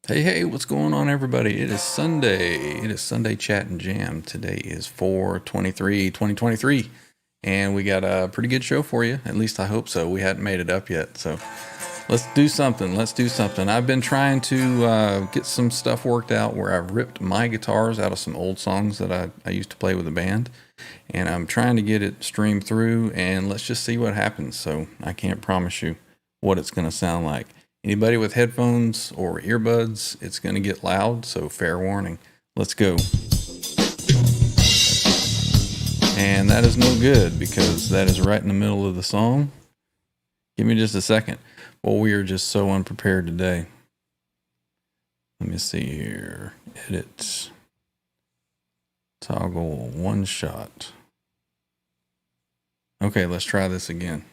Hey, hey, what's going on, everybody? It is Sunday. It is Sunday Chat and Jam. Today is 4/23/2023, and we got a pretty good show for you. At least I hope so. We hadn't made it up yet, so let's do something. Let's do something. I've been trying to get some stuff worked out where I've ripped my guitars out of some old songs that I used to play with a band, and I'm trying to get it streamed through, and let's just see what happens. So I can't promise you what it's going to sound like. Anybody with headphones or earbuds, it's going to get loud, so fair warning. Let's go. And that is no good because that is right in the middle of the song. Give me just a second. Well, we are just so unprepared today. Let me see here. Edit. Toggle one shot. Okay, let's try this again.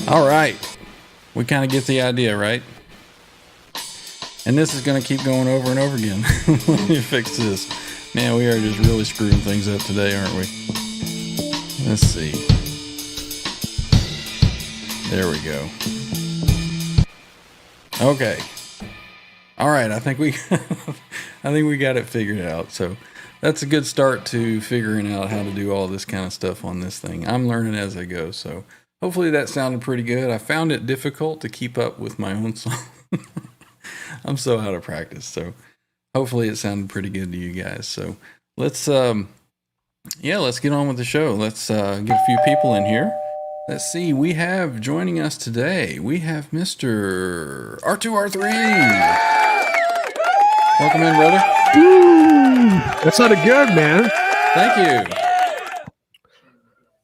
All right. We kind of get the idea, right? And this is going to keep going over and over again. Let me fix this. Man, we are just really screwing things up today, aren't we? Let's see. There we go. Okay. All right, I think we got it figured out. So that's a good start to figuring out how to do all this kind of stuff on this thing. I'm learning as I go, so hopefully that sounded pretty good. I found it difficult to keep up with my own song. I'm so out of practice, so hopefully it sounded pretty good to you guys. So let's get on with the show. Let's get a few people in here. Let's see. We have joining us today. We have Mr. R2R3. Welcome in, brother. Woo! That sounded good, man. Thank you.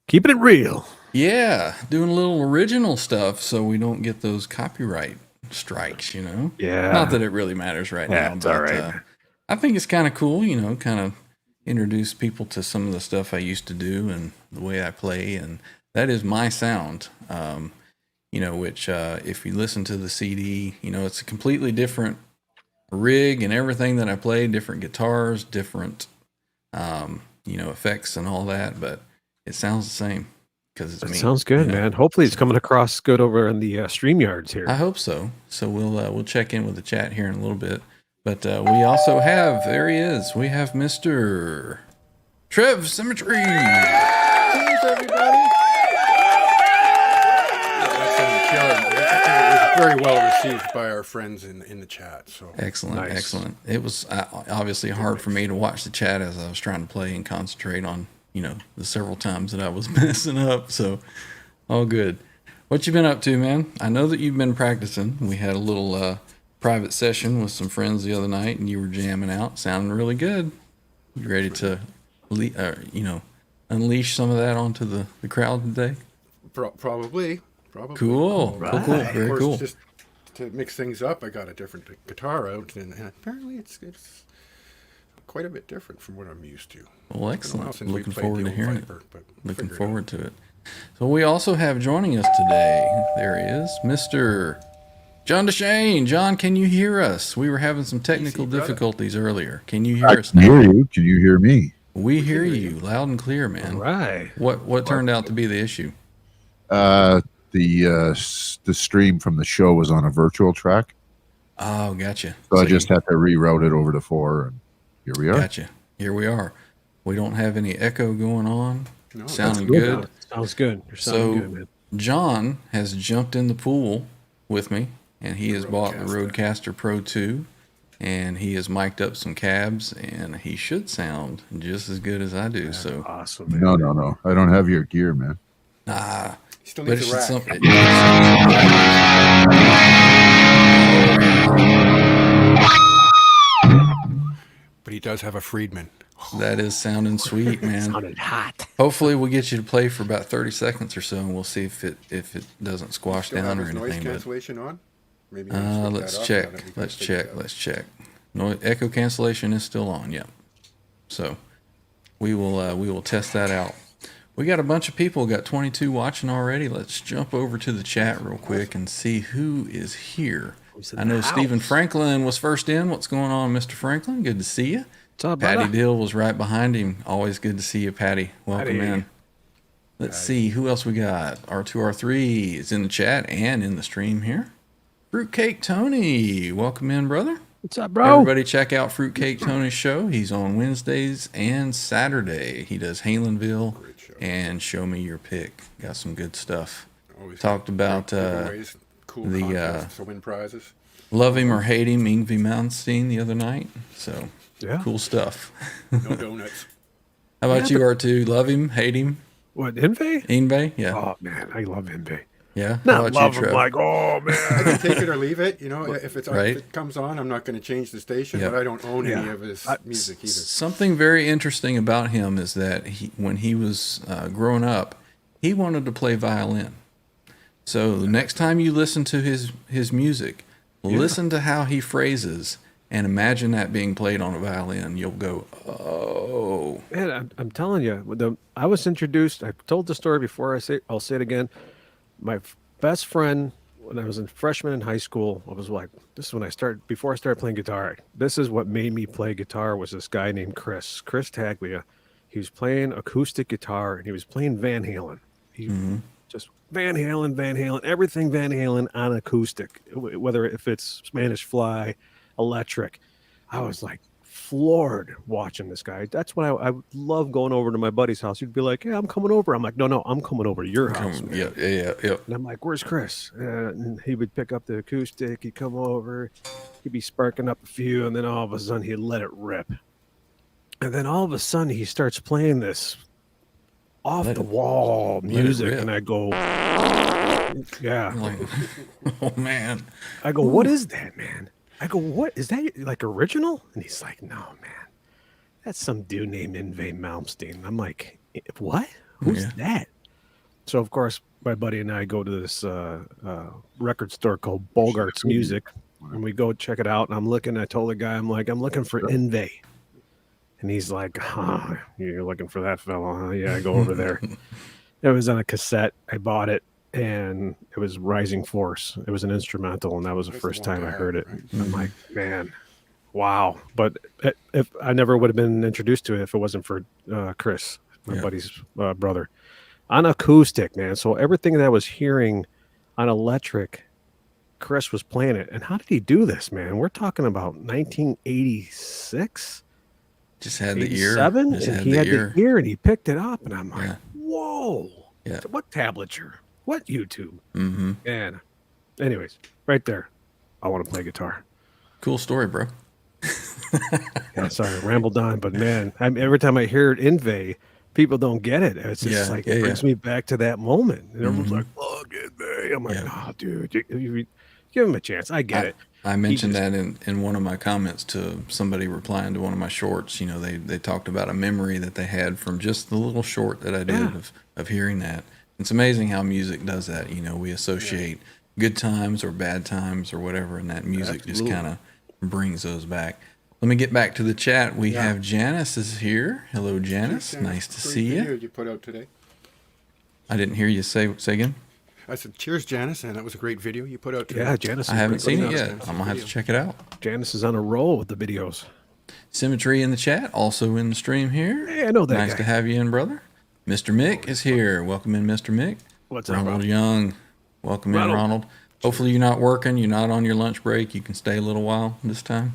Keeping it real. Yeah, doing a little original stuff so we don't get those copyright strikes, you know? Yeah. Not that it really matters right now, It's but all right. I think it's kind of cool, you know, kind of introduce people to some of the stuff I used to do and the way I play, and that is my sound. which if you listen to the CD, it's a completely different rig and everything that I play, different guitars, different, effects and all that, but it sounds the same because it's That me. sounds good, man. Hopefully it's coming across good over in the StreamYards here. I hope so. So we'll check in with the chat here in a little bit. But we also have, there he is. We have Mr. Trev Symmetry. Cheers, everybody. It was very well received by our friends in the chat. So Excellent, Nice. excellent. It was obviously hard for me to watch the chat as I was trying to play and concentrate on, the several times that I was messing up. So all good. What you been up to, man? I know that you've been practicing. We had a little private session with some friends the other night, and you were jamming out, sounding really good. You ready to, unleash some of that onto the crowd today? probably. Cool, Right. cool, Of very course, cool. just to mix things up, I got a different guitar out, and apparently it's quite a bit different from what I'm used to. Well, It's been a while excellent. since we Looking played forward the to old hearing it. Viper, but Looking figure it forward to it. So we also have joining us today. There he is, Mr. John DeShane. John, can you hear us? We were having some technical Easy, brother. difficulties earlier. Can you hear I us can now? hear you. Can you hear me? We hear you loud and clear, man. Right. What turned out to be the issue? The stream from the show was on a virtual track, Oh, gotcha. so I just had to reroute it over to 4, and here we are. Gotcha. Here we are. We don't have any echo going on. No, Sounding Good. good. Sounds good. You're sounding good, So man. John has jumped in the pool with me, and he has bought the Rodecaster. Rodecaster Pro 2, and he has mic'd up some cabs, and he should sound just as good as I do. So, Awesome, man. No. I don't have your gear, man. He still but needs it's a rack. something. But he does have a Friedman. That is sounding sweet, man. Sounded hot. Hopefully, we'll get you to play for about 30 seconds or so, and we'll see if it doesn't squash Still down have or his noise anything. But cancellation on? Maybe you can switch let's that off check. now that we can Let's figure check. it out. Let's check. No, echo cancellation is still on. Yep. So we will test that out. We got a bunch of people. Got 22 watching already. Let's jump over to the chat real quick and see who is here. Who's in I know the Stephen house? Franklin was first in. What's going on, Mr. Franklin? Good to see you. What's up, Patty brother? Dill was right behind him. Always good to see you, Patty. Welcome Patty. in. Let's see who else we got. R2R3 is in the chat and in the stream here. Fruitcake Tony, welcome in, brother. What's up, bro? Everybody check out Fruitcake Tony's show. He's on Wednesdays and Saturday. He does Halenville Great show. and Show Me Your Pick. Got some good stuff. Always Talked about giveaways, cool the, contests to win prizes. Love Him or Hate Him, Yngwie Malmsteen the other night. So Yeah. cool stuff. No donuts. How about you, R2? Love him, hate him, What, Inve? Yngwie? Yeah. Oh, man. I love Inve. Yeah. How Not about love you, him Trev? like, oh, man. Take it or leave it. If Right. it comes on, I'm not going to change the station, Yep. but I don't own any Yeah. of his music either. Something very interesting about him is that when he was growing up, he wanted to play violin. So the next time you listen to his music, listen to how he phrases and imagine that being played on a violin. You'll go, oh. Man, I'm telling you, I was introduced. I told the story before. I'll say it again. My best friend when I was a freshman in high school, I was like, this is when before I started playing guitar. This is what made me play guitar. Was this guy named Chris Taglia. He was playing acoustic guitar and he was playing Van Halen. Just Van Halen, everything Van Halen on acoustic, whether if it's Spanish Fly, electric. I was like floored watching this guy. That's when I would love going over to my buddy's house. He'd be like, "Yeah, I'm coming over." I'm like, "No, I'm coming over to your house." Man." Yeah. And I'm like, "Where's Chris?" And he would pick up the acoustic. He'd come over. He'd be sparking up a few, and then all of a sudden he'd let it rip. And then all of a sudden he starts playing this off the wall music, rip. and I go, "Yeah." Like, oh, man. I go, "What is that, man?" I go, "What is that? Like original?" And he's like, "No, man, that's some dude named Yngwie Malmsteen." I'm like, "What? Who's Yeah. that?" So of course, my buddy and I go to this record store called Bogart's Music, and we go check it out. And I'm looking. I told the guy, I'm looking for Yngwie, and he's like, "You're looking for that fellow, huh? Yeah, go over there." It was on a cassette. I bought it, and it was Rising Force. It was an instrumental, and that was the That's first the one time I to heard have, it. right? And I'm like, man, wow. But if I never would have been introduced to it if it wasn't for Chris, my Yeah. buddy's brother, on acoustic, man. So everything that I was hearing on electric, Chris was playing it. And how did he do this, man? We're talking about 1986, Just had the ear. 87, Just and had he the had ear. the ear, and he picked it up, and I'm like, Yeah. whoa. Yeah. So what tablature? What YouTube? Mm-hmm. Man. Anyways, right there. I want to play guitar. Cool story, bro. Yeah, sorry, rambled on, but man, every time I hear it Inve, people don't get it. It's just Yeah, like yeah, it brings yeah. me back to that moment. And everyone's Mhm. like, "Fuck Inve." I'm like, Yeah. "Oh, dude, you give him a chance." I get it. I mentioned just- that in one of my comments to somebody replying to one of my shorts. You know, they talked about a memory that they had from just the little short that I did Yeah. of hearing that. It's amazing how music does that. You know, we associate good times or bad times or whatever, and that music just Absolutely. kind of brings those back. Let me get back to the chat. We Yeah. have Janice is here. Hello, Janice. Cheers, Nice to Great see video you. you put out today. I didn't hear you say again. I said, cheers, Janice, and that was a great video you put out today. Yeah, Janice. I is haven't pretty seen it good. yet. I'm gonna have to check it out. Janice is on a roll with the videos. Symmetry in the chat, also in the stream here. Hey, I know that Nice guy. to have you in, brother. Mr. Mick is here. Welcome in, Mr. Mick. What's up, Ronald Rob? Young. Welcome in, Ronald. Ronald. Hopefully you're not working. You're not on your lunch break. You can stay a little while this time.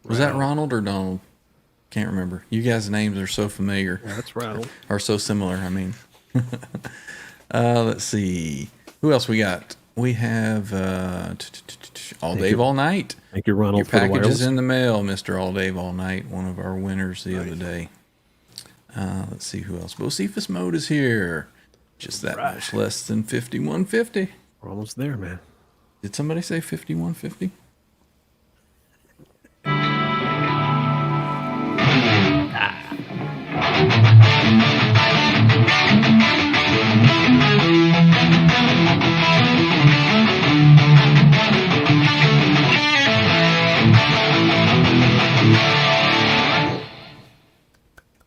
Was that Ronald or Donald? Can't remember. You guys' names are so familiar. Yeah, that's Ronald. Are so similar, I mean. Let's see. Who else we got? We have All Dave, All Night. Thank you, Ronald, Your for the package wireless. is in the mail, Mr. All Dave, All Night. One of our winners the other day. Let's see who else. Bocephus Mode is here. Just that much less than 5150. We're almost there, man. Did somebody say 5150?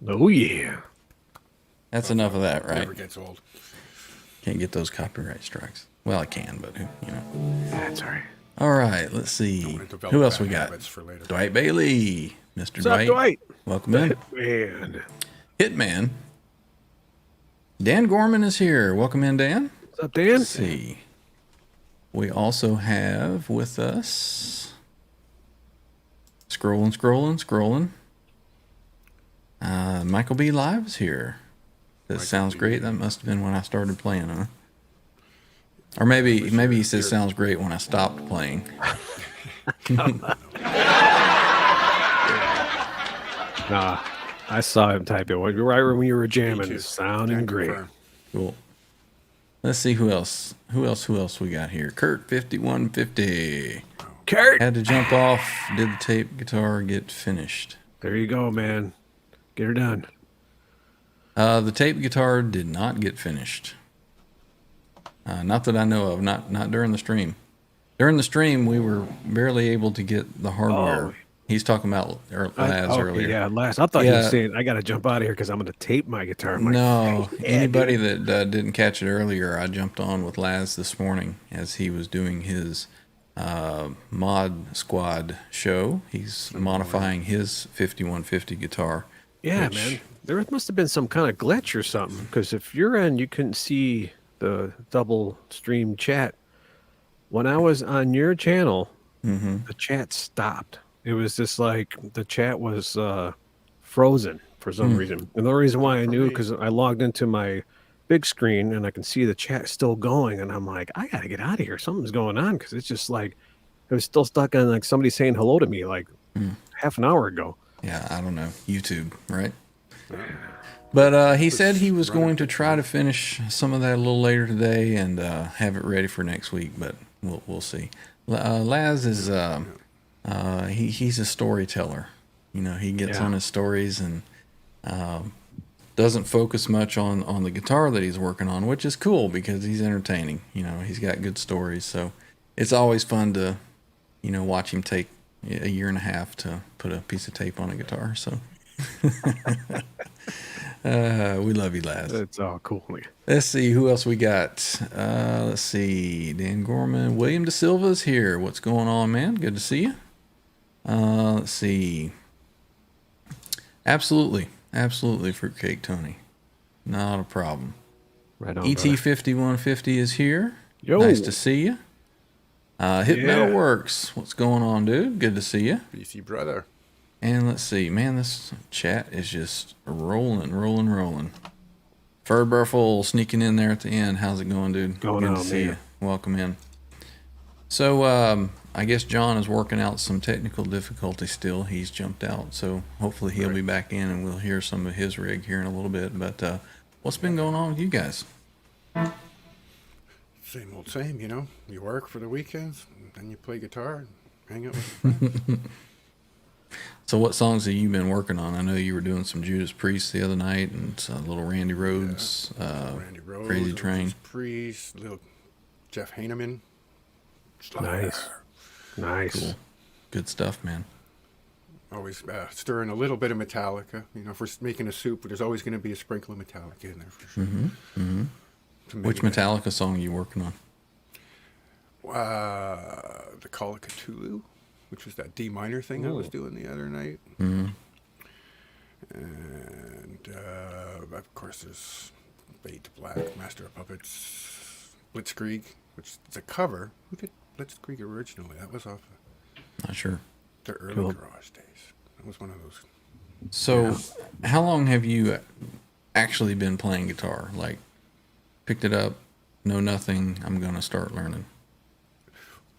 Oh, yeah. That's enough of that, right? Never gets old. Can't get those copyright strikes. Well, I can, but you know. That's all right. All right, let's see. Wanna develop Who else bad we got? habits for later. Dwight Bailey. Mr. What's up, Dwight? Welcome in. Man. Hitman. Dan Gorman is here. Welcome in, Dan. What's up, Dan? Let's see. We also have with us. Scrolling. Michael B. Live is here. That sounds great. That must have been when I started playing, huh? Or maybe he says sounds great when I stopped playing. Nah, I saw him type it right when you were jamming. too. Sounding Can great. confirm. Cool. Let's see who else. Who else we got here? Kurt 5150. Kurt. Had to jump off. Did the tape guitar get finished? There you go, man. Get her done. The tape guitar did not get finished. Not that I know of. Not during the stream. During the stream, we were barely able to get the hardware. Oh. He's talking about Laz Okay, earlier. Yeah, last. I thought you Yeah. were saying I got to jump out of here because I'm going to tape my guitar. I'm like, No, yeah, anybody that didn't catch it earlier, I jumped on with Laz this morning as he was doing his mod squad show. He's modifying his 5150 guitar. Yeah, which- man. There must have been some kind of glitch or something because if you're in, you couldn't see the double stream chat. When I was on your channel, the chat stopped. It was just like the chat was frozen for some reason. And the reason why I knew because I logged into my big screen and I can see the chat still going, and I'm like, I gotta get out of here. Something's going on because it's just like it was still stuck on like somebody saying hello to me like half an hour ago. Yeah, I don't know. YouTube, right? But he said he was going to try to finish some of that a little later today and have it ready for next week, but we'll see. Laz is he's a storyteller. You know, he gets Yeah. on his stories and doesn't focus much on the guitar that he's working on, which is cool because he's entertaining. You know, he's got good stories, so it's always fun to, you know, watch him take a year and a half to put a piece of tape on a guitar. So We love you, Laz. It's all cool. Let's see who else we got. Let's see, Dan Gorman, William De Silva's here. What's going on, man? Good to see you. Let's see. Absolutely, Fruitcake Tony. Not a problem. Right on. ET5150 is here. Yo. Nice to see you. Hit Metal Works. What's going on, dude? Good to see you. BC brother. And let's see, man, this chat is just rolling. Furburful sneaking in there at the end. How's it going, dude? Going Good on, to see man. you. Welcome in. So, I guess John is working out some technical difficulty still. He's jumped out, so hopefully he'll be back in and we'll hear some of his rig here in a little bit. But what's been going on with you guys? Same old same, you know. You work for the weekends, and then you play guitar and hang out with your friends. So what songs have you been working on? I know you were doing some Judas Priest the other night and a little Randy Rhoads, Randy Rhoads, Crazy Train. Judas Priest, little Jeff Heineman. Nice. Cool. Good stuff, man. Always stirring a little bit of Metallica. You know, if we're making a soup, there's always going to be a sprinkle of Metallica in there for sure. To make Which it Metallica song are you working on? the Call of Cthulhu, which was that D minor thing I was doing the other night. And of course, there's Fade to Black, Master of Puppets, Blitzkrieg, which is a cover. Who did Blitzkrieg originally? That was off Not sure. the early Cool. garage days. That was one of those. So, how long have you actually been playing guitar? Like, picked it up, know nothing, I'm going to start learning.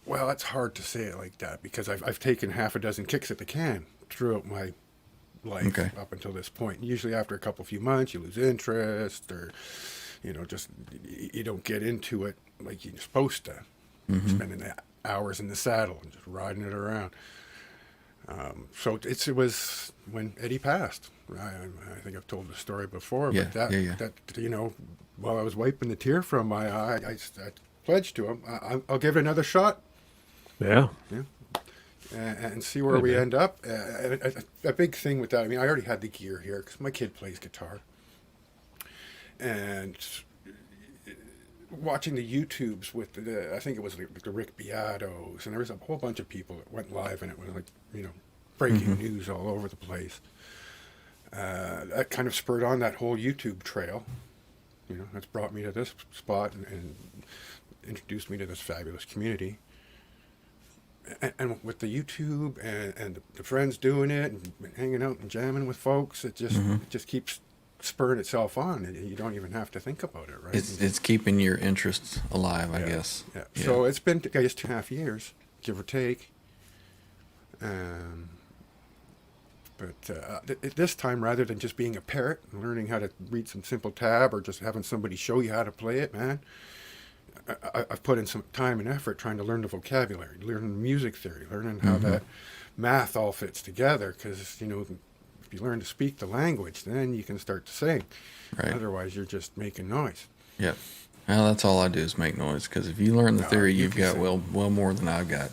Well, it's hard to say it like that because I've taken half a dozen kicks at the can throughout my life Okay. up until this point. Usually after a few months, you lose interest or, you know, just you don't get into it like you're supposed to. Spending the hours in the saddle and just riding it around. So it was when Eddie passed. I think I've told the story before, Yeah, but that you know, while I was wiping the tear from my eye, I pledged to him, I'll give it another shot. Yeah. And see where we end up. A big thing with that, I mean, I already had the gear here because my kid plays guitar. And watching the YouTubes with I think it was like the Rick Beatos, and there was a whole bunch of people that went live, and it was like, you know, breaking news all over the place. That kind of spurred on that whole YouTube trail. You know, that's brought me to this spot and introduced me to this fabulous community. And with the YouTube and the friends doing it and hanging out and jamming with folks, it just keeps spurring itself on, and you don't even have to think about it, right? It's keeping your interest alive, I guess. Yeah. So it's been, I guess, 2.5 years, give or take. But this time, rather than just being a parrot and learning how to read some simple tab or just having somebody show you how to play it, man, I've put in some time and effort trying to learn the vocabulary, learning music theory, learning how that math all fits together. Because, you know, if you learn to speak the language, then you can start to sing. Right. Otherwise, you're just making noise. Yep. Well, that's all I do is make noise. Because if you learn the theory, you you've can got sing. well more than I've got.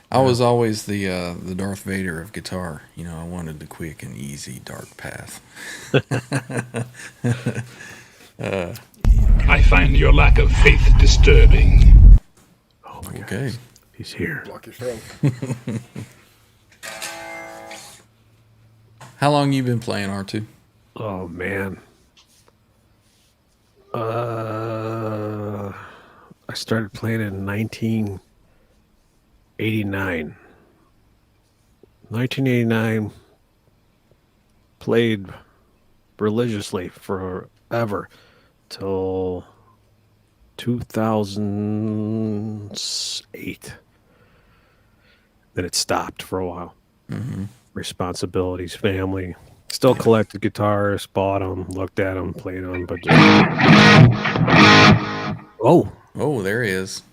I was always the Darth Vader of guitar. You know, I wanted the quick and easy dark path. I find your lack of faith disturbing. Oh my Okay. God. He's here. Block your throat. How long you been playing R2? Oh man. I started playing in 1989. 1989. Played religiously forever till 2008. Then it stopped for a while. Responsibilities, family. Still collected guitars, bought them, looked at them, played them, but oh, Oh, there he is.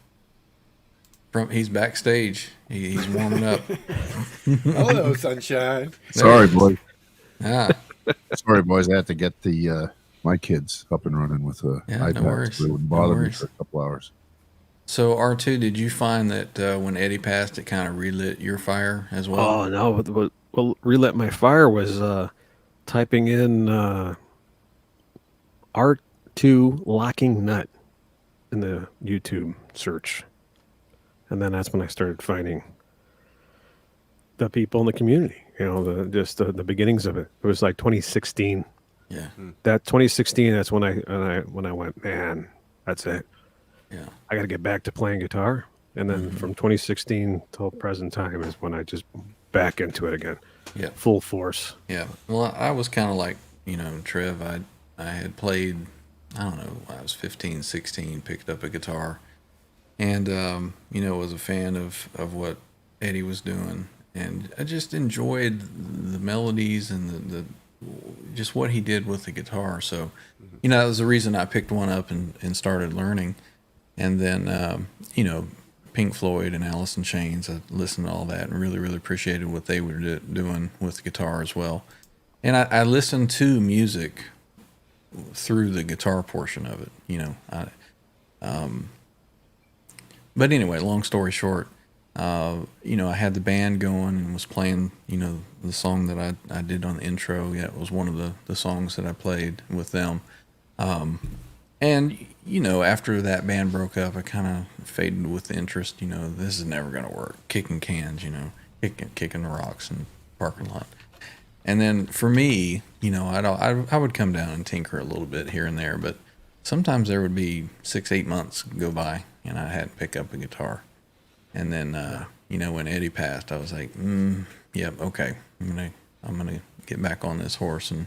He's backstage. He's warming up. Hello, sunshine. Sorry, boy. Ah, Sorry, boys. I had to get the my kids up and running with the Yeah, no iPad. worries. So it wouldn't No bother me worries. for a couple hours. so R2, did you find that when Eddie passed, it kind of relit your fire as well? oh no! relit my fire was typing in R2 locking nut in the YouTube search. And then that's when I started finding the people in the community, just the beginnings of it. It was like 2016. Yeah. That 2016, that's when I went, man, that's it. Yeah. I got to get back to playing guitar. And then from 2016 till present time is when I just back into it again. Yeah. Full force. Yeah. Well, I was kind of like, Trev, I had played, I don't know, when I was 15, 16, picked up a guitar and, was a fan of what Eddie was doing. And I just enjoyed the melodies and the just what he did with the guitar. So, that was the reason I picked one up and started learning. And then, Pink Floyd and Alice in Chains, I listened to all that and really, really appreciated what they were doing with the guitar as well. And I listened to music through the guitar portion of it, but anyway, long story short, I had the band going and was playing, the song that I did on the intro. Yeah, it was one of the songs that I played with them. And, after that band broke up, I kind of faded with the interest. This is never going to work. Kicking cans, kicking the rocks in the parking lot. And then for me, I would come down and tinker a little bit here and there, but sometimes there would be 6-8 months go by and I hadn't picked up a guitar. And then, when Eddie passed, I was like, yep, okay, I'm gonna get back on this horse and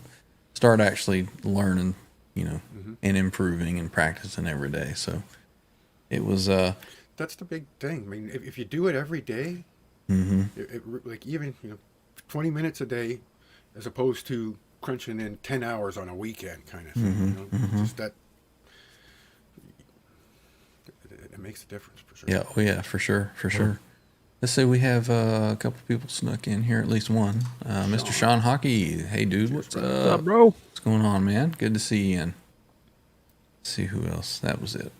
start actually learning, and improving and practicing every day. So it was. That's the big thing. I mean, if you do it every day, like even 20 minutes a day, as opposed to crunching in 10 hours on a weekend, kind of thing. Just that. It makes a difference for sure. Yeah, oh yeah, for sure. Let's say we have a couple people snuck in here, at least one. Mr. Sean Hockey. Hey, dude, what's up, bro? What's going on, man? Good to see you in. Let's see who else. That was it.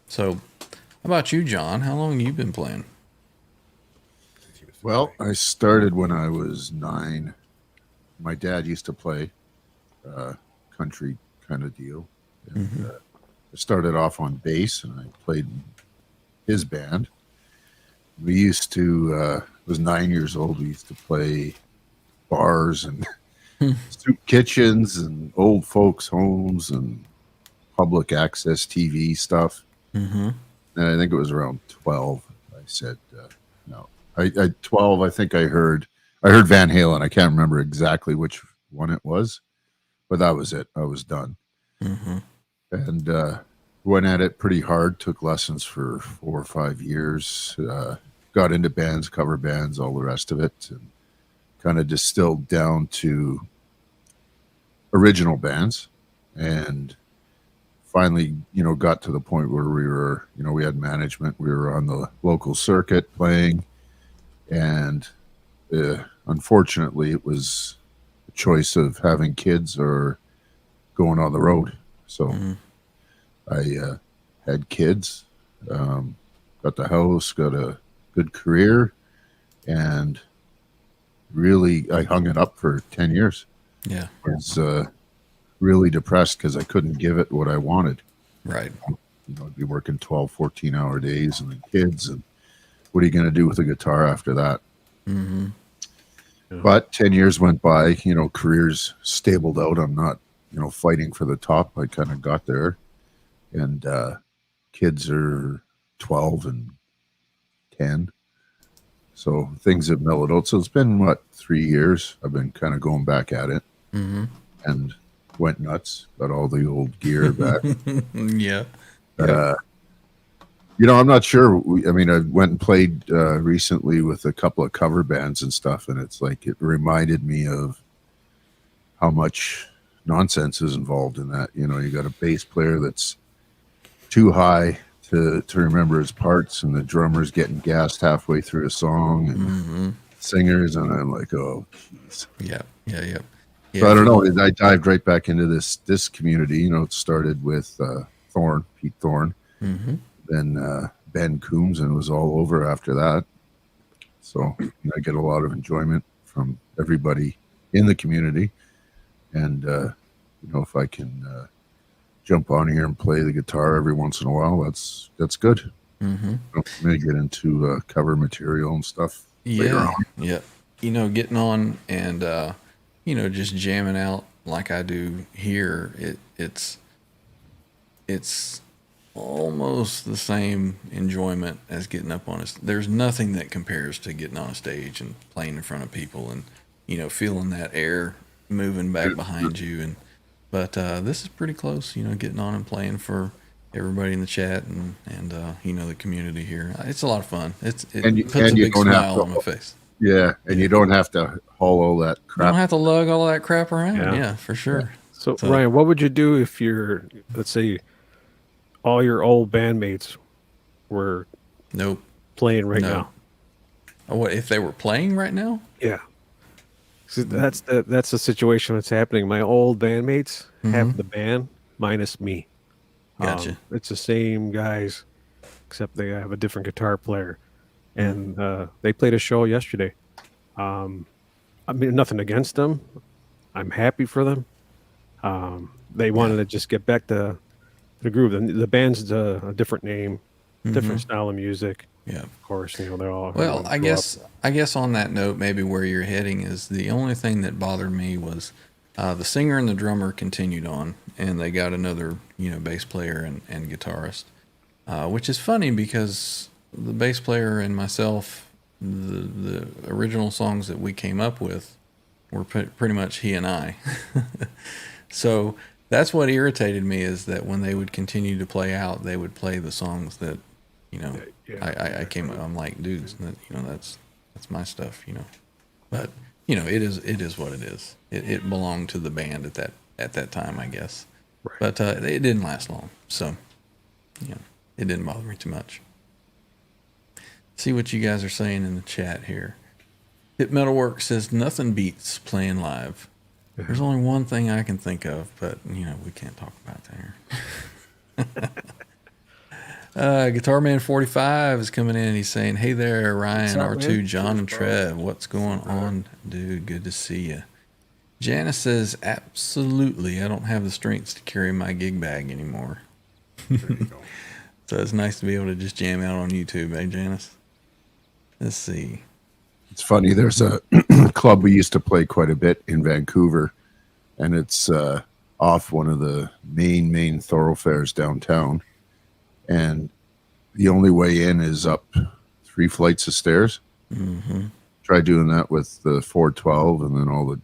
So, how about you, John? How long have you been playing? Well, I started when I was 9. My dad used to play country kind of deal. And, I started off on bass, and I played in his band. We used to, I was 9 years old, we used to play bars and soup kitchens and old folks' homes and public access TV stuff. And I think it was around 12, I said, no. I 12, I think I heard Van Halen. I can't remember exactly which one it was, but that was it. I was done. And went at it pretty hard, took lessons for 4 or 5 years, got into bands, cover bands, all the rest of it, and kind of distilled down to original bands. And finally, got to the point where we were, we had management, we were on the local circuit playing, and unfortunately it was a choice of having kids or going on the road. So I had kids, got the house, got a good career, and really I hung it up for 10 years. Yeah. I was really depressed because I couldn't give it what I wanted. Right. I'd be working 12, 14-hour days and the kids, and what are you going to do with a guitar after that? But 10 years went by, careers stabled out. I'm not, fighting for the top. I kind of got there. And kids are 12 and 10. So things have mellowed out. So it's been, 3 years? I've been kind of going back at it. And went nuts. Got all the old gear back. Yeah. I'm not sure. I went and played recently with a couple of cover bands and stuff. And it's like, it reminded me of how much nonsense is involved in that. You got a bass player that's too high to remember his parts, and the drummer's getting gassed halfway through a song, and singers, and I'm like, oh, jeez. Yeah. So I don't know. I dived right back into this community. It started with Pete Thorne, then Ben Coombs, and it was all over after that. So I get a lot of enjoyment from everybody in the community. And, if I can jump on here and play the guitar every once in a while, that's good. Mm-hmm. I'm going to get into cover material and stuff later on. Yeah. Getting on and, just jamming out like I do here, it's almost the same enjoyment as getting up on there's nothing that compares to getting on a stage and playing in front of people and, feeling that air moving back behind you. But this is pretty close, getting on and playing for everybody in the chat and the community here. It's a lot of fun. It puts a big smile on my face. Yeah, and you don't have to haul all that crap. You don't have to lug all that crap around. Yeah, for sure. Yeah. So, Ryan, what would you do if let's say, all your old bandmates were playing right now? What if they were playing right now? Yeah. So that's the situation that's happening. My old bandmates have the band minus me. Gotcha. It's the same guys, except they have a different guitar player, and they played a show yesterday. I mean, nothing against them. I'm happy for them. They wanted to just get back to the groove. The band's a different name, different style of music. Yeah, of course. They're all well. I guess on that note, maybe where you're heading is the only thing that bothered me was the singer and the drummer continued on, and they got another bass player and guitarist, which is funny because the bass player and myself, the original songs that we came up with were pretty much he and I. So that's what irritated me, is that when they would continue to play out, they would play the songs that, I'm like, dudes, that's my stuff, But it is what it is. It belonged to the band at that time, I guess. Right. But it didn't last long, so it didn't bother me too much. See what you guys are saying in the chat here. Hit Metalwork says nothing beats playing live. There's only one thing I can think of, but we can't talk about that here. Guitar Man 45 is coming in and he's saying, "Hey there, Ryan, R2, John, and Trev. What's going on, dude? Good to see you." Janice says, "Absolutely, I don't have the strength to carry my gig bag anymore." There you go. So it's nice to be able to just jam out on YouTube, eh, Janice? Let's see. It's funny. There's a club we used to play quite a bit in Vancouver, and it's off one of the main thoroughfares downtown. And the only way in is up 3 flights of stairs. Mm-hmm. Try doing that with the 412 and then all the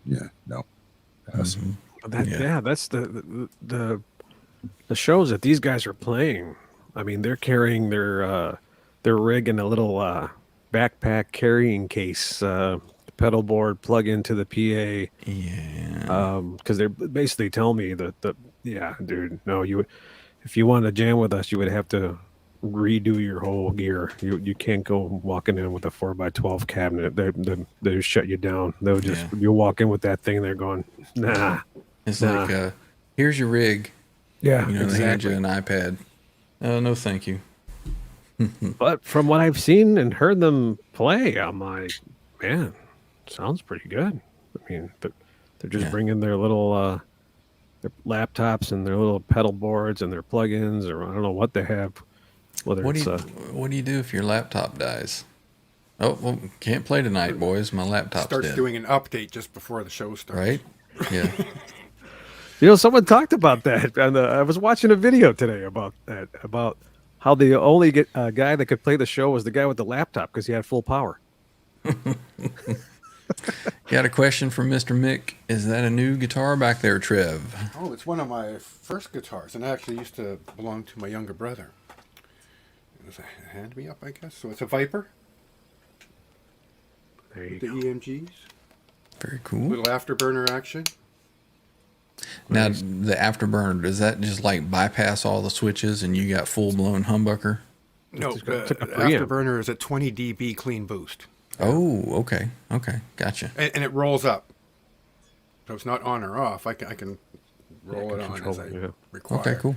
pass. Mm-hmm. That's the shows that these guys are playing. I mean, they're carrying their rig in a little backpack carrying case, pedal board, plug into the PA. Yeah. Because they're basically telling me that dude, no, if you want to jam with us, you would have to redo your whole gear. You can't go walking in with a 4x12 cabinet. They shut you down. They'll just you walk in with that thing, they're going, nah. It's like here's your rig. Yeah, they hand you an iPad. No, thank you. But from what I've seen and heard them play, I'm like, man, sounds pretty good. I mean, they're just bringing their little their laptops and their little pedal boards and their plugins, or I don't know what they have. What do you do if your laptop dies? Oh, well, can't play tonight, boys. My laptop's starts dead. Doing an update just before the show starts. Right? Yeah. Someone talked about that, and I was watching a video today about that, about how the only guy that could play the show was the guy with the laptop because he had full power. Got a question from Mr. Mick. Is that a new guitar back there, Trev? Oh, it's one of my first guitars, and it actually used to belong to my younger brother. It was a hand-me-up, I guess. So it's a Viper. There you the go. EMGs. Very cool. Little afterburner action. Now, the afterburner, does that just like bypass all the switches and you got full-blown humbucker? No, afterburner is a 20 dB clean boost. Oh, okay. Okay, gotcha. And it rolls up. So it's not on or off. I can roll it on as I require. Okay, cool.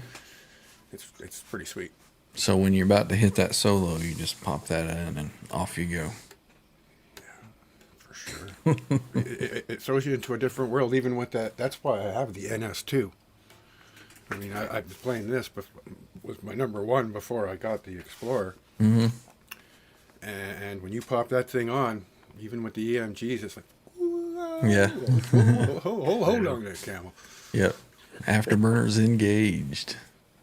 It's pretty sweet. So when you're about to hit that solo, you just pop that in and off you go. sure. It throws you into a different world, even with that. That's why I have the NS2. I mean, I was playing this, but was my number one before I got the Explorer. Mm-hmm. And when you pop that thing on, even with the EMGs, it's like, Yeah. hold on there, Camel. Yep. Afterburner's engaged.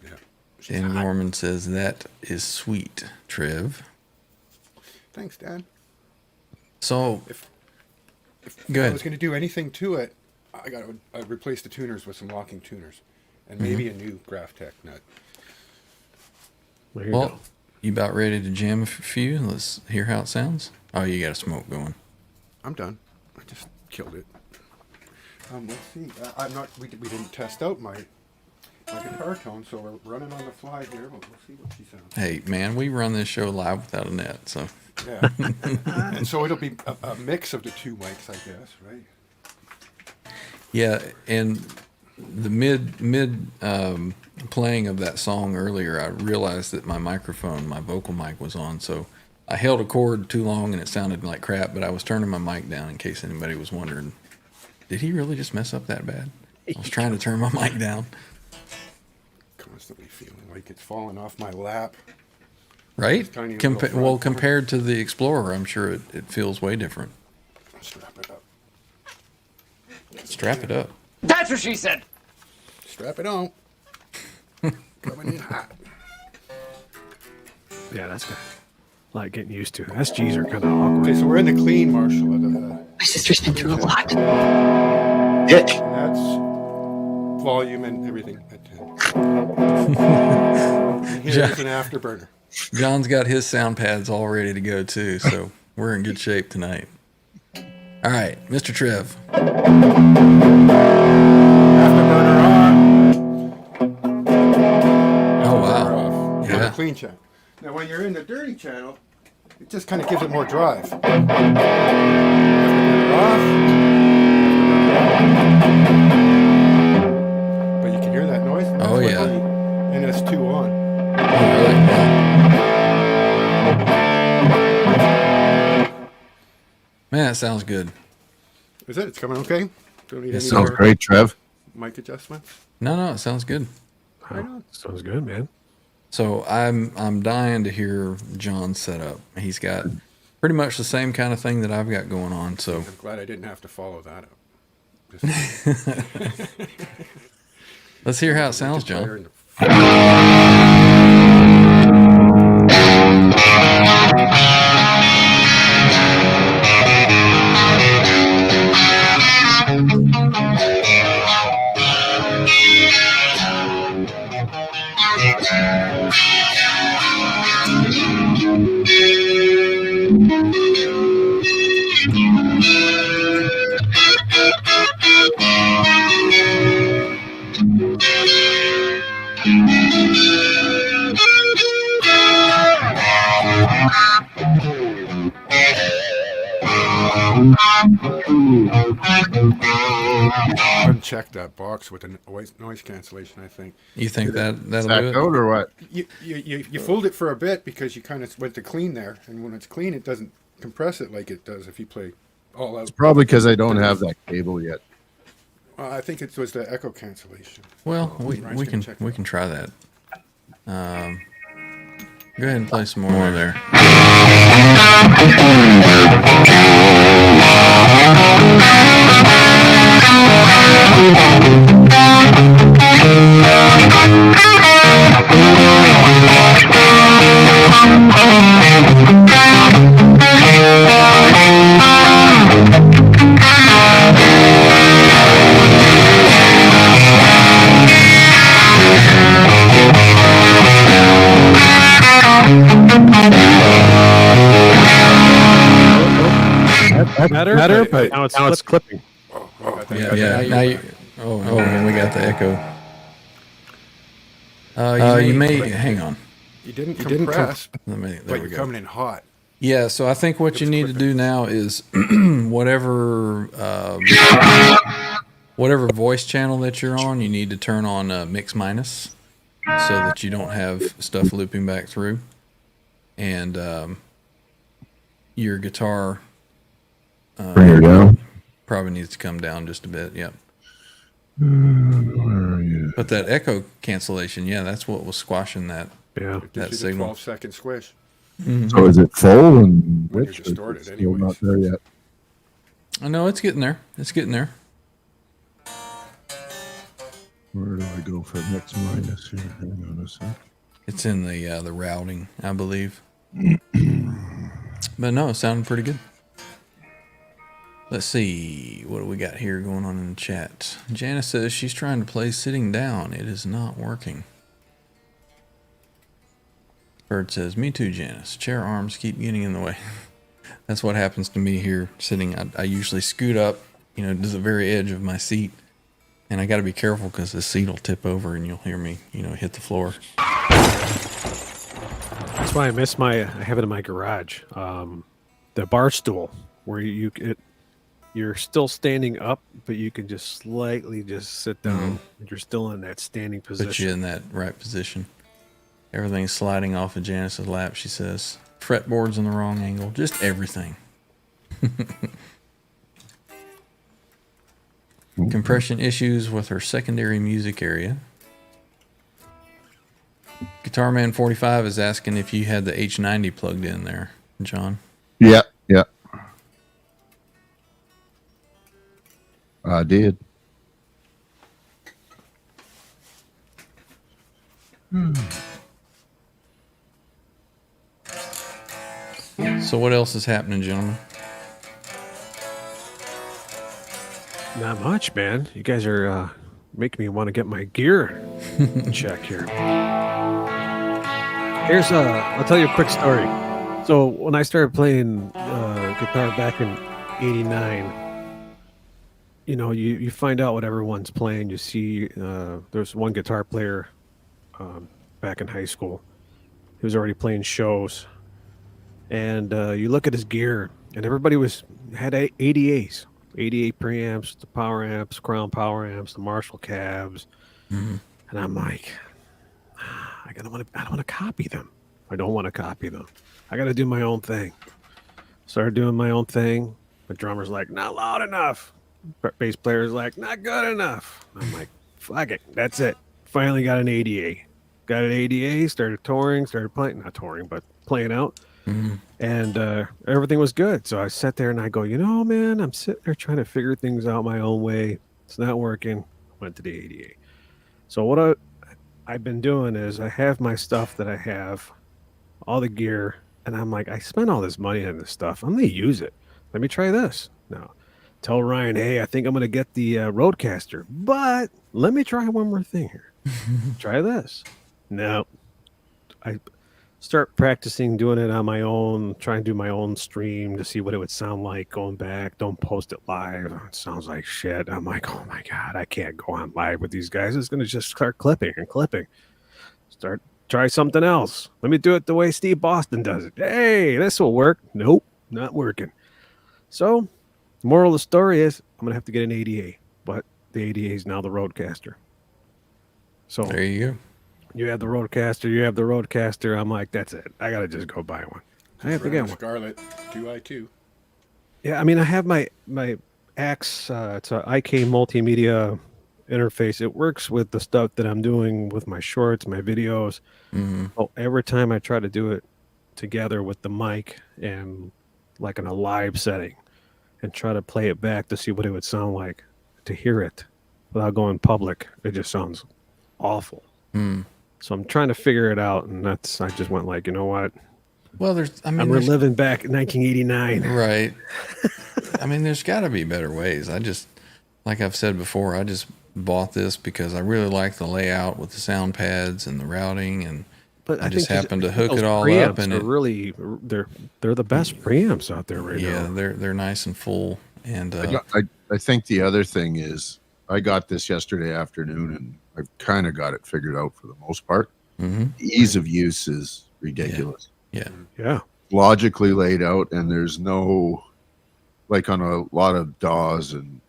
Yeah. Dan Norman says that is sweet, Trev. Thanks, Dan. So, If go I ahead. was going to do anything to it, I'd replace the tuners with some locking tuners, and maybe a new Graphtec nut. There you Well, go. you about ready to jam a few? Let's hear how it sounds. Oh, you got a smoke going. I'm done. I just killed it. Let's see. I'm not. We didn't test out my guitar tone, so we're running on the fly here. We'll see what she sounds. Hey, man, we run this show live without a net, so Yeah. And so it'll be a mix of the two mics, I guess, right? yeah. And the mid playing of that song earlier, I realized that my microphone, my vocal mic, was on. So I held a chord too long and it sounded like crap. But I was turning my mic down in case anybody was wondering, did he really just mess up that bad? I was trying to turn my mic down. Constantly feeling like it's falling off my lap. Right? This tiny little front Well, one. compared to the Explorer, I'm sure it feels way different. Strap it up. Strap it up. That's what she said. Strap it on. Coming in hot. Yeah, that's good. Like getting used to. SGs are kind of awkward. Okay, so we're in the clean, Marshall. My sister's been through a lot. And that's volume and everything at 10. And here's an afterburner. John's got his sound pads all ready to go too, so we're in good shape tonight. All right, Mr. Trev. Afterburner on. Oh wow. Off. Yeah. The clean channel. Now, when you're in the dirty channel, it just kind of gives it more drive. Afterburner off. But you can hear that noise. That's Oh, with yeah. the NS2 on. Oh really? Yeah. Man, that sounds good. Is it? It's coming okay? Don't need It any Sounds more great, Trev. mic adjustments? No, it sounds good. Wow, sounds good, man. So I'm dying to hear John's setup. He's got pretty much the same kind of thing that I've got going on. So I'm glad I didn't have to follow that up. Just let's hear how it sounds, player John. in the- Uncheck that box with a noise cancellation, I think. You think that'll Is do that it? out or what? You fold it for a bit because you kind of went to clean there, and when it's clean, it doesn't compress it like it does if you play all out. It's probably because I don't have that cable yet. I think it was the echo cancellation. Well, we Ryan's we gonna can check we that. can try that. Go ahead and play some more there. Better, but now it's clipping. Yeah. Now you. Oh, and we got the echo. You may hang on. You didn't compress, Let me. There but we you're go. coming in hot. Yeah, so I think what you need to do now is whatever whatever voice channel that you're on, you need to turn on mix minus so that you don't have stuff looping back through. And your guitar Bring her down. Probably needs to come down just a bit. Yep. Where are you? But that echo cancellation, yeah, that's what was squashing that. Yeah. It gives That you the signal. 12-second squish. So is it full and When which? you're distorted It's still not anyways. there yet. I know it's getting there. It's getting there. Where do I go for next minus here? Hang on a sec. It's in the routing, I believe. But no, it sounded pretty good. Let's see. What do we got here going on in the chat? Janice says she's trying to play sitting down. It is not working. Bird says, me too, Janice. Chair arms keep getting in the way. That's what happens to me here sitting. I usually scoot up, to the very edge of my seat. And I got to be careful because the seat will tip over and you'll hear me, hit the floor. That's why I have it in my garage. The bar stool where you're still standing up, but you can just slightly just sit down. And you're still in that standing position. Put you in that right position. Everything's sliding off of Janice's lap, she says. Fretboard's in the wrong angle. Just everything. Compression issues with her secondary music area. Guitar Man 45 is asking if you had the H90 plugged in there, John. Yeah. I did. So what else is happening, gentlemen? Not much, man. You guys are making me want to get my gear in check here. I'll tell you a quick story. So when I started playing guitar back in '89, you find out what everyone's playing. You see, there's one guitar player back in high school. He was already playing shows, and you look at his gear, and everybody had ADAs. 88 preamps, the power amps, Crown power amps, the Marshall cabs, and I'm like, I don't want to copy them. I don't want to copy them. I got to do my own thing. Started doing my own thing. The drummer's like, not loud enough. Bass player's like, not good enough. I'm like, fuck it, that's it. Finally got an ADA. Got an ADA. Started touring. Started playing, not touring, but playing out. And everything was good. So I sat there and I go, man, I'm sitting there trying to figure things out my own way. It's not working. Went to the ADA. So what I've been doing is I have my stuff that I have, all the gear, and I'm like, I spent all this money on this stuff. I'm going to use it. Let me try this. Now, tell Ryan, hey, I think I'm going to get the Roadcaster, but let me try one more thing here. Try this. No. I start practicing doing it on my own, trying to do my own stream to see what it would sound like going back. Don't post it live. It sounds like shit. I'm like, oh my God, I can't go on live with these guys. It's going to just start clipping and clipping. Try something else. Let me do it the way Steve Boston does it. Hey, this will work. Nope, not working. So the moral of the story is I'm going to have to get an ADA, but the ADA is now the Roadcaster. So there you go. You have the Roadcaster. I'm like, that's it. I got to just go buy one. I have to get one. Scarlett 2i2. Yeah, I mean, I have my Axe. It's a IK multimedia interface. It works with the stuff that I'm doing with my shorts, my videos. Oh, every time I try to do it together with the mic and like in a live setting and try to play it back to see what it would sound like to hear it without going public, it just sounds awful. So I'm trying to figure it out, and I just went like, you know what? Well, I'm reliving back in 1989. Right. I mean, there's got to be better ways. Like I've said before, I just bought this because I really like the layout with the sound pads and the routing, and I just happened to hook it all up. And they're the best preamps out there right now. Yeah, they're nice and full. And I think the other thing is I got this yesterday afternoon, and I've kind of got it figured out for the most part. Ease of use is ridiculous. Yeah. Logically laid out, and there's no, like on a lot of DAWs and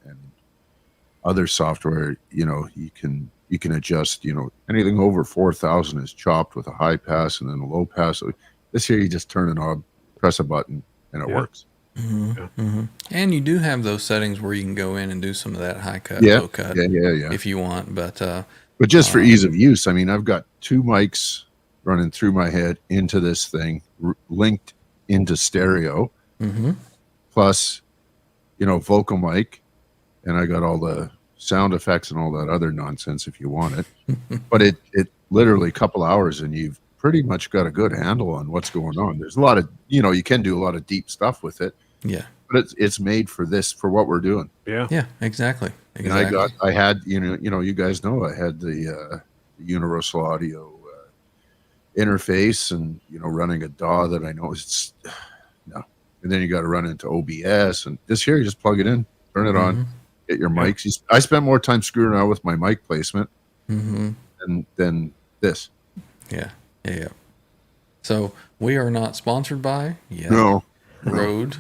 other software, you can adjust, anything over 4,000 is chopped with a high pass and then a low pass. So this here, you just turn a knob, press a button, and it works. And you do have those settings where you can go in and do some of that high cut, Yeah, low cut, yeah. if you want. But just for ease of use, I mean, I've got 2 mics running through my head into this thing, linked into stereo, plus, vocal mic, and I got all the sound effects and all that other nonsense if you want it. But it literally a couple hours and you've pretty much got a good handle on what's going on. There's a lot of, you can do a lot of deep stuff with it. yeah, But it's made for what we're doing. yeah, exactly. And I had, you guys know, I had the universal audio interface and, running a DAW that I know is, no. And then you got to run into OBS and this here, you just plug it in, turn it on, get your mics. I spent more time screwing around with my mic placement than this. Yeah. So we are not sponsored by No. Rode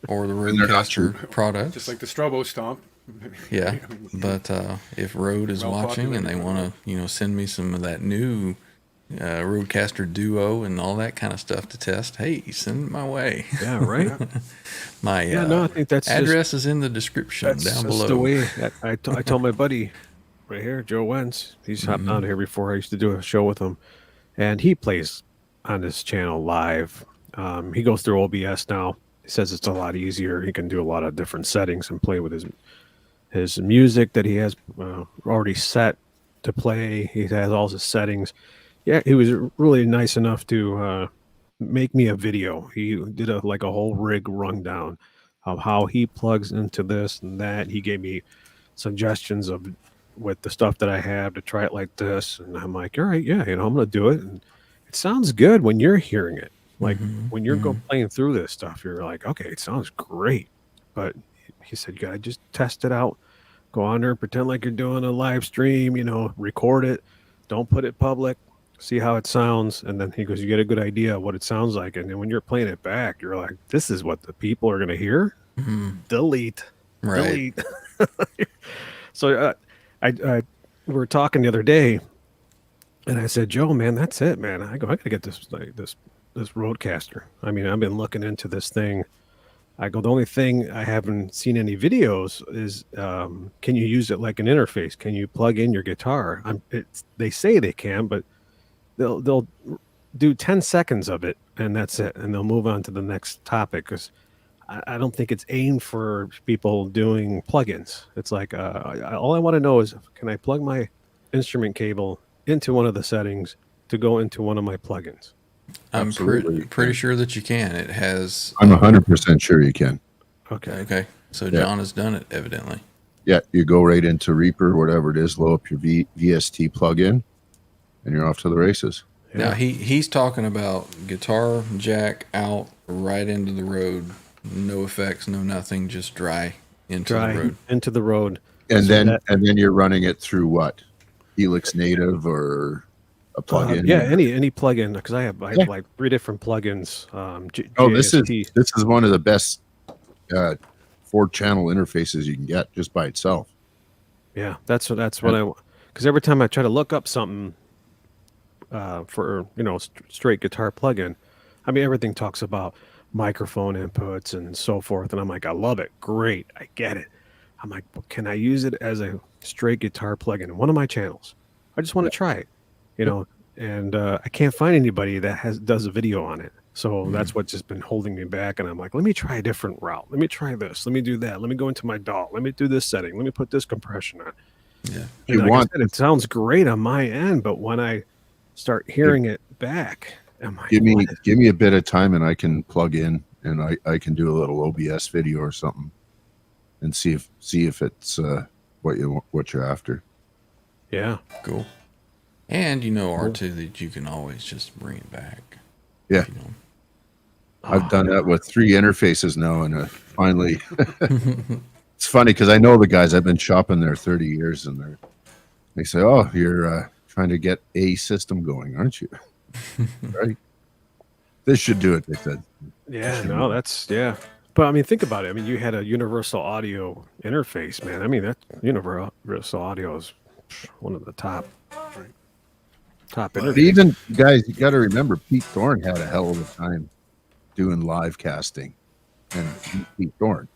or the they're not Rodecaster products. Just like the Strobo Stomp. Yeah, but if Rode is Well watching and they want to, send me some of that new Rodecaster Duo and all that kind of stuff to test, hey, send it my way. Yeah, right. My I think that's address is in the description down below. The way I told my buddy right here, Joe Wentz. He's hopped on here before. I used to do a show with him, and he plays on this channel live. He goes through OBS now. He says it's a lot easier. He can do a lot of different settings and play with his music that he has already set to play. He has all his settings. Yeah, he was really nice enough to make me a video. He did a whole rig rundown of how he plugs into this and that. He gave me suggestions of with the stuff that I have to try it like this, and I'm like, all right, yeah, I'm gonna do it. And it sounds good when you're hearing it. Like when you're playing through this stuff, you're like, okay, it sounds great. But he said, you gotta just test it out. Go on there, pretend like you're doing a live stream, record it. Don't put it public. See how it sounds. And then he goes, you get a good idea of what it sounds like. And then when you're playing it back, you're like, this is what the people are gonna hear. Delete. Right. Delete. So I we were talking the other day, and I said, Joe, man, that's it, man. I gotta get this Rodecaster. I mean, I've been looking into this thing. I go, the only thing I haven't seen any videos is, can you use it like an interface? Can you plug in your guitar? They say they can, but they'll do 10 seconds of it, and that's it, and they'll move on to the next topic because I don't think it's aimed for people doing plugins. It's like all I want to know is, can I plug my instrument cable into one of the settings to go into one of my plugins? I'm pretty sure that you can. It has. I'm 100% sure you can. Okay. So John has done it evidently. Yeah, you go right into Reaper, whatever it is, load up your VST plugin, and you're off to the races. Yeah. Now he's talking about guitar jack out right into the Rode, no effects, no nothing, just dry into the Rode. And then you're running it through what? Helix Native or a plugin? Any plugin, because I have like 3 different plugins. This is one of the best 4-channel interfaces you can get just by itself. Yeah, that's what I want. Because every time I try to look up something for straight guitar plugin, I mean everything talks about microphone inputs and so forth, and I'm like, I love it, great, I get it. I'm like, but can I use it as a straight guitar plugin in one of my channels? I just want to try it, and I can't find anybody that does a video on it. So that's what's just been holding me back. And I'm like, let me try a different route. Let me try this. Let me do that. Let me go into my DAW. Let me do this setting. Let me put this compression on. Yeah. And I said, it sounds great on my end, but when I start hearing it back, I'm like, give me a bit of time and I can plug in and I can do a little OBS video or something and see if it's what you're after. Yeah. Cool. And R2 that you can always just bring it back. Yeah. I've done that with 3 interfaces now, and finally, it's funny because I know the guys. I've been shopping there 30 years, and they say, "Oh, you're trying to get a system going, aren't you?" Right? This should do it. They said. Yeah. No, But I mean, think about it. I mean, you had a universal audio interface, man. I mean, that universal audio is one of the top interfaces. Even guys, you got to remember, Pete Thorne had a hell of a time doing live casting. and he's Pete Thorne.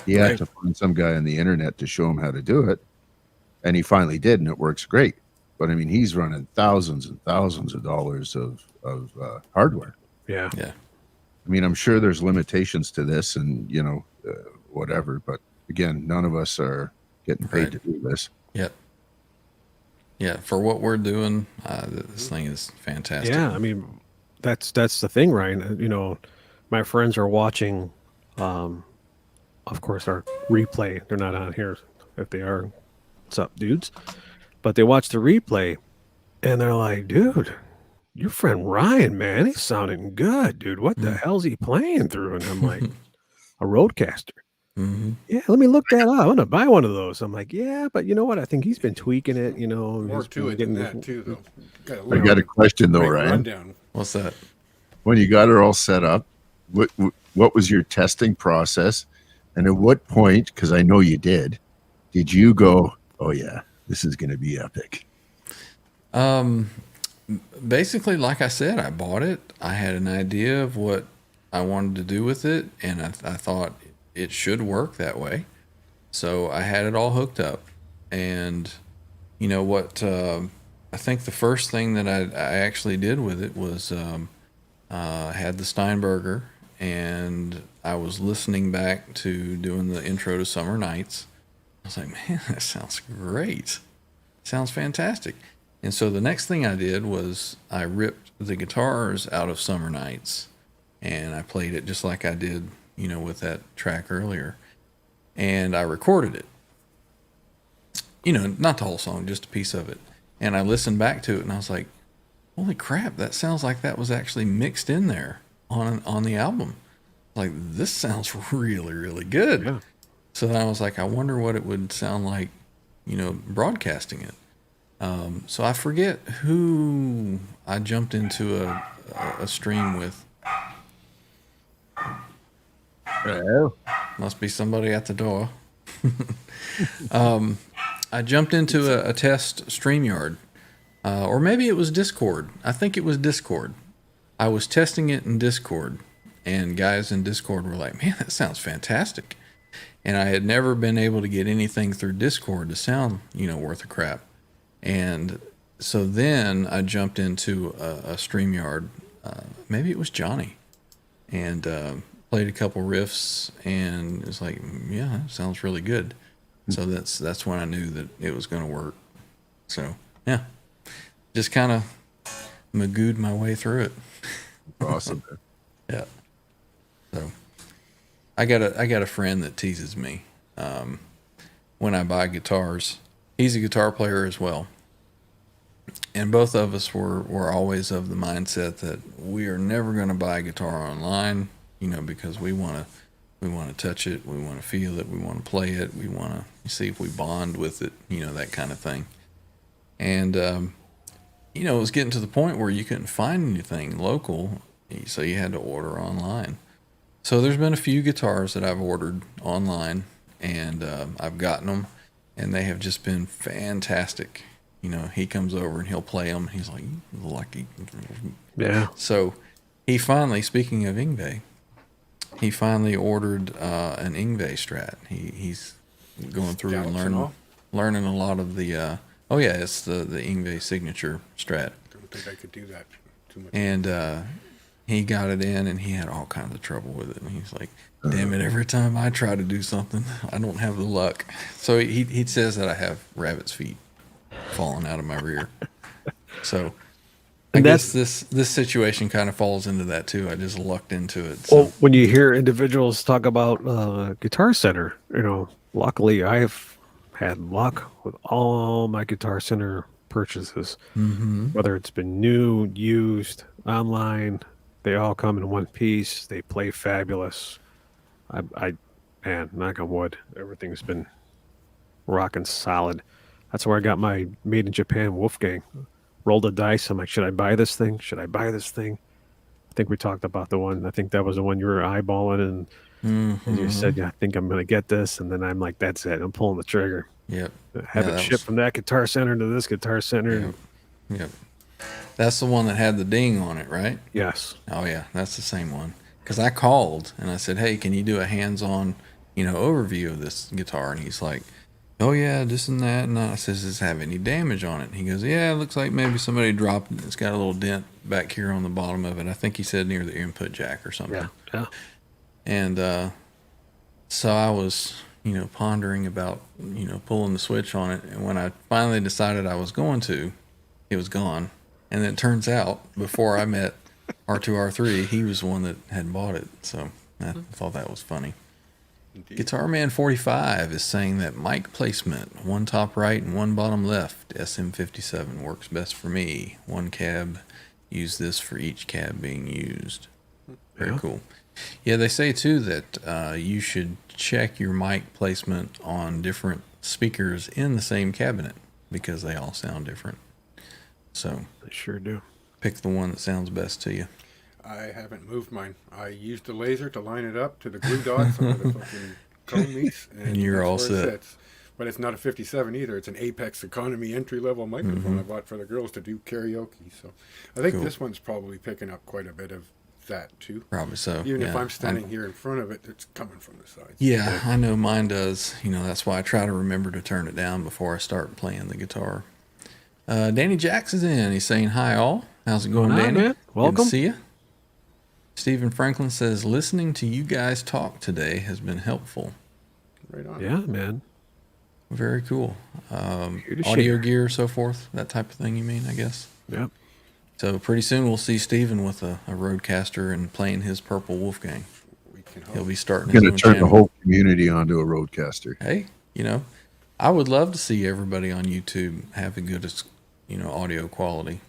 He had to find some guy on the internet to show him how to do it, and he finally did, and it works great. But I mean, he's running thousands and thousands of dollars of hardware. Yeah. Yeah. I mean, I'm sure there's limitations to this, and whatever. But again, none of us are getting paid to do this. Yep. Yeah, for what we're doing, this thing is fantastic. Yeah, I mean, that's the thing, Ryan. My friends are watching, of course, our replay. They're not on here. If they are, what's up, dudes? But they watch the replay, and they're like, dude, your friend Ryan, man, he's sounding good, dude. What the hell's he playing through? And I'm like, a Roadcaster. Mm-hmm. Yeah, let me look that up. I'm gonna buy one of those. I'm like, yeah, but you know what? I think he's been tweaking it. More he's to been it getting than this- that, too, though. I got a question though, Great Ryan. rundown. What's that? When you got her all set up, what was your testing process, and at what point? Because I know you did you go, oh yeah, this is going to be epic? Basically, like I said, I bought it. I had an idea of what I wanted to do with it, and I thought it should work that way. So I had it all hooked up, and you know what? I think the first thing that I actually did with it was had the Steinberger, and I was listening back to doing the intro to Summer Nights. I was like, man, that sounds great. Sounds fantastic. And so the next thing I did was I ripped the guitars out of Summer Nights, and I played it just like I did, with that track earlier. And I recorded it. Not the whole song, just a piece of it. And I listened back to it, and I was like, holy crap, that sounds like that was actually mixed in there on the album. Like, this sounds really, really good. Yeah. So then I was like, I wonder what it would sound like, broadcasting it. So I forget who I jumped into a stream with. Hello. Must be somebody at the door. I jumped into a test StreamYard, or maybe it was Discord. I think it was Discord. I was testing it in Discord, and guys in Discord were like, man, that sounds fantastic. And I had never been able to get anything through Discord to sound, worth a crap. And so then I jumped into a StreamYard. Maybe it was Johnny, and played a couple riffs, and it was like, yeah, that sounds really good. So that's when I knew that it was going to work. So yeah, just kind of magooed my way through it. Awesome. Yeah. So I got a friend that teases me when I buy guitars. He's a guitar player as well. And both of us were always of the mindset that we are never going to buy a guitar online, because we want to touch it, we want to feel it, we want to play it, we want to see if we bond with it, that kind of thing. And it was getting to the point where you couldn't find anything local, so you had to order online. So there's been a few guitars that I've ordered online, and I've gotten them, and they have just been fantastic. He comes over and he'll play them. He's like, lucky. Yeah. So he finally, speaking of Yngwie, he finally ordered an Yngwie Strat. He's going through and learning a lot of the, it's the Yngwie signature Strat. Don't think I could do that too much. And he got it in, and he had all kinds of trouble with it. And he's like, damn it, every time I try to do something, I don't have the luck. So he says that I have rabbit's feet falling out of my rear. So I guess this situation kind of falls into that too. I just lucked into it. So. Well, when you hear individuals talk about Guitar Center, luckily I've had luck with all my Guitar Center purchases, whether it's been new, used, online. They all come in one piece. They play fabulous. Man, knock on wood, everything's been rocking solid. That's where I got my Made in Japan Wolfgang. Rolled the dice. I'm like, should I buy this thing? Should I buy this thing? I think we talked about the one. I think that was the one you were eyeballing, and you said, yeah, I think I'm going to get this. And then I'm like, that's it. I'm pulling the trigger. Yep. Have it shipped from that Guitar Center to this Guitar Center. Yep. That's the one that had the ding on it, right? Yes. Oh, yeah. That's the same one. because I called and I said, hey, can you do a hands-on, overview of this guitar? And he's like, oh yeah, this and that. And I says, does it have any damage on it? And he goes, yeah, it looks like maybe somebody dropped it. It's got a little dent back here on the bottom of it. I think he said near the input jack or something. Yeah. And so I was, pondering about, pulling the switch on it. And when I finally decided I was going to, it was gone. And then it turns out, before I met R2R3, he was the one that had bought it. So I thought that was funny. Indeed. Guitar Man 45 is saying that mic placement, one top right and one bottom left, SM57 works best for me. One cab, use this for each cab being used. Very cool. Yeah, they say too that you should check your mic placement on different speakers in the same cabinet because they all sound different. So They sure do. pick the one that sounds best to you. I haven't moved mine. I used the laser to line it up to the glue dots on the fucking cone meets, And you're that's all where it set. sits. But it's not a 57 either. It's an Apex Economy entry-level microphone I bought for the girls to do karaoke. So I think Cool. this one's probably picking up quite a bit of that too. Probably so. Even if yeah. I'm standing here in front of it, it's coming from the sides. Yeah, I know mine does. That's why I try to remember to turn it down before I start playing the guitar. Danny Jackson's in. He's saying, hi, all. How's it going, Going on, Danny? man? Good Welcome. to see you. Stephen Franklin says, listening to you guys talk today has been helpful. Right on. Yeah, man. Very cool. Here to Audio share. gear, so forth, that type of thing, you mean, I guess? Yep. So pretty soon we'll see Stephen with a Roadcaster and playing his Purple Wolfgang. We can He'll hope. be starting Going his to own turn channel. the whole community onto a roadcaster. Hey, I would love to see everybody on YouTube have a good, audio quality.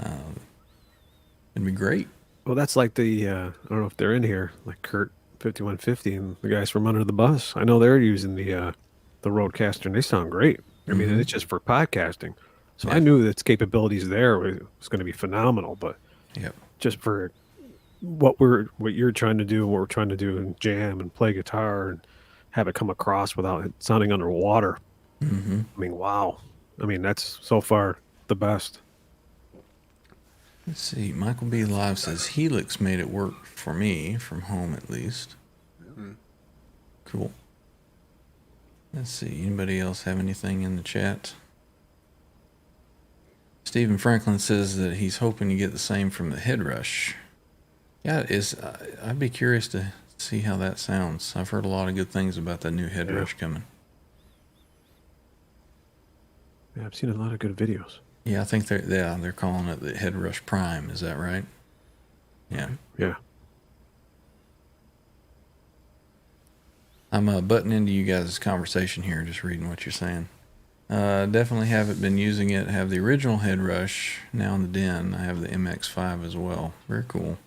It'd be great. Well, that's like the I don't know if they're in here, like Kurt 5150 and the guys from Under the Bus. I know they're using the Roadcaster and they sound great. I mean, it's just for podcasting. So I knew its capabilities there was going to be phenomenal, but Yep. just for what you're trying to do and what we're trying to do and jam and play guitar and have it come across without it sounding underwater. Mm-hmm. I mean, wow. I mean, that's so far the best. Let's see. Michael B. Live says Helix made it work for me, from home at least. Cool. Let's see. Anybody else have anything in the chat? Stephen Franklin says that he's hoping to get the same from the Headrush. Yeah, I'd be curious to see how that sounds. I've heard a lot of good things about that new Headrush coming. Yeah, I've seen a lot of good videos. Yeah, I think they're calling it the Headrush Prime. Is that right? Yeah. Yeah. I'm butting into you guys' conversation here, just reading what you're saying. Definitely haven't been using it. Have the original Headrush now in the den. I have the MX5 as well. Very cool.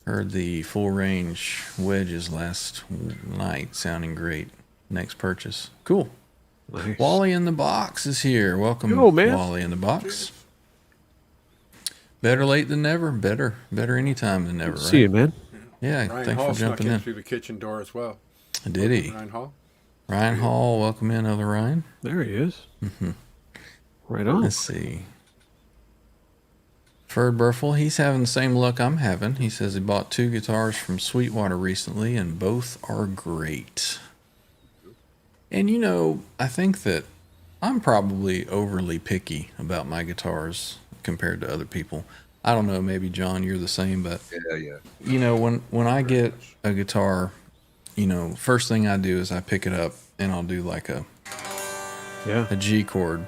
Heard the full range wedges last night, sounding great. Next purchase. Cool. Nice. Wally in the Box is here. Welcome, Yo, man. Wally in the Box. Better late than never. Better anytime than never, right? See you, man. Yeah, Ryan thanks Hall for snuck jumping in in. through the kitchen door as well. Did he? Ryan Hall. Ryan Hall, welcome in, other Ryan. There he is. Right on. Let's see. Ferd Burfel, he's having the same luck I'm having. He says he bought 2 guitars from Sweetwater recently, and both are great. And I think that I'm probably overly picky about my guitars compared to other people. I don't know, maybe John, you're the same, but Yeah. when I get a guitar, first thing I do is I pick it up and I'll do like a G chord,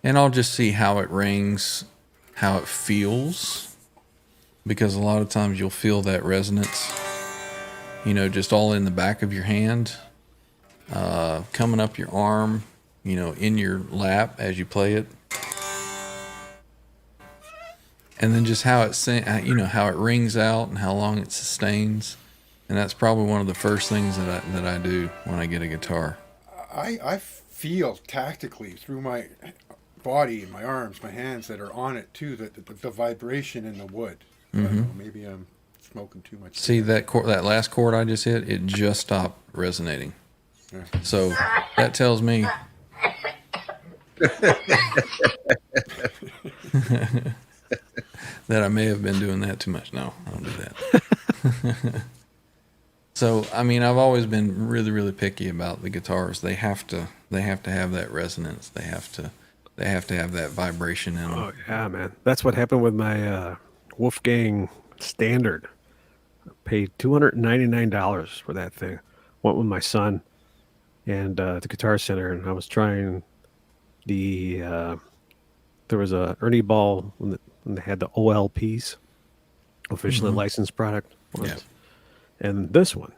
and I'll just see how it rings, how it feels, because a lot of times you'll feel that resonance, just all in the back of your hand, coming up your arm, in your lap as you play it. And then just how how it rings out and how long it sustains. And that's probably one of the first things that I do when I get a guitar. I feel tactically through my body, my arms, my hands that are on it too, the vibration in the wood. I don't know, maybe I'm smoking too much. See that last chord I just hit? It just stopped resonating. Yeah. So that tells me. that I may have been doing that too much. No, I don't do that. So, I mean, I've always been really, really picky about the guitars. They have to have that resonance. They have to have that vibration in them. Oh yeah, man. That's what happened with my Wolfgang Standard. I paid $299 for that thing. Went with my son and the Guitar Center, and I was trying the. There was a Ernie Ball when they had the OLPs, officially licensed product. Yeah. And this one,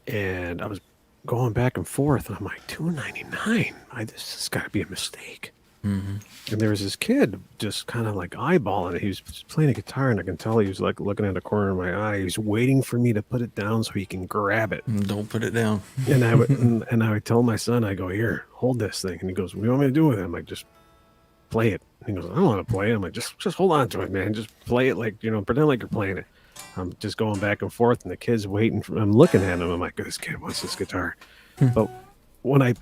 and I was going back and forth, and I'm like, $299. This has got to be a mistake. Mm-hmm. And there was this kid just kind of like eyeballing it. He was playing a guitar, and I can tell he was like looking at the corner of my eye. He was waiting for me to put it down so he can grab it. Don't put it down. And I would and I would tell my son, I go, here, hold this thing. And he goes, what do you want me to do with it? I'm like, just play it. And he goes, I don't want to play it. I'm like, just hold on to it, man. Just play it like, pretend like you're playing it. I'm just going back and forth, and the kid's waiting for. I'm looking at him. I'm like, this kid wants this guitar. But when I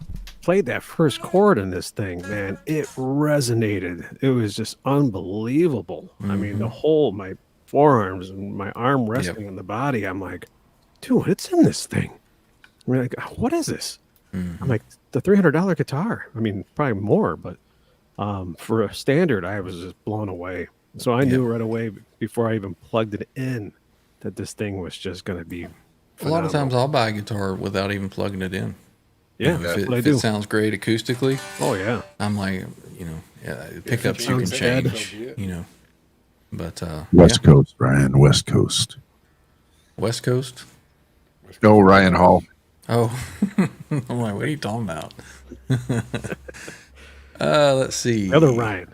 played that first chord in this thing, man, it resonated. It was just unbelievable. I mean, my forearms and my arm resting on the body. I'm like, dude, it's in this thing. I mean, like, what is this? I'm like, the $300 guitar. I mean, probably more, but for a Standard, I was just blown away. So I knew right away before I even plugged it in that this thing was just going to be phenomenal. A lot of times I'll buy a guitar without even plugging it in. Yeah, If it sounds great acoustically, oh yeah, I'm like, pickups you can sounds change, bad. But West Coast, Ryan. West Coast. West Coast. Go, Ryan Hall. Oh, I'm like, what are you talking about? Let's see. the other Ryan.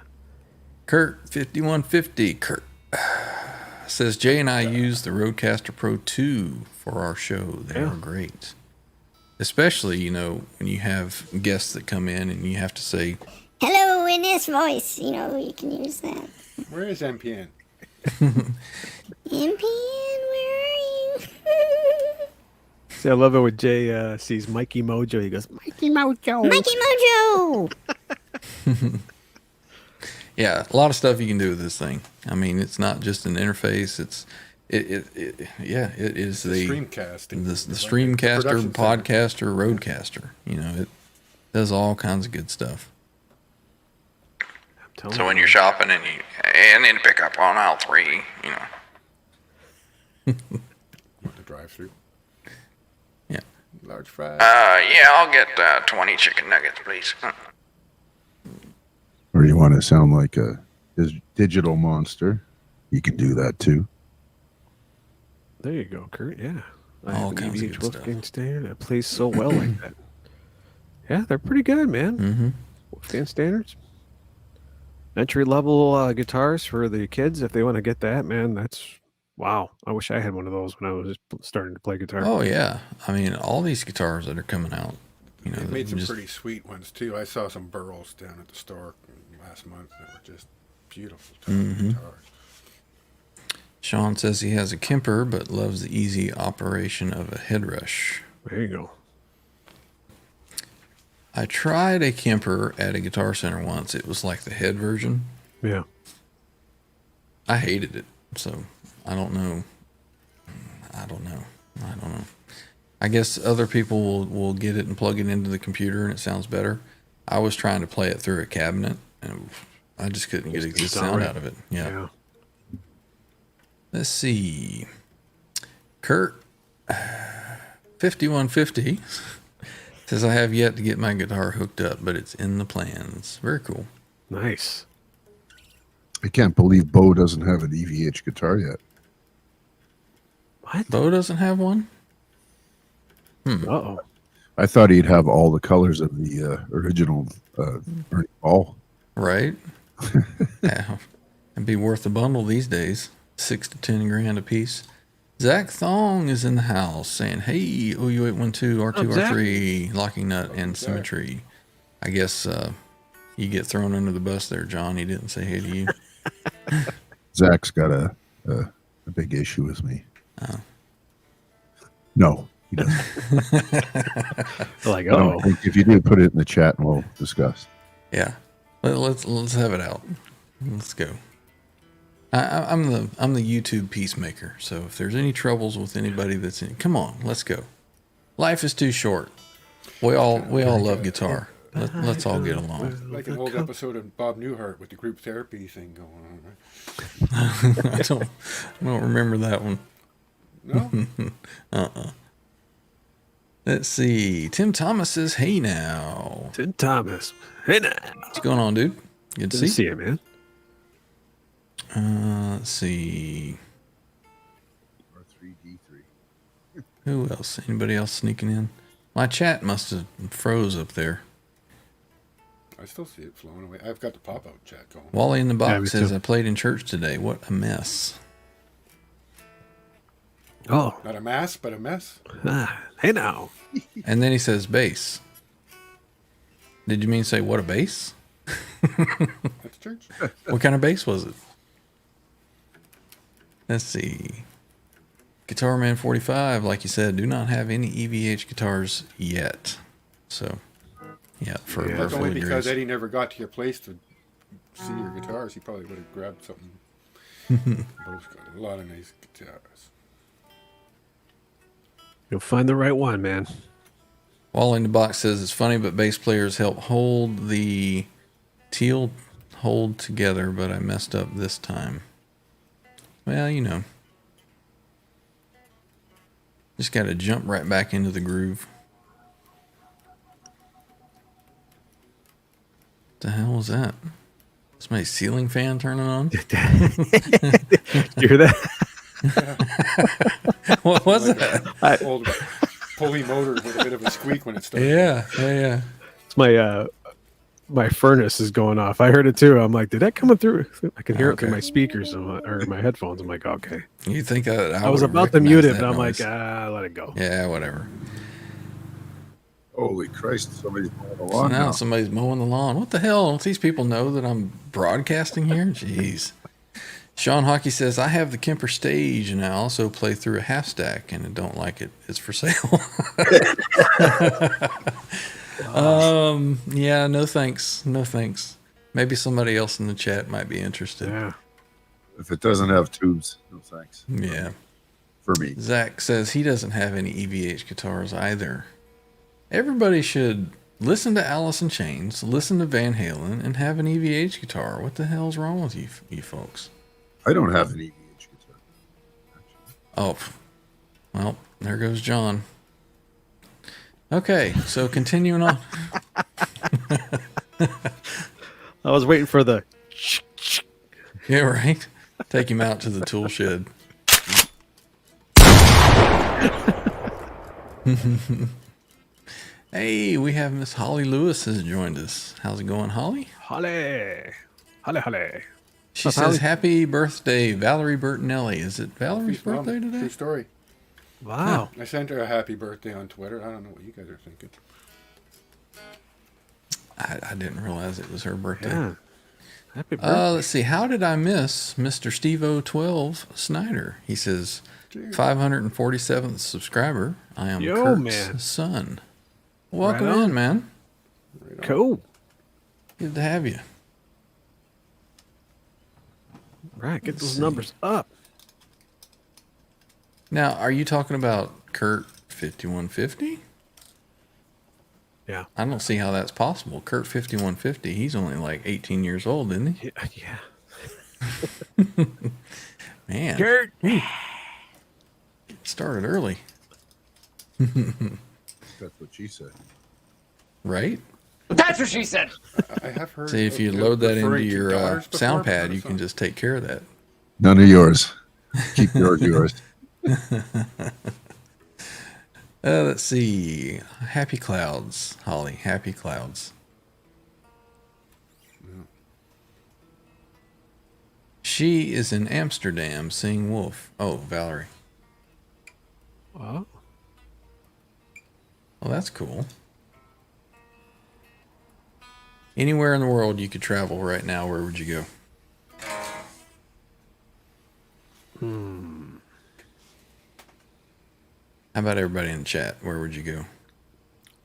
Kurt 5150. Kurt says Jay and I use the Rodecaster Pro 2 for our show. They are great. Especially, when you have guests that come in and you have to say, hello in this voice. You can use that. Where is MPN? MPN, where are you? See, I love it when Jay sees Mikey Mojo. He goes, Mikey Mojo. Mikey Mojo! yeah, a lot of stuff you can do with this thing. I mean, it's not just an interface. It is the Streamcasting. the Streamcaster, Podcaster, Rodecaster. It does all kinds of good stuff. So when you're shopping and then pick up on aisle 3, Want the drive-through? Yeah. Large fries. Yeah, I'll get 20 chicken nuggets, please. Or do you want to sound like a digital monster? You can do that too. There you go, Kurt. Yeah. I All have an kinds of EVH good Wolfgang Standard. It plays so well like that. Yeah, they're pretty good, man. Mm-hmm. Wolfgang Standards. Entry level guitars for the kids if they want to get that, man. That's wow. I wish I had one of those when I was just starting to play guitar. Oh yeah, I mean all these guitars that are coming out. They made some pretty sweet ones too. I saw some Burls down at the store last month that were just beautiful guitars. Sean says he has a Kemper but loves the easy operation of a head rush. There you go. I tried a Kemper at a Guitar Center once. It was like the head version. Yeah. I hated it, so I don't know. I guess other people will get it and plug it into the computer and it sounds better. I was trying to play it through a cabinet and I just couldn't get a good sound out of it. Yeah. Let's see. Kurt 5150 says I have yet to get my guitar hooked up, but it's in the plans. Very cool. Nice. I can't believe Bo doesn't have an EVH guitar yet. What? Bo doesn't have one? Uh-oh. I thought he'd have all the colors of the original Ernie Ball. Right? Yeah. It'd be worth a bundle these days. 6 to 10 grand a piece. Zach Thong is in the house saying, hey, OhYouAteOne2 R2R3, Locking Nut and Symmetry. I guess you get thrown under the bus there, John. He didn't say hey to you. Zach's got a big issue with me. Oh. No, he doesn't. Like, No, if you do, put it in the chat and we'll discuss. Yeah. Let's have it out. Let's go. I'm the YouTube peacemaker. So if there's any troubles with anybody that's in, come on, let's go. Life is too short. We all love guitar. Let's all get along. Like an old episode of Bob Newhart with the group therapy thing going on, right? I don't remember that one. No? Let's see. Tim Thomas says, "Hey now." Tim Thomas. Hey now. What's going on, dude? Good to Good to see see you, man. Let's see. R3D3. Who else? Anybody else sneaking in? My chat must have froze up there. I still see it flowing away. I've got the pop-out chat going. Wally in the Yeah, box me says, too. "I played in church today. What a mess." Oh. Not a mass, but a mess. Hey now. And then he says, "Bass." Did you mean say what a bass? That's church. What kind of bass was it? Let's see. Guitar Man 45, like you said, do not have any EVH guitars yet. So, yeah, for Yeah, That's only Fluid because Grace. Eddie never got to your place to see your guitars. He probably would have grabbed something. Both got a lot of nice guitars. You'll find the right one, man. Wall in the box says it's funny, but bass players help hold the teal hold together, but I messed up this time. Well, you know. Just got to jump right back into the groove. What the hell was that? Somebody's ceiling fan turning on? You hear that? What was that? Old pulley motor with a bit of a squeak when it started. Yeah. It's my furnace is going off. I heard it too. I'm like, did that come through? I can hear it through Okay. my speakers or my headphones. I'm like, okay. You think that I was would've about to mute it, recognized but I'm that like, noise. let it go. Yeah, whatever. Holy Christ! Somebody's mowing the So lawn now now. somebody's mowing the lawn. What the hell? Don't these people know that I'm broadcasting here? Jeez. Sean Hockey says, I have the Kemper stage and I also play through a half stack and I don't like it. It's for sale. Yeah, no thanks. No thanks. Maybe somebody else in the chat might be interested. Yeah. If it doesn't have tubes, no thanks. Yeah. For me. Zach says he doesn't have any EVH guitars either. Everybody should listen to Alice in Chains, listen to Van Halen, and have an EVH guitar. What the hell's wrong with you folks? I don't have an EVH guitar. Oh, well, there goes John. Okay, so continuing on. I was waiting for the. Yeah, right. Take him out to the tool shed. Hey, we have Miss Holly Lewis has joined us. How's it going, Holly? Holly. Holly. She What's says, Holly? "Happy birthday, Valerie Bertinelli." Is it Valerie's Sophie's mom. birthday True today? story. Wow. I sent her a happy birthday on Twitter. I don't know what you guys are thinking. I didn't realize it was her birthday. Yeah. Happy birthday. Let's see. How did I miss Mr. Steve-O12 Snyder? He says, 547th subscriber. I am Yo, Kurt's man. son. Welcome Right on. in, man. Cool. Good to have you. Right. Get Let's those see. numbers up. Now, are you talking about Kurt 5150? Yeah. I don't see how that's possible. Kurt 5150, he's only like 18 years old, isn't he? Yeah. Man, Kurt. started early, That's what she said. right? That's what she said. I have heard. See, if of you them load that into referring to your dollars before, sound but pad, not you a can song. just take care of that. None of yours. Keep yours. Let's see. Happy Clouds, Holly. Happy Clouds. She is in Amsterdam seeing Wolf. Oh, Valerie. Wow. Well, that's cool. Anywhere in the world you could travel right now, where would you go? How about everybody in the chat? Where would you go?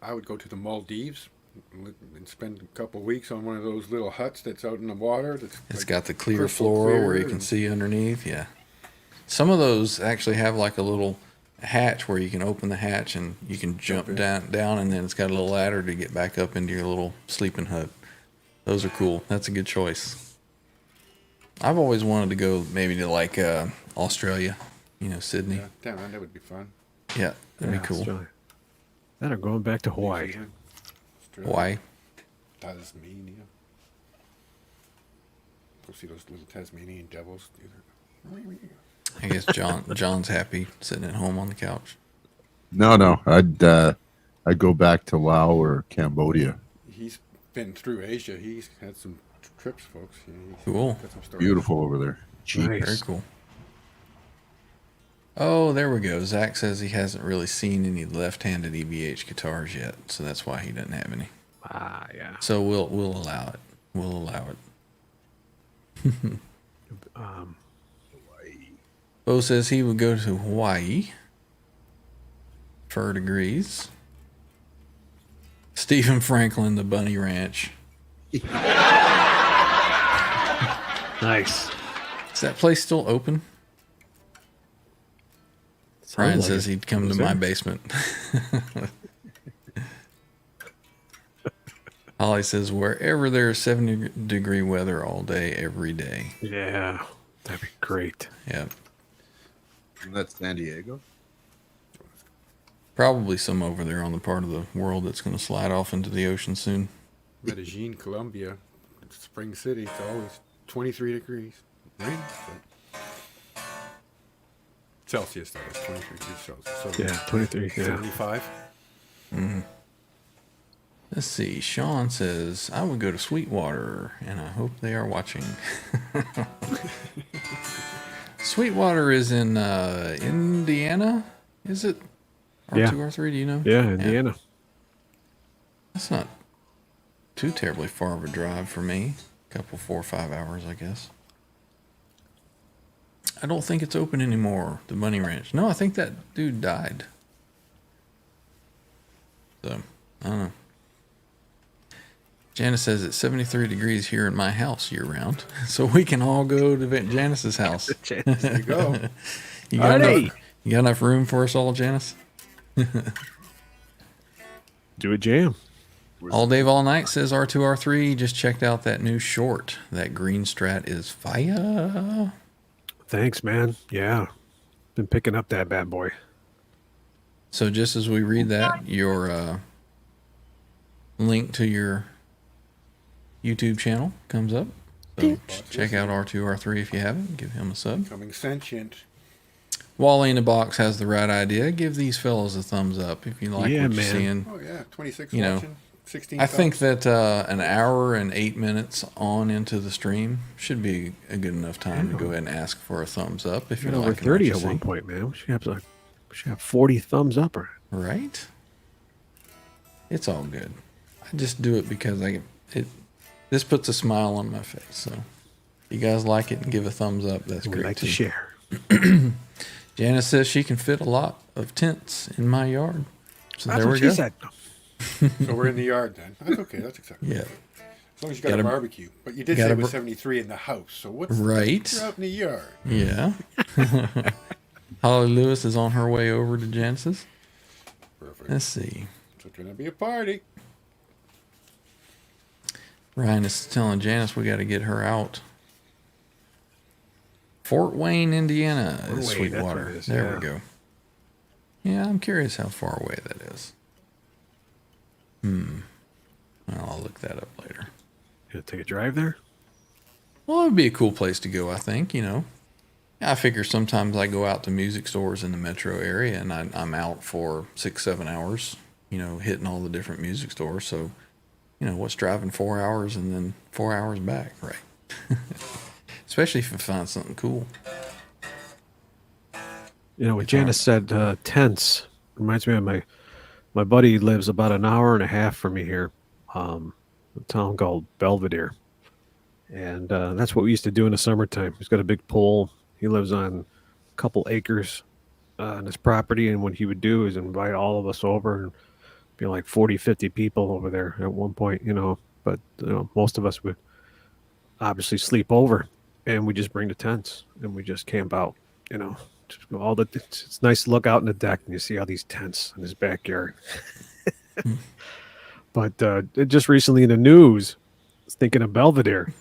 I would go to the Maldives and spend a couple weeks on one of those little huts that's out in the water. It's like got the clear crystal floor clear where you can and- see underneath. Yeah. Some of those actually have like a little hatch where you can open the hatch and you can jump in. down, and then it's got a little ladder to get back up into your little sleeping hut. Those are cool. That's a good choice. I've always wanted to go maybe to like Australia, Sydney. Yeah, damn, that would be fun. Yeah, that'd Yeah, be cool. Australia. That or going back to Hawaii. New Zealand, Australia, Hawaii. Tasmania. Go see those little Tasmanian devils. I guess John's happy sitting at home on the couch. No. I'd go back to Laos or Cambodia. He's been through Asia. He's had some trips, folks. He's Cool. got some stories. Beautiful over there. Cheap. Nice. Very cool. Oh, there we go. Zach says he hasn't really seen any left-handed EVH guitars yet, so that's why he doesn't have any. Ah, yeah. So we'll allow it. We'll allow it. Bo says he would go to Hawaii. Fur degrees. Stephen Franklin, the Bunny Ranch. Nice. Is that place still open? Ryan says he'd come to my basement. Holly says wherever there's 70-degree weather all day, every day. Yeah, that'd be great. Yeah. Isn't that San Diego? Probably some over there on the part of the world that's going to slide off into the ocean soon. Medellin, Colombia, Spring City. It's always 23 degrees. Rain, but Celsius, that is 23 degrees Celsius. So Yeah, 23. Yeah. 75. Let's see. Sean says, I would go to Sweetwater, and I hope they are watching. Sweetwater is in Indiana, is it? Yeah. R2R3, do you know? Yeah, Indiana. That's not too terribly far of a drive for me. A couple, 4 or 5 hours, I guess. I don't think it's open anymore, the Bunny Ranch. No, I think that dude died. So, I don't know. Janice says it's 73 degrees here in my house year round. So we can all go to Janice's house. There you go. You got, Alrighty. you got enough room for us all, Janice? Do a jam. All Dave All Night says R2R3 just checked out that new short. That green Strat is fire. Thanks, man. Yeah. Been picking up that bad boy. So just as we read that, your link to your YouTube channel comes up. So check out R2R3 if you haven't. Give him a sub. Becoming sentient. Wally in the Box has the right idea. Give these fellows a thumbs up if you like Yeah, what you're man. seeing. Oh, yeah. 26 You know, watching. 16 I think thumbs. that an hour and 8 minutes on into the stream should be a good enough time to go ahead and ask for a thumbs up if You're you're over liking what 30 you at one see. point, man. We should have 40 thumbs up. Right? It's all good. I just do it because this puts a smile on my face. So if you guys like it and give a thumbs up, that's We great like too. to share. Janice says she can fit a lot of tents in my yard. So That's there what we she go. said. So we're in the yard then. That's okay. That's acceptable. Yeah. As long as you got Gotta- a barbecue. But you did gotta say it was br- 73 in the house. So what's Right. You're out in the yard. Yeah. Holly Lewis is on her way over to Janice's. Perfect. Let's see. It's going to be a party. Ryan is telling Janice we got to get her out. Fort Wayne, Indiana Fort Wayne, is that's Sweetwater. what it is, There yeah. we go. Yeah, I'm curious how far away that is. Well, I'll look that up later. You gonna take a drive there? Well, it would be a cool place to go, I think, I figure sometimes I go out to music stores in the metro area and I'm out for 6-7 hours, hitting all the different music stores. So, what's driving 4 hours and then 4 hours back, right? Especially if you find something cool. When Janice said tents, reminds me of my buddy lives about an hour and a half from me here, a town called Belvedere. And that's what we used to do in the summertime. He's got a big pool. He lives on a couple acres on his property. And what he would do is invite all of us over and be like 40, 50 people over there at one point, but most of us would obviously sleep over, and we just bring the tents and we just camp out, just it's nice to look out in the deck and you see all these tents in his backyard. But just recently in the news, thinking of Belvedere,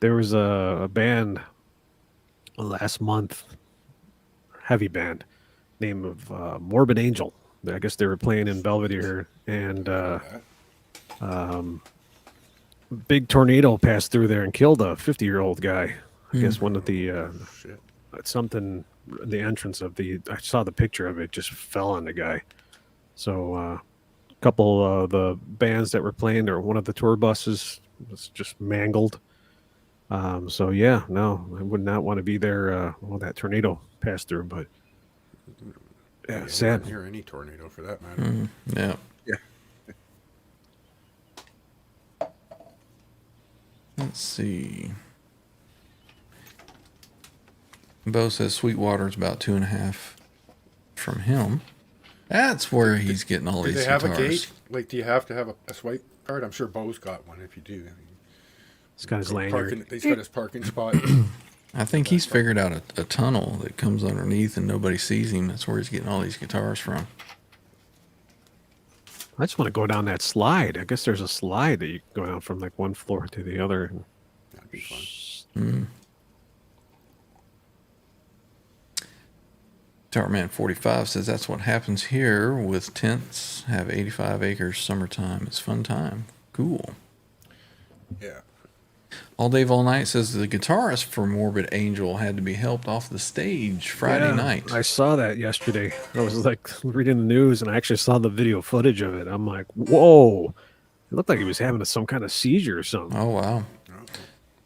there was a band last month, heavy band, name of Morbid Angel. I guess they were playing in Belvedere, and big tornado passed through there and killed a 50-year-old guy. I guess one of the something, the entrance of I saw the picture of it, just fell on the guy. So a couple of the bands that were playing, or one of the tour buses was just mangled. So yeah, no, I would not want to be there when that tornado passed through, but yeah, sad. Hear any tornado for that matter. Yeah. Let's see. Bo says Sweetwater's about 2.5 from him. That's where he's getting all these guitars. Do they have a gate? Like, do you have to have a swipe card? I'm sure Bo's got one if you do. He's got his lanyard. He's got his parking spot. I think he's figured out a tunnel that comes underneath and nobody sees him. That's where he's getting all these guitars from. I just want to go down that slide. I guess there's a slide that you can go down from like one floor to the other. That'd be fun. Tartman 45 says that's what happens here with tents. Have 85 acres summertime. It's fun time. Cool. Yeah. All Dave All Night says the guitarist for Morbid Angel had to be helped off the stage Friday night. I saw that yesterday. I was like reading the news, and I actually saw the video footage of it. I'm like, whoa. It looked like he was having some kind of seizure or something. Oh, wow.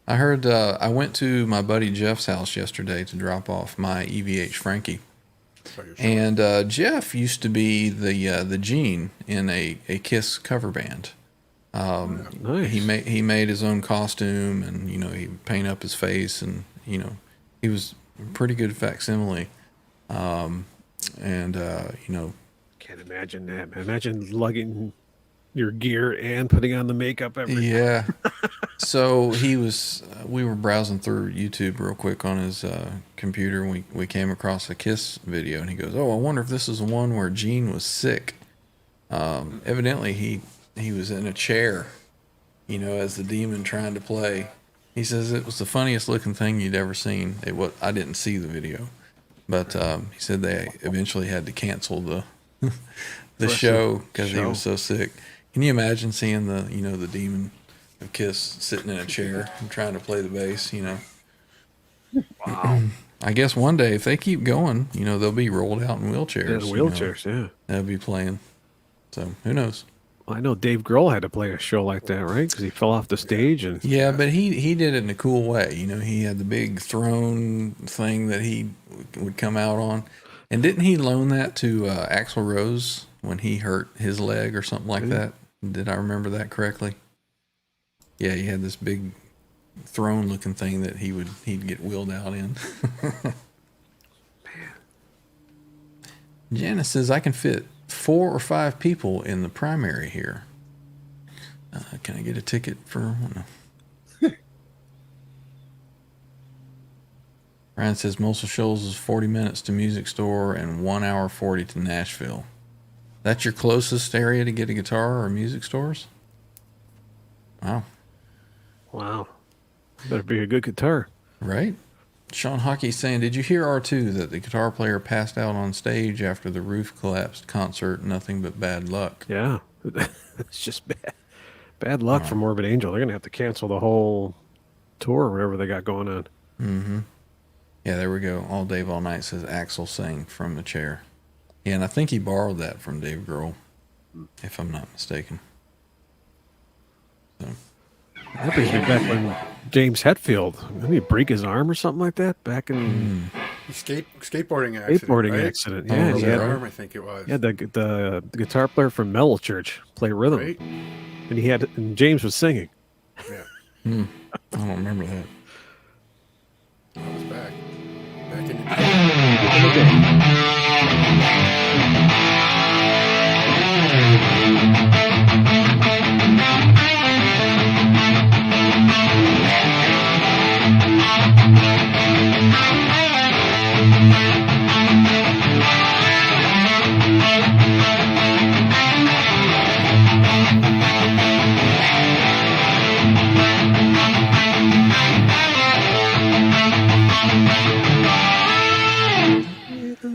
I heard, I went to my buddy Jeff's house yesterday to drop off my EVH Frankie. And Jeff used to be the Gene in a Kiss cover band. Nice. He made his own costume, and he would paint up his face, and he was a pretty good facsimile. Can't imagine that, man. Imagine lugging your gear and putting on the makeup every Yeah. So we were browsing through YouTube real quick on his computer, and we came across a Kiss video, and he goes, "Oh, I wonder if this is the one where Gene was sick." Evidently he was in a chair, as the demon trying to play. He says it was the funniest looking thing you'd ever seen. I didn't see the video, but he said they eventually had to cancel the show because he was so sick. Can you imagine seeing the demon of Kiss sitting in a chair and trying to play the bass? Wow. I guess one day if they keep going, they'll be rolled out in wheelchairs. Yeah, wheelchairs, yeah. They'll be playing. So who knows? I know Dave Grohl had to play a show like that, right? Because he fell off the stage. Yeah, but he did it in a cool way. He had the big throne thing that he would come out on. And didn't he loan that to Axl Rose when he hurt his leg or something like that? Did I remember that correctly? Yeah, he had this big throne-looking thing that he'd get wheeled out in. Man. Janice says, I can fit 4 or 5 people in the primary here. Can I get a ticket for one? Ryan says Muscle Shoals is 40 minutes to Music Store and 1 hour 40 to Nashville. That's your closest area to get a guitar or music stores? Wow. Better be a good guitar. Right? Sean Hockey's saying, did you hear R2 that the guitar player passed out on stage after the roof collapsed concert? Nothing but bad luck. Yeah. It's just bad luck for Morbid Angel. They're going to have to cancel the whole tour or whatever they got going on. Mm-hmm. Yeah, there we go. All Dave All Night says Axl sang from the chair. Yeah, and I think he borrowed that from Dave Grohl, if I'm not mistaken. So. That brings me back when James Hetfield, didn't he break his arm or something like that back in skateboarding accident? Skateboarding accident, yeah. Broke his arm, I think it was. Yeah, the guitar player from Metal Church play rhythm, right? And James was singing. Yeah. I don't remember that. That was back in the day.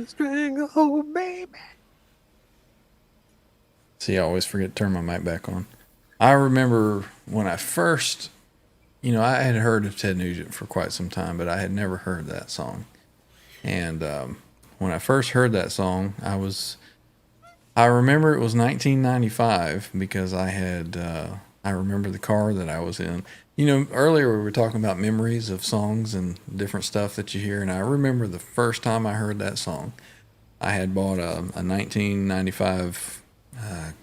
Stranglehold, baby. See, I always forget to turn my mic back on. I remember when I first, I had heard of Ted Nugent for quite some time, but I had never heard that song. And when I first heard that song, I remember it was 1995 because I remember the car that I was in. Earlier we were talking about memories of songs and different stuff that you hear, and I remember the first time I heard that song, I had bought a 1995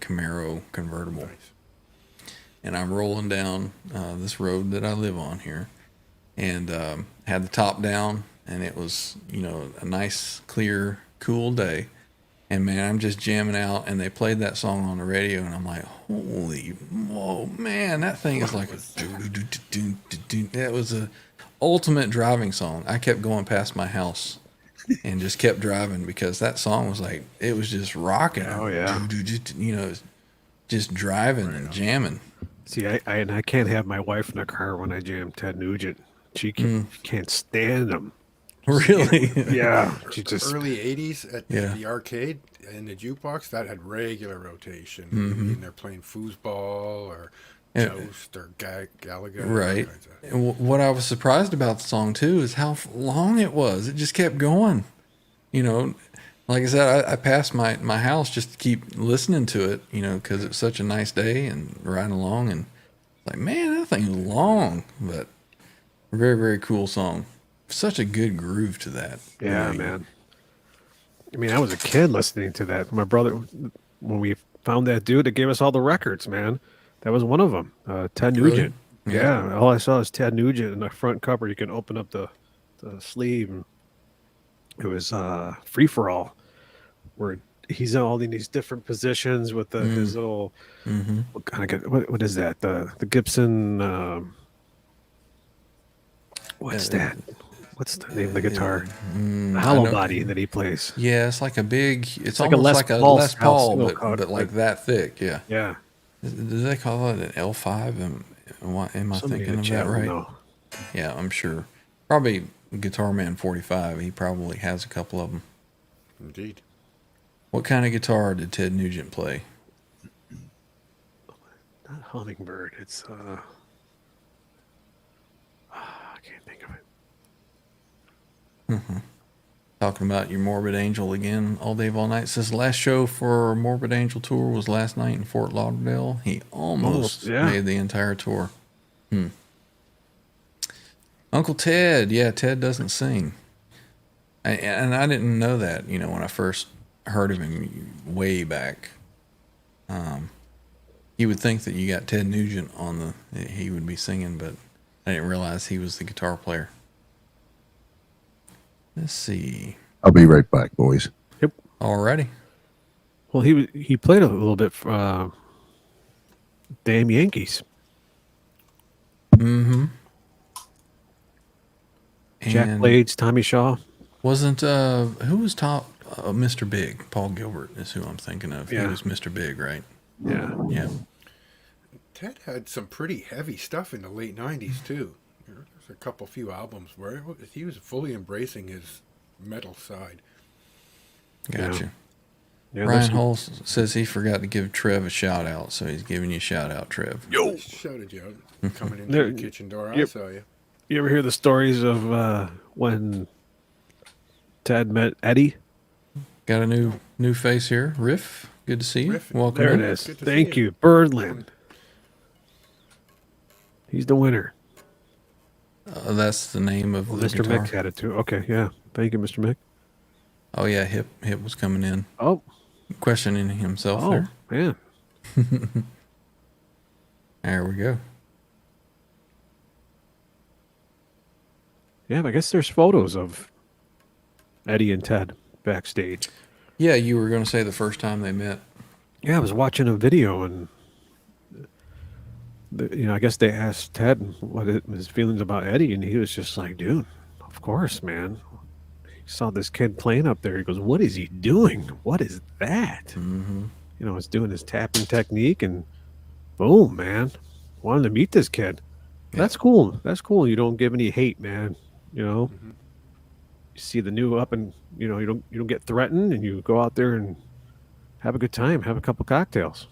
Camaro convertible. Nice. And I'm rolling down this road that I live on here, and had the top down, and it was, a nice, clear, cool day. And man, I'm just jamming out, and they played that song on the radio, and I'm like, holy, whoa, man, that thing is like a do-do-do-do-do-do. That was a ultimate driving song. I kept going past my house and just kept driving because that song was like, it was just rocking. Oh, yeah. Just driving and jamming. See, I can't have my wife in the car when I jam Ted Nugent. She can't stand him. Really? Yeah. She just Early 80s at Yeah. the arcade in the jukebox, that had regular rotation. Mm-hmm. And they're playing foosball or Yeah. Toast or Gallagher. Right. all kinds of- And what I was surprised about the song too is how long it was. It just kept going. Like I said, I passed my house just to keep listening to it, because it's such a nice day and riding along, and like, man, that thing is long, but very, very cool song. Such a good groove to that. Yeah, man. I mean, I was a kid listening to that. My brother, when we found that dude that gave us all the records, man, that was one of them. Ted Really? Nugent. Yeah. All I saw is Ted Nugent in the front cover. You can open up the sleeve. And it was Free for All, where he's in all in these different positions with his little. What is that? The Gibson. What's that? What's the name of the guitar? The hollow body that he plays. Yeah, it's like a big. It's like a almost Les like a Paul Les style Paul, steel cut, but like that thick. Yeah. Yeah. Do they call it an L5? Am I Somebody in thinking the of chat that will right? know. Yeah, I'm sure. Probably Guitar Man 45. He probably has a couple of them. Indeed. What kind of guitar did Ted Nugent play? Not Hummingbird. It's I can't think of it. Talking about your Morbid Angel again all day, all night. Says last show for Morbid Angel tour was last night in Fort Lauderdale. He almost yeah. made the entire tour. Uncle Ted. Yeah, Ted doesn't sing. And I didn't know that, when I first heard of him way back. You would think that you got Ted Nugent he would be singing, but I didn't realize he was the guitar player. Let's see. I'll be right back, boys. Yep. Alrighty. Well, he played a little bit for damn Yankees. Jack And Blades, Tommy Shaw. wasn't who was top? Mr. Big. Paul Gilbert is who I'm thinking of. He Yeah. was Mr. Big, right? Yeah. Yeah. Ted had some pretty heavy stuff in the late 90s, too. There's a few albums where he was fully embracing his metal side. Gotcha. Yeah, Ryan Hull says he forgot to give Trev a shout out, so he's giving you a shout out, Trev. I shouted you out. Coming into There- the kitchen door, I yep. saw you. You ever hear the stories of when Ted met Eddie? Got a new face here. Riff, good to see you. Riff. Welcome There in. it is. Good to Thank see you. Birdland. He's the winner. That's the name of the Mr. guitar. Mick had it too. Okay, yeah. Thank you, Mr. Mick. Oh yeah, Hip was coming in, Oh, questioning himself there. man. There we go. Yeah, I guess there's photos of Eddie and Ted backstage. Yeah, you were going to say the first time they met. Yeah, I was watching a video and I guess they asked Ted his feelings about Eddie, and he was just like, dude, of course, man. He saw this kid playing up there. He goes, what is he doing? What is that? Mm-hmm. He's doing his tapping technique, and boom, man. Wanted to meet this kid. Yeah. That's cool. That's cool. You don't give any hate, man. You see the new up, and you don't get threatened, and you go out there and have a good time, have a couple cocktails.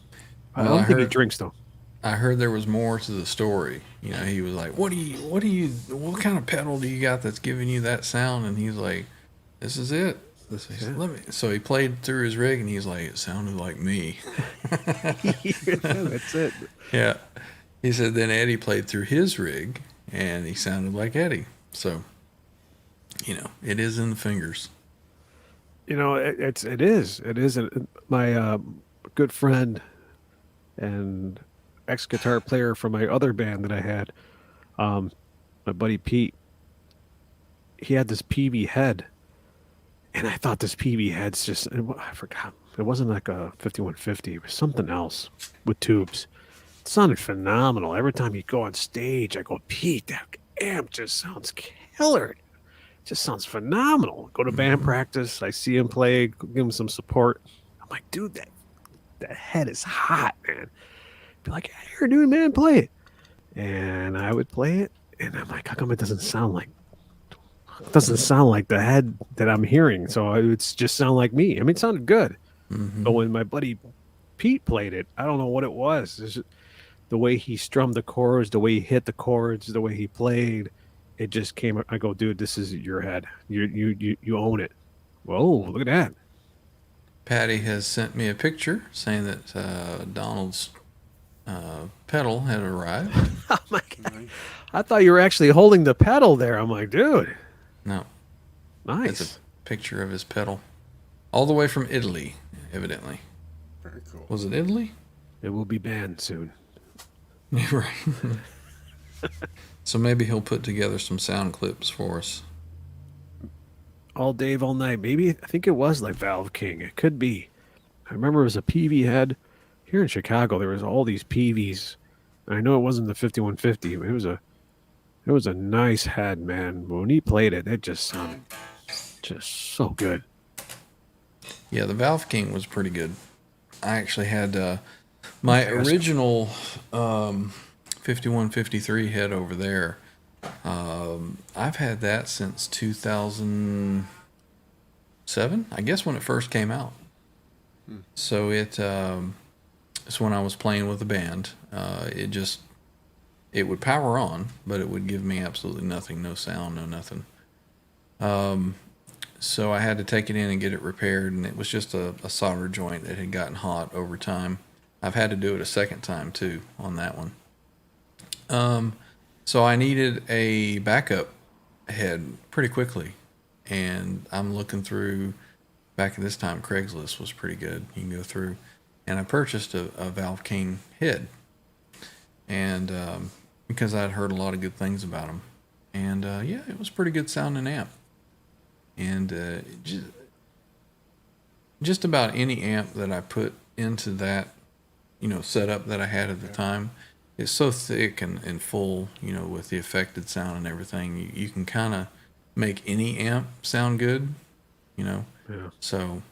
I Well, don't I think he heard- drinks though. I heard there was more to the story. He was like, what kind of pedal do you got that's giving you that sound? And he's like, this is it. So he played through his rig, and he's like, it sounded like me. That's it. Yeah. He said then Eddie played through his rig, and he sounded like Eddie. So, it is in the fingers. It is. My good friend and ex-guitar player from my other band that I had, my buddy Pete, he had this PV head, and I thought this PV head's I forgot. It wasn't like a 5150. It was something else with tubes. It sounded phenomenal. Every time he'd go on stage, I go, Pete, that amp just sounds killer. It just sounds phenomenal. Go to band practice. I see him play, give him some support. I'm like, dude, that head is hot, man. Be like, yeah, here, dude, man, play it. And I would play it, and I'm like, how come it doesn't sound like the head that I'm hearing? So it would just sound like me. I mean, it sounded good. Mm-hmm. But when my buddy Pete played it, I don't know what it was. It's just the way he strummed the chords, the way he hit the chords, the way he played, it just came. I go, dude, this is your head. You own it. Whoa, look at that. Patty has sent me a picture saying that Donald's pedal had arrived. Oh my God. I thought you were actually holding the pedal there. I'm like, dude. No, Nice. it's a picture of his pedal. All the way from Italy, evidently. Very cool. Was it Italy? It will be banned soon. Right. So maybe he'll put together some sound clips for us. All Dave, all night. Maybe, I think it was like Valve King. It could be. I remember it was a PV head. Here in Chicago, there was all these PVs. I know it wasn't the 5150, but it was a nice head, man. But when he played it, it just sounded just so good. Yeah, the Valve King was pretty good. I actually had my original 5153 head over there. I've had that since 2007, I guess, when it first came out. So it's when I was playing with the band. It would power on, but it would give me absolutely nothing, no sound, no nothing. So I had to take it in and get it repaired, and it was just a solder joint that had gotten hot over time. I've had to do it a second time too on that one. So I needed a backup head pretty quickly, and I'm looking through. Back at this time, Craigslist was pretty good. You can go through, and I purchased a Valve King head, and because I'd heard a lot of good things about them, and yeah, it was pretty good sounding amp. And just about any amp that I put into that, setup that I had at the time, it's so thick and full, with the affected sound and everything. You can kind of make any amp sound good, Yeah. So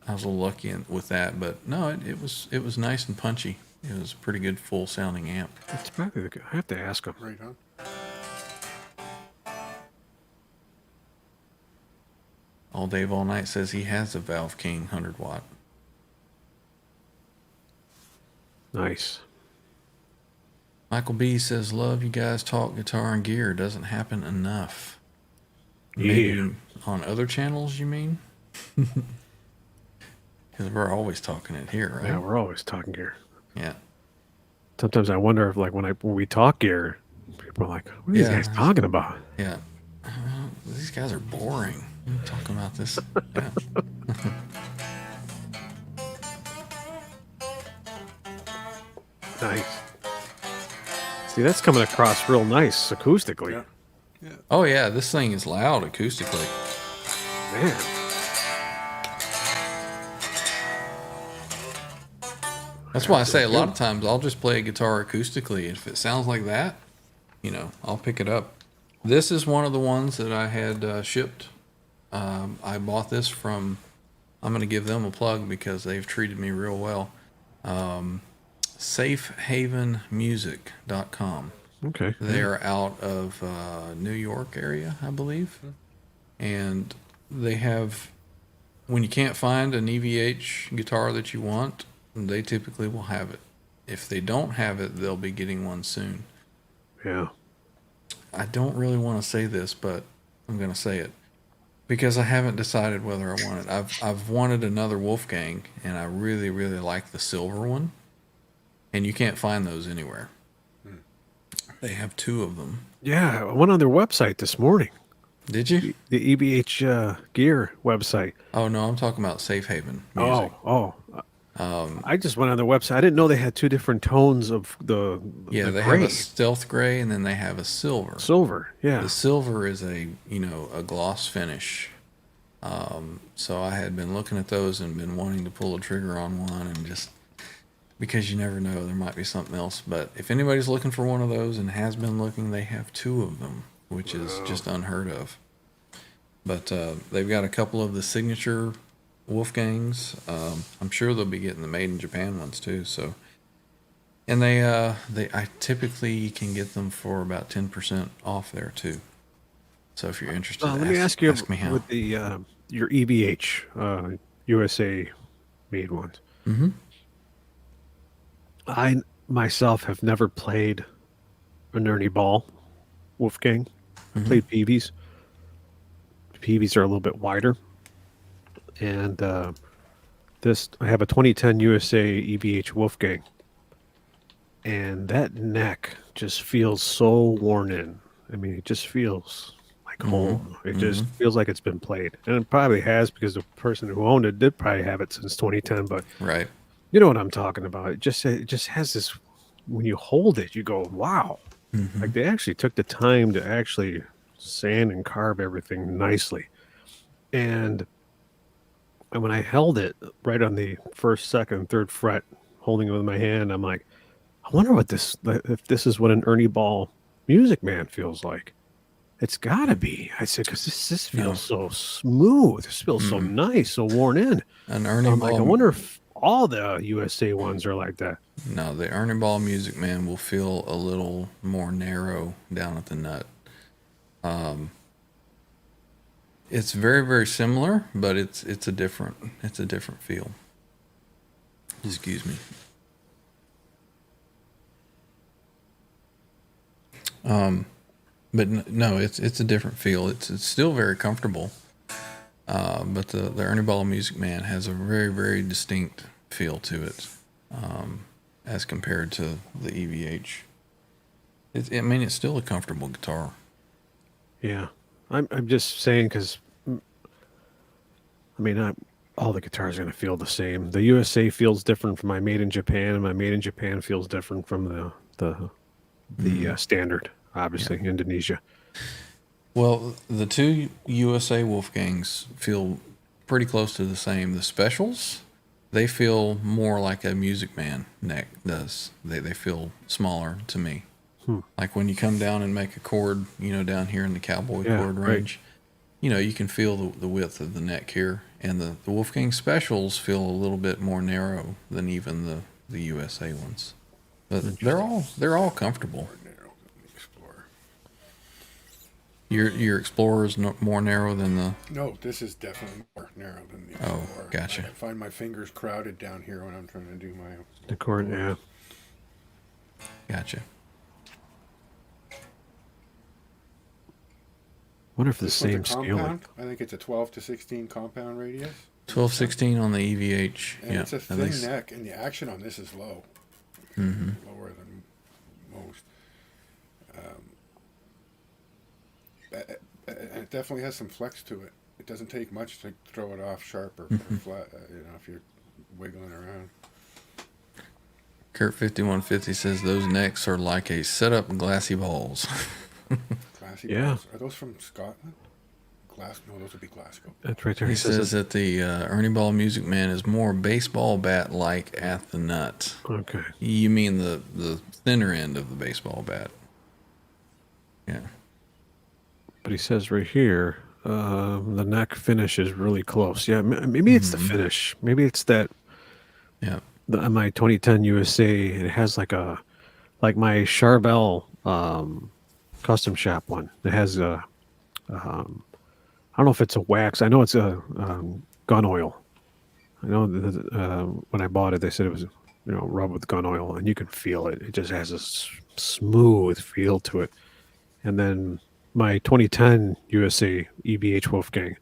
I was a little lucky with that, but no, it was nice and punchy. It was a pretty good full sounding amp. It's probably I have to ask him. Right on. All Dave All Night says he has a Valve King 100 watt. Nice. Michael B says, love you guys talk guitar and gear. Doesn't happen enough. Yeah. Maybe on other channels, you mean? Because we're always talking it here, right? Yeah, we're always talking gear. Yeah. Sometimes I wonder if, like, when we talk gear, people are like, what are these guys talking about? Yeah. These guys are boring. Talking about this. Yeah. Nice. See, that's coming across real nice acoustically. Yeah. Oh, yeah. This thing is loud acoustically. Man. That's why I say a lot of times I'll just play a guitar acoustically. If it sounds like that, I'll pick it up. This is one of the ones that I had shipped. I bought this from, I'm going to give them a plug because they've treated me real well. Safehavenmusic.com. Okay. They're out of New York area, I believe. And they have, when you can't find an EVH guitar that you want, they typically will have it. If they don't have it, they'll be getting one soon. Yeah. I don't really want to say this, but I'm going to say it because I haven't decided whether I want it. I've wanted another Wolfgang, and I really, really like the silver one, and you can't find those anywhere. They have 2 of them. Yeah, I went on their website this morning. Did you? The EBH gear website. Oh no, I'm talking about Safe Haven Music. I just went on their website. I didn't know they had 2 different tones of the they gray. have a stealth gray, and then they have a silver. Silver, yeah. The silver is a gloss finish. So I had been looking at those and been wanting to pull a trigger on one, and just because you never know, there might be something else. But if anybody's looking for one of those and has been looking, they have 2 of them, which is just unheard of. But they've got a couple of the signature Wolfgangs. I'm sure they'll be getting the made in Japan ones too. So, and I typically can get them for about 10% off there too. So if you're interested, let me ask you me how. with the your EVH USA made ones. Mm-hmm. I myself have never played an Ernie Ball Wolfgang. Mm-hmm. Played Peavies. The Peavies are a little bit wider. And I have a 2010 USA EVH Wolfgang. And that neck just feels so worn in. I mean, it just feels like home. It just feels like it's been played. And it probably has because the person who owned it did probably have it since 2010. But Right. you know what I'm talking about. It just has this, when you hold it, you go, wow. Mm-hmm. Like they actually took the time to actually sand and carve everything nicely. And when I held it right on the 1st, 2nd, 3rd fret, holding it with my hand, I'm like, I wonder if this is what an Ernie Ball Music Man feels like. It's got to be. I said, because this feels so smooth. This feels so nice, so worn in. An Ernie I'm Ball. like, I wonder if all the USA ones are like that. No, the Ernie Ball Music Man will feel a little more narrow down at the nut. It's very, very similar, but it's a different feel. Excuse me. But no, it's a different feel. It's still very comfortable. But the Ernie Ball Music Man has a very, very distinct feel to it, as compared to the EVH. It's still a comfortable guitar. Yeah, I'm just saying because, all the guitars are going to feel the same. The USA feels different from my made in Japan, and my made in Japan feels different from the standard, obviously, Indonesia. Well, the 2 USA Wolfgangs feel pretty close to the same. The specials, they feel more like a Music Man neck does. They feel smaller to me. Like when you come down and make a chord, down here in the cowboy chord range, you can feel the width of the neck here. And the Wolfgang specials feel a little bit more narrow than even the USA ones. But they're all comfortable. Your Explorer is more narrow than the... No, this is definitely more narrow than the Oh, Explorer. gotcha. I find my fingers crowded down here when I'm trying to do my... The chord, yeah. Gotcha. Wonder if the This one's same a scale. compound. I think it's a 12 to 16 compound radius. 12-16 on the EVH. And Yeah, it's a at thin least. neck, and the action on this is low. Mm-hmm. Lower than most. It definitely has some flex to it. It doesn't take much to throw it off sharp or flat, if you're wiggling around. Kurt 5150 says those necks are like a set up glassy balls. Glassy Yeah. balls. Are those from Scotland? No, those would be Glasgow. That's right there. He says that the Ernie Ball Music Man is more baseball bat like at the nut. Okay. You mean the thinner end of the baseball bat? Yeah. But he says right here, the neck finish is really close. Yeah, maybe it's the finish. Maybe it's that. Yeah. My 2010 USA. It has like my Charbel custom shop one. It has a. I don't know if it's a wax. I know it's a gun oil. I know that, when I bought it, they said it was rubbed with gun oil, and you can feel it. It just has a smooth feel to it. And then my 2010 USA EBH Wolfgang,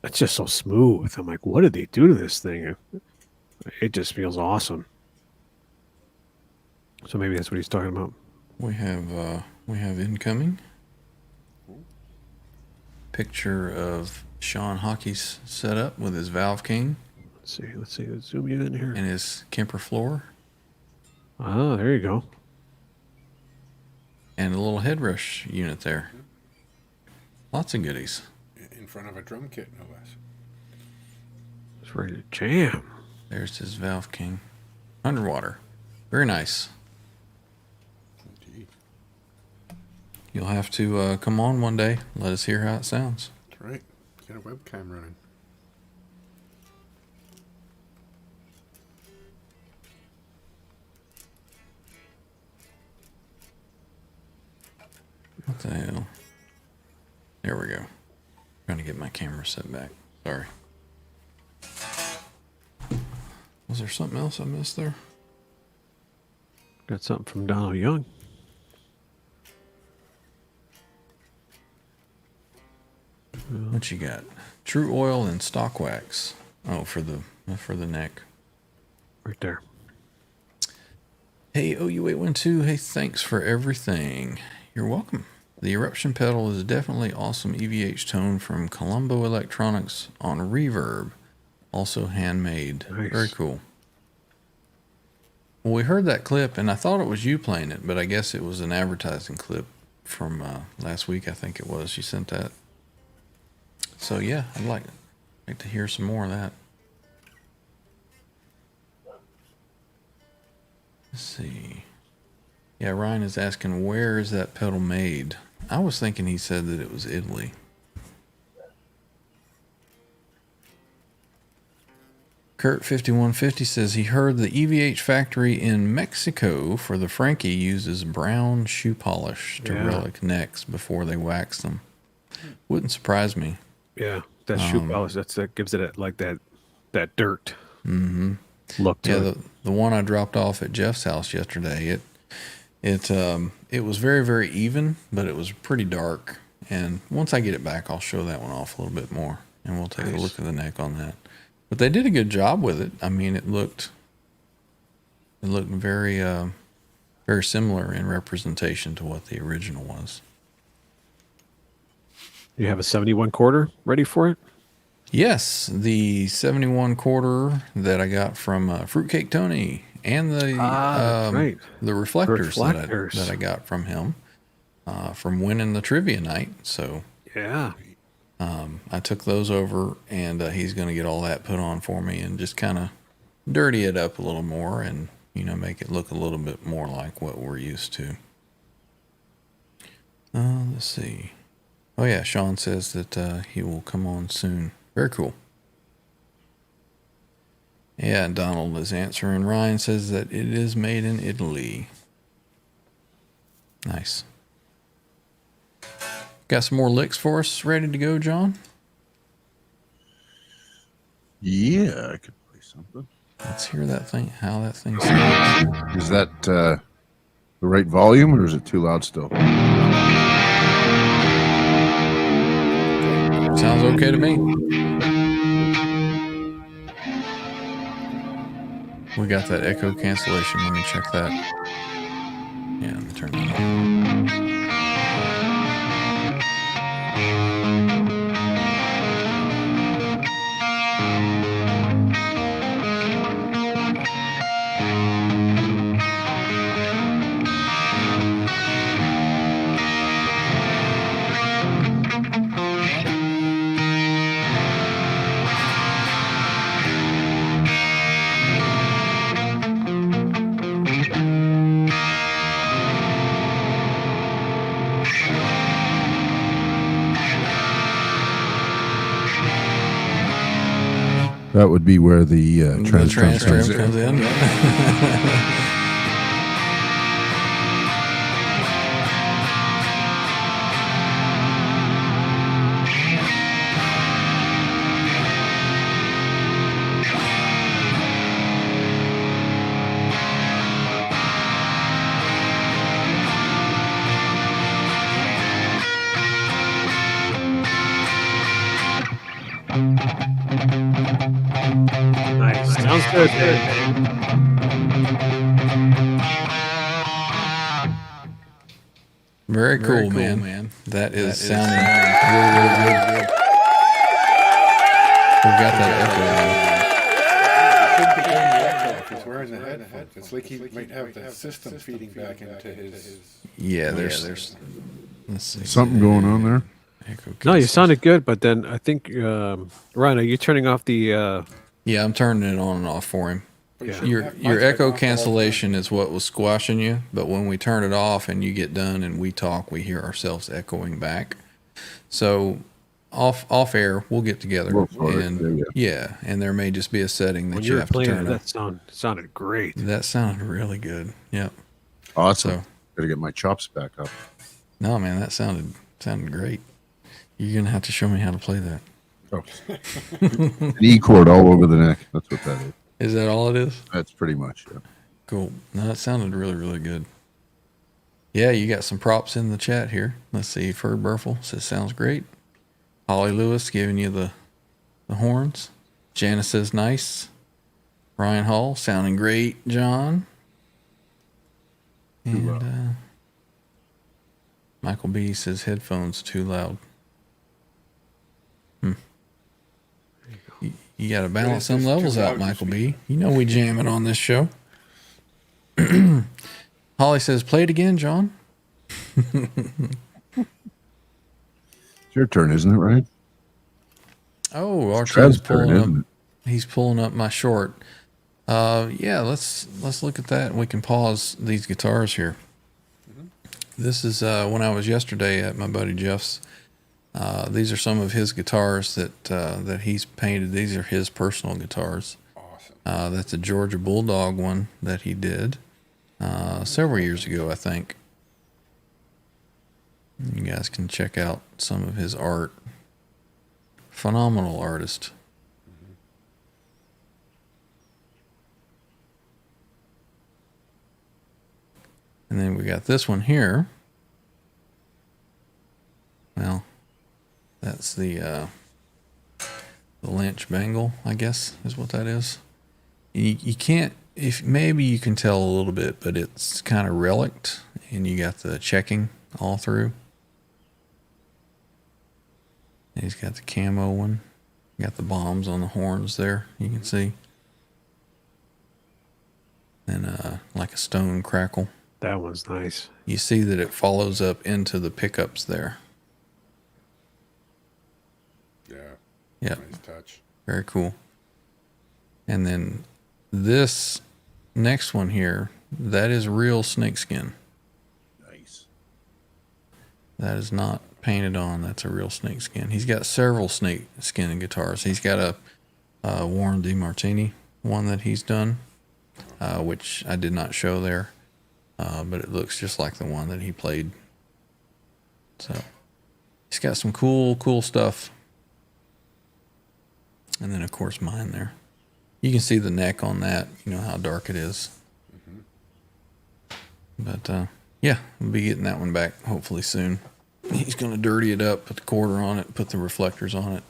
it's just so smooth. I'm like, what did they do to this thing? It just feels awesome. So maybe that's what he's talking about. We have incoming picture of Sean Hockey's setup with his Valve King. Let's see. Let's zoom you in here. And his Kemper floor. Ah, there you go. And a little head rush unit there. Lots of goodies. In front of a drum kit, no less. It's ready to jam. There's his Valve King. Underwater. Very nice. Indeed. You'll have to come on one day. Let us hear how it sounds. That's right. Get a webcam running. What the hell? There we go. Trying to get my camera set back. Sorry. Was there something else I missed there? Got something from Donald Young. What you got? True oil and stock wax. Oh, for the neck. Right there. Hey, OhYouAteOne2. Hey, thanks for everything. You're welcome. The eruption pedal is definitely awesome EVH tone from Colombo Electronics on Reverb. Also handmade. Nice. Very cool. Well, we heard that clip, and I thought it was you playing it, but I guess it was an advertising clip from last week, I think it was. You sent that. So, yeah, I'd like to hear some more of that. Let's see. Yeah, Ryan is asking, where is that pedal made? I was thinking he said that it was Italy. Kurt5150 says he heard the EVH factory in Mexico for the Frankie uses brown shoe polish to relic necks before they wax them. Wouldn't surprise me. Yeah, that shoe polish. That gives it that dirt look to it. The one I dropped off at Jeff's house yesterday. It was very, very even, but it was pretty dark. And once I get it back, I'll show that one off a little bit more, and we'll take a look at the neck on that. But they did a good job with it. I mean, it looked very, very similar in representation to what the original was. You have a 71 quarter ready for it? Yes, the 71 quarter that I got from Fruitcake Tony, and the the reflectors. That I got from him from winning the trivia night. So yeah, I took those over, and he's going to get all that put on for me and just kind of dirty it up a little more, and make it look a little bit more like what we're used to. Let's see. Oh yeah, Sean says that he will come on soon. Very cool. Yeah, and Donald is answering. Ryan says that it is made in Italy. Nice. Got some more licks for us ready to go, John? Yeah, I could play something. Let's hear that thing, how that thing sounds. Is that the right volume, or is it too loud still? Sounds okay to me. We got that echo cancellation. Let me check that. Yeah, let me turn that on. That would be where the The transcript transcript comes in. Nice. Sounds good, man. Very cool, man. That is sounding really, really good. We've got that echo. If he's wearing the headphones, it's like he might have the system feeding back into his. Yeah, there's let's see. something going on there. Echo No, you cancel. sounded good, but then I think, Ryan, are you turning off the? Yeah, I'm turning it on and off for him. But you Yeah. shouldn't Your have your mics echo off all the cancellation is what was squashing you, but when we turn it off and you get done and we talk, we hear ourselves echoing back. So off air, we'll get together We'll sort it, and yeah. and there may just be a setting that When you you were have to playing turn it, up. that sounded great. That sounded really good. Yep. Awesome. So- Gotta get my chops back up. No, man, that sounded great. You're gonna have to show me how to play that. Oh. An E chord all over the neck. That's what that is. Is that all it is? That's pretty much it. Cool. No, it sounded really, really good. Yeah, you got some props in the chat here. Let's see. Ferd Burfel says sounds great. Holly Lewis giving you the horns. Janice says nice. Ryan Hall sounding great. John. And Michael B says headphones too loud. You got to balance some It's too levels out, loud, Michael you B. You know we jam it on this show. Holly says, play it again, John. It's your turn, isn't it, right? Oh, Archie's Trev's turn, pulling up. isn't it? He's pulling up my short. Yeah, let's look at that. We can pause these guitars here. This is when I was yesterday at my buddy Jeff's. These are some of his guitars that he's painted. These are his personal guitars. Awesome. That's a Georgia Bulldog one that he did several years ago, I think. You guys can check out some of his art. Phenomenal artist. And then we got this one here. Well, that's the Lynch Bangle, I guess, is what that is. You can't, if maybe you can tell a little bit, but it's kind of relict, and you got the checking all through. And he's got the camo one. Got the bombs on the horns there, you can see. And like a stone crackle. That one's nice. You see that it follows up into the pickups there. Yeah. Yeah, Nice touch. very cool. And then this next one here, that is real snakeskin. Nice. That is not painted on. That's a real snakeskin. He's got several snakeskin guitars. He's got a Warren DeMartini one that he's done, which I did not show there, but it looks just like the one that he played. So he's got some cool stuff. And then, of course, mine there. You can see the neck on that. You know how dark it is. But, yeah, we'll be getting that one back hopefully soon. He's going to dirty it up, put the quarter on it, put the reflectors on it,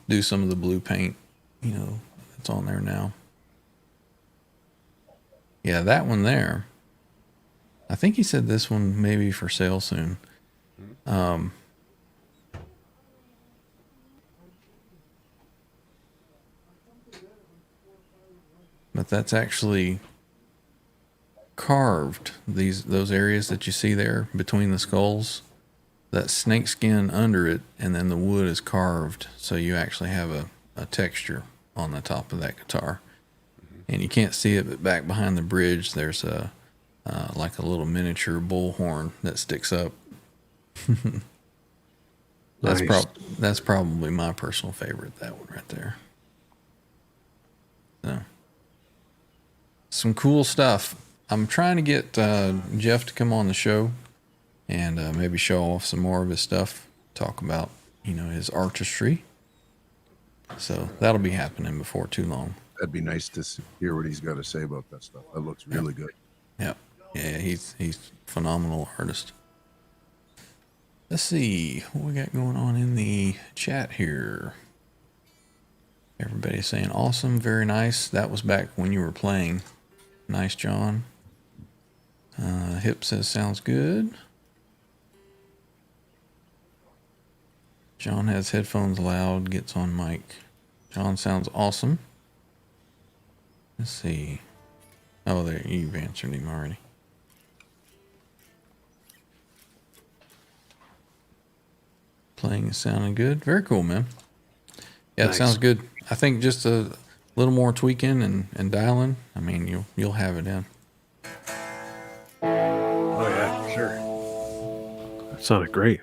do some of the blue paint, you know, that's on there now. Yeah, that one there. I think he said this one may be for sale soon. But that's actually carved. Those areas that you see there between the skulls, that snake skin under it, and then the wood is carved, so you actually have a texture on the top of that guitar. And you can't see it, but back behind the bridge, there's a like a little miniature bullhorn that sticks up. Nice. That's probably my personal favorite. That one right there. So, some cool stuff. I'm trying to get Jeff to come on the show and maybe show off some more of his stuff. Talk about, his artistry. So that'll be happening before too long. That'd be nice to hear what he's got to say about that stuff. That looks really good. Yeah. Yeah, he's a phenomenal artist. Let's see what we got going on in the chat here. Everybody's saying awesome, very nice. That was back when you were playing. Nice, John. Hip says sounds good. John has headphones loud, gets on mic. John sounds awesome. Let's see. Oh, there, you've answered him already. Playing is sounding good. Very cool, man. Yeah, Nice. It sounds good. I think just a little more tweaking and dialing. I mean, you'll have it in. Oh yeah, for sure. That sounded great.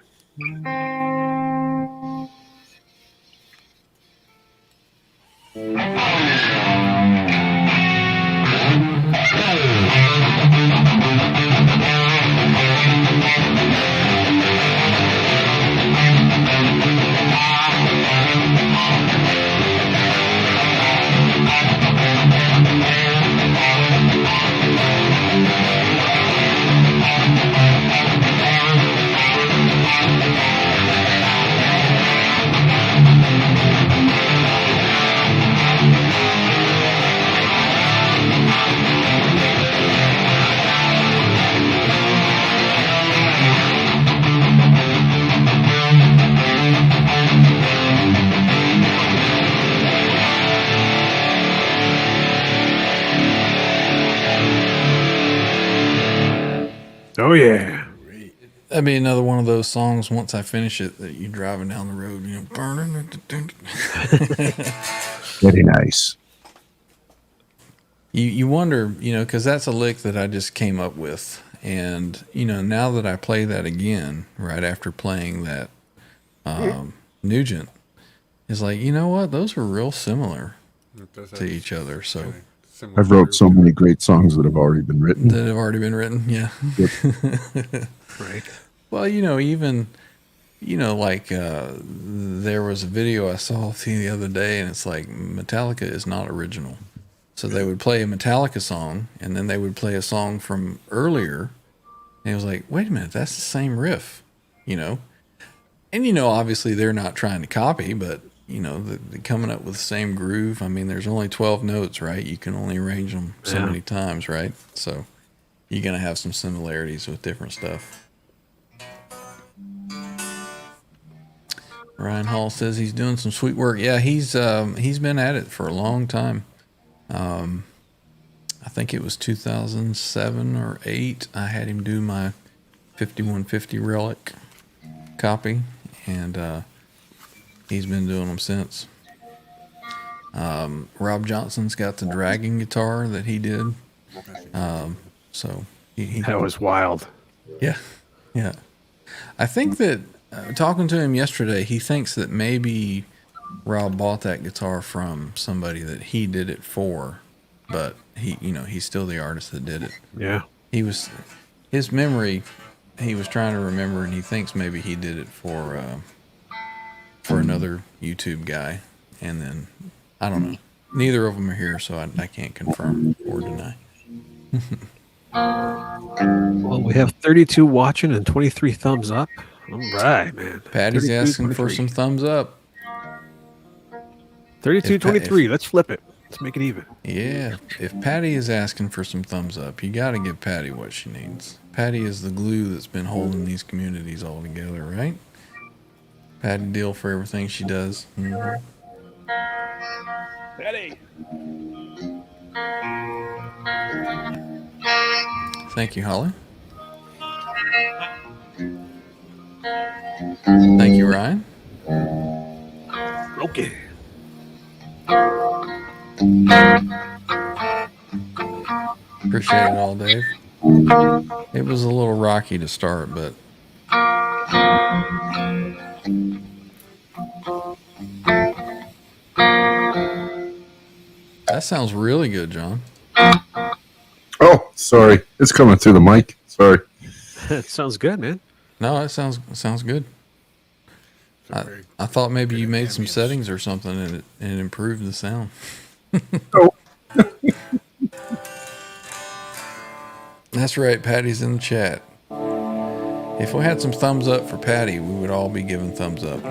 Oh yeah. That'd be another one of those songs once I finish it that you driving down the road, burning. Very nice. You wonder, because that's a lick that I just came up with. And, now that I play that again, right after playing that Nugent, it's like, you know what? Those are real similar to each other. So I've wrote so many great songs that have already been written. that have already been written. Yeah. Right. Well, even, like there was a video I saw the other day, and it's like Metallica is not original. So they would play a Metallica song, and then they would play a song from earlier, and it was like, wait a minute, that's the same riff, And obviously they're not trying to copy, but they're coming up with the same groove. I mean, there's only 12 notes, right? You can only arrange them so many times, right? So you're gonna have some similarities with different stuff. Ryan Hall says he's doing some sweet work. Yeah, he's been at it for a long time. I think it was 2007 or 8. I had him do my 5150 relic copy, and he's been doing them since. Rob Johnson's got the dragging guitar that he did. So he That was wild. yeah. I think that talking to him yesterday, he thinks that maybe Rob bought that guitar from somebody that he did it for, but he's still the artist that did it. Yeah. His memory, he was trying to remember, and he thinks maybe he did it for another YouTube guy, and then I don't know. Neither of them are here, so I can't confirm or deny. Well, we have 32 watching and 23 thumbs up. All right, man. Patty's 32, asking for 23. some thumbs up. 32, If- 23. Let's flip it. Let's make it even. Yeah, if Patty is asking for some thumbs up, you got to give Patty what she needs. Patty is the glue that's been holding these communities all together, right? Patty deal for everything she does. Mm-hmm. Patty. Thank you, Holly. Thank you, Ryan. Okay. Appreciate it all, Dave. It was a little rocky to start, but That sounds really good, John. Oh, sorry. It's coming through the mic. Sorry. That sounds good, man. No, that sounds good. I thought maybe you made some settings or something and it improved the sound. Oh. That's right. Patty's in the chat. If we had some thumbs up for Patty, we would all be giving thumbs up.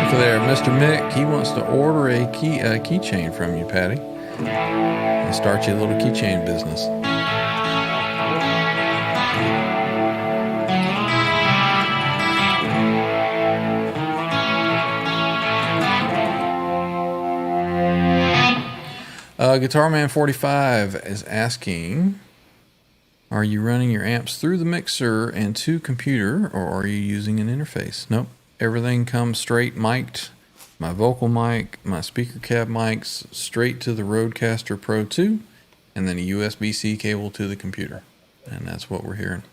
Look there, Mr. Mick. He wants to order a keychain from you, Patty, and start you a little keychain business. Guitar Man 45 is asking, are you running your amps through the mixer and to computer, or are you using an interface? Nope. Everything comes straight mic'd. My vocal mic, my speaker cab mics, straight to the Rodecaster Pro 2, and then a USB-C cable to the computer. And that's what we're hearing.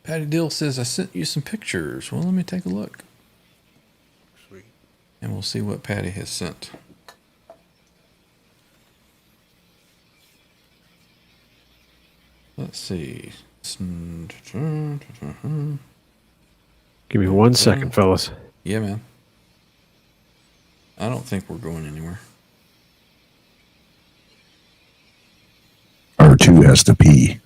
Patty Dill says, I sent you some pictures. Well, let me take a look. And we'll see what Patty has sent. Let's see. Give me 1 second, fellas. Yeah, man. I don't think we're going anywhere. R2 has to pee.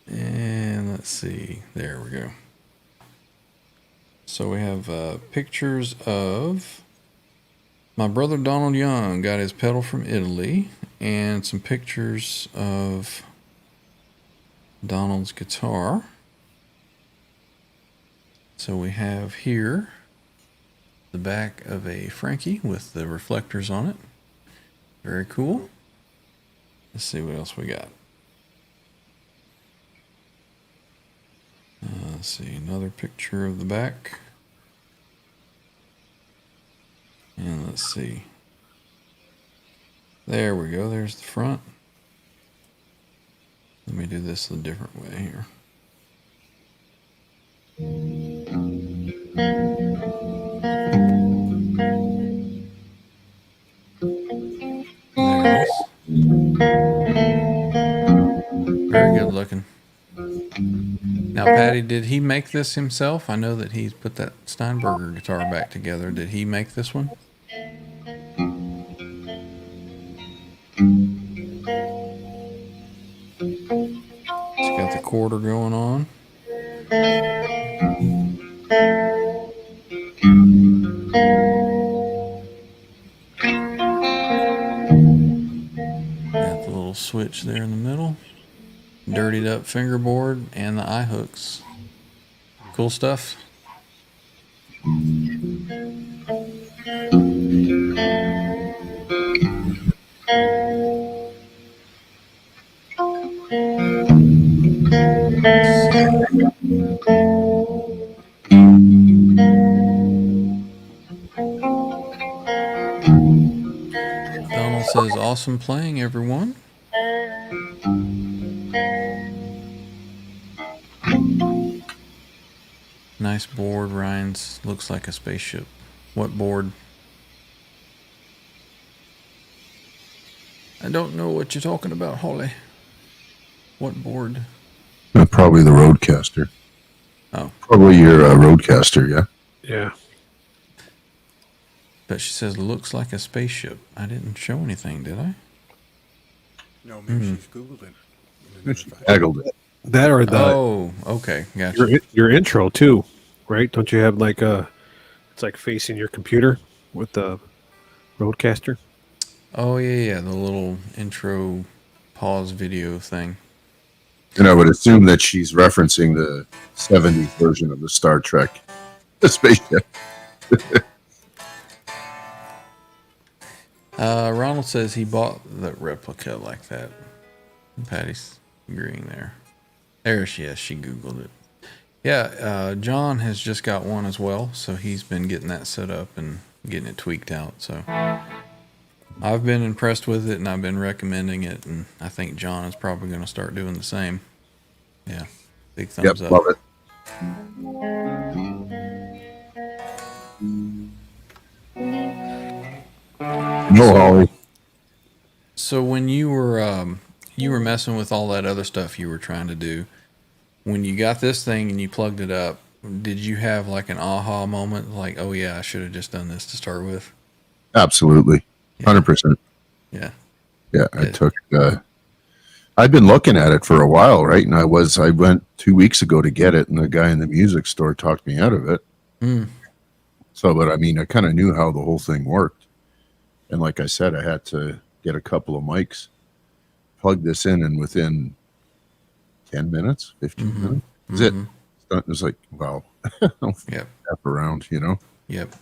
And let's see. There we go. So we have pictures of my brother Donald Young got his pedal from Italy, and some pictures of Donald's guitar. So we have here the back of a Frankie with the reflectors on it. Very cool. Let's see what else we got. Let's see, another picture of the back. And let's see. There we go, there's the front. Let me do this a different way here. There it is. Very good looking. Now, Patty, did he make this himself? I know that he's put that Steinberger guitar back together. Did he make this one? It's got the quarter going on. Got the little switch there in the middle. Dirtied up fingerboard and the eye hooks. Cool stuff. Donald says, awesome playing, everyone. Nice board, Ryan's. Looks like a spaceship. What board? I don't know what you're talking about, Holly. What board? Probably the Rodecaster. Oh. Probably your Rodecaster, yeah? Yeah. But she says, looks like a spaceship. I didn't show anything, did I? No, maybe she's Googled it. She taggled it. That or the Oh, okay. Gotcha. your intro too, right? Don't you have like it's like facing your computer with the Rodecaster? Oh, yeah. The little intro pause video thing. And I would assume that she's referencing the 70s version of the Star Trek, the spaceship. Ronald says he bought the replica like that. Patty's agreeing there. There she is. She Googled it. Yeah, John has just got one as well, so he's been getting that set up and getting it tweaked out. So I've been impressed with it, and I've been recommending it, and I think John is probably going to start doing the same. Yeah, big thumbs up. Love it. No, Holly. So when you were messing with all that other stuff you were trying to do, when you got this thing and you plugged it up, did you have like an aha moment, like, oh yeah, I should have just done this to start with? Absolutely, 100%. Yeah. Yeah, I took. I'd been looking at it for a while, right? And I went 2 weeks ago to get it, and the guy in the music store talked me out of it. So, but I mean, I kind of knew how the whole thing worked, and like I said, I had to get a couple of mics, plug this in, and within 10 minutes, 15 minutes, that's it. It was like, wow. Yep. Step around, you know. Yep.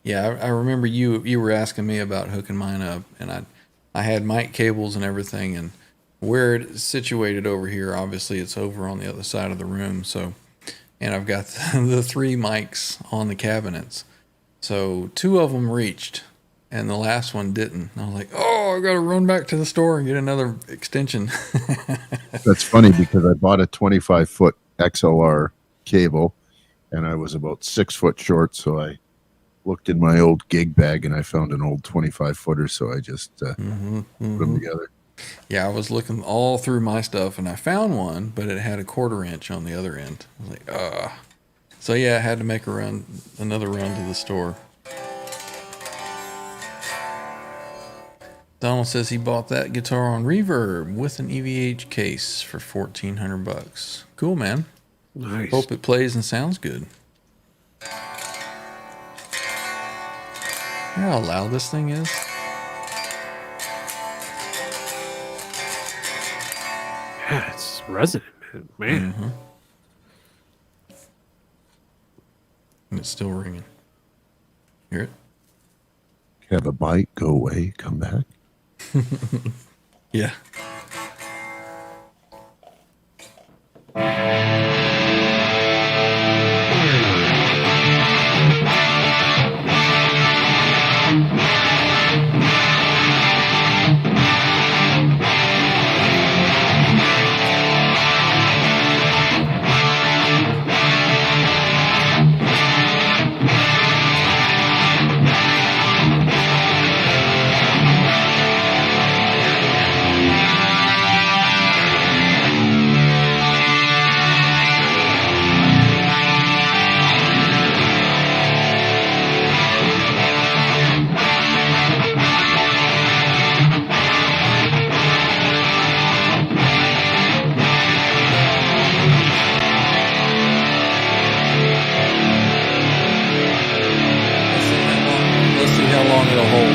Yeah, I remember you were asking me about hooking mine up, and I had mic cables and everything, and where it's situated over here, obviously it's over on the other side of the room. So, and I've got the 3 mics on the cabinets. So 2 of them reached, and the last one didn't. I was like, oh, I got to run back to the store and get another extension. That's funny because I bought a 25-foot XLR cable, and I was about 6 foot short, so I looked in my old gig bag and I found an old 25-footer, so I just put them together. Yeah, I was looking all through my stuff, and I found one, but it had a 1/4 inch on the other end. I was like, So yeah, I had to make another run to the store. Donald says he bought that guitar on Reverb with an EVH case for $1,400. Cool, man. Nice. Hope it plays and sounds good. You know how loud this thing is? Yeah, it's resonant, man. And it's still ringing. Hear it? Have a bite, go away, come back. Yeah. Let's see how long it'll hold.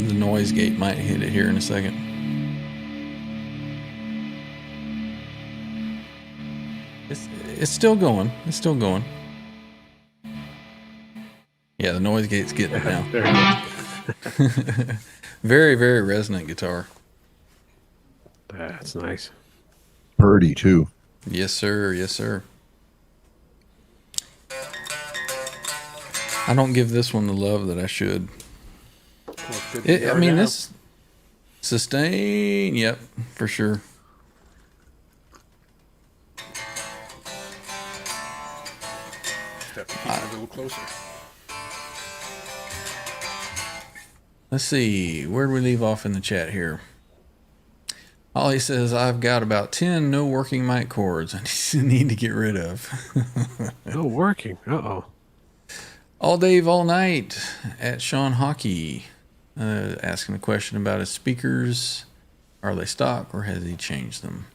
The noise gate might hit it here in a second. It's still going. It's still going. Yeah, the noise gate's getting it now. There it is. Very, very resonant guitar. That's nice. Purdy too. Yes, sir. Yes, sir. I don't give this one the love that I should. I mean, this sustain. Yep, for sure. Step a little closer. Let's see. Where did we leave off in the chat here? Ollie says, I've got about 10 no working mic cords I need to get rid of. No working. Uh-oh. All Dave, all night at Sean Hockey, asking a question about his speakers. Are they stock or has he changed them?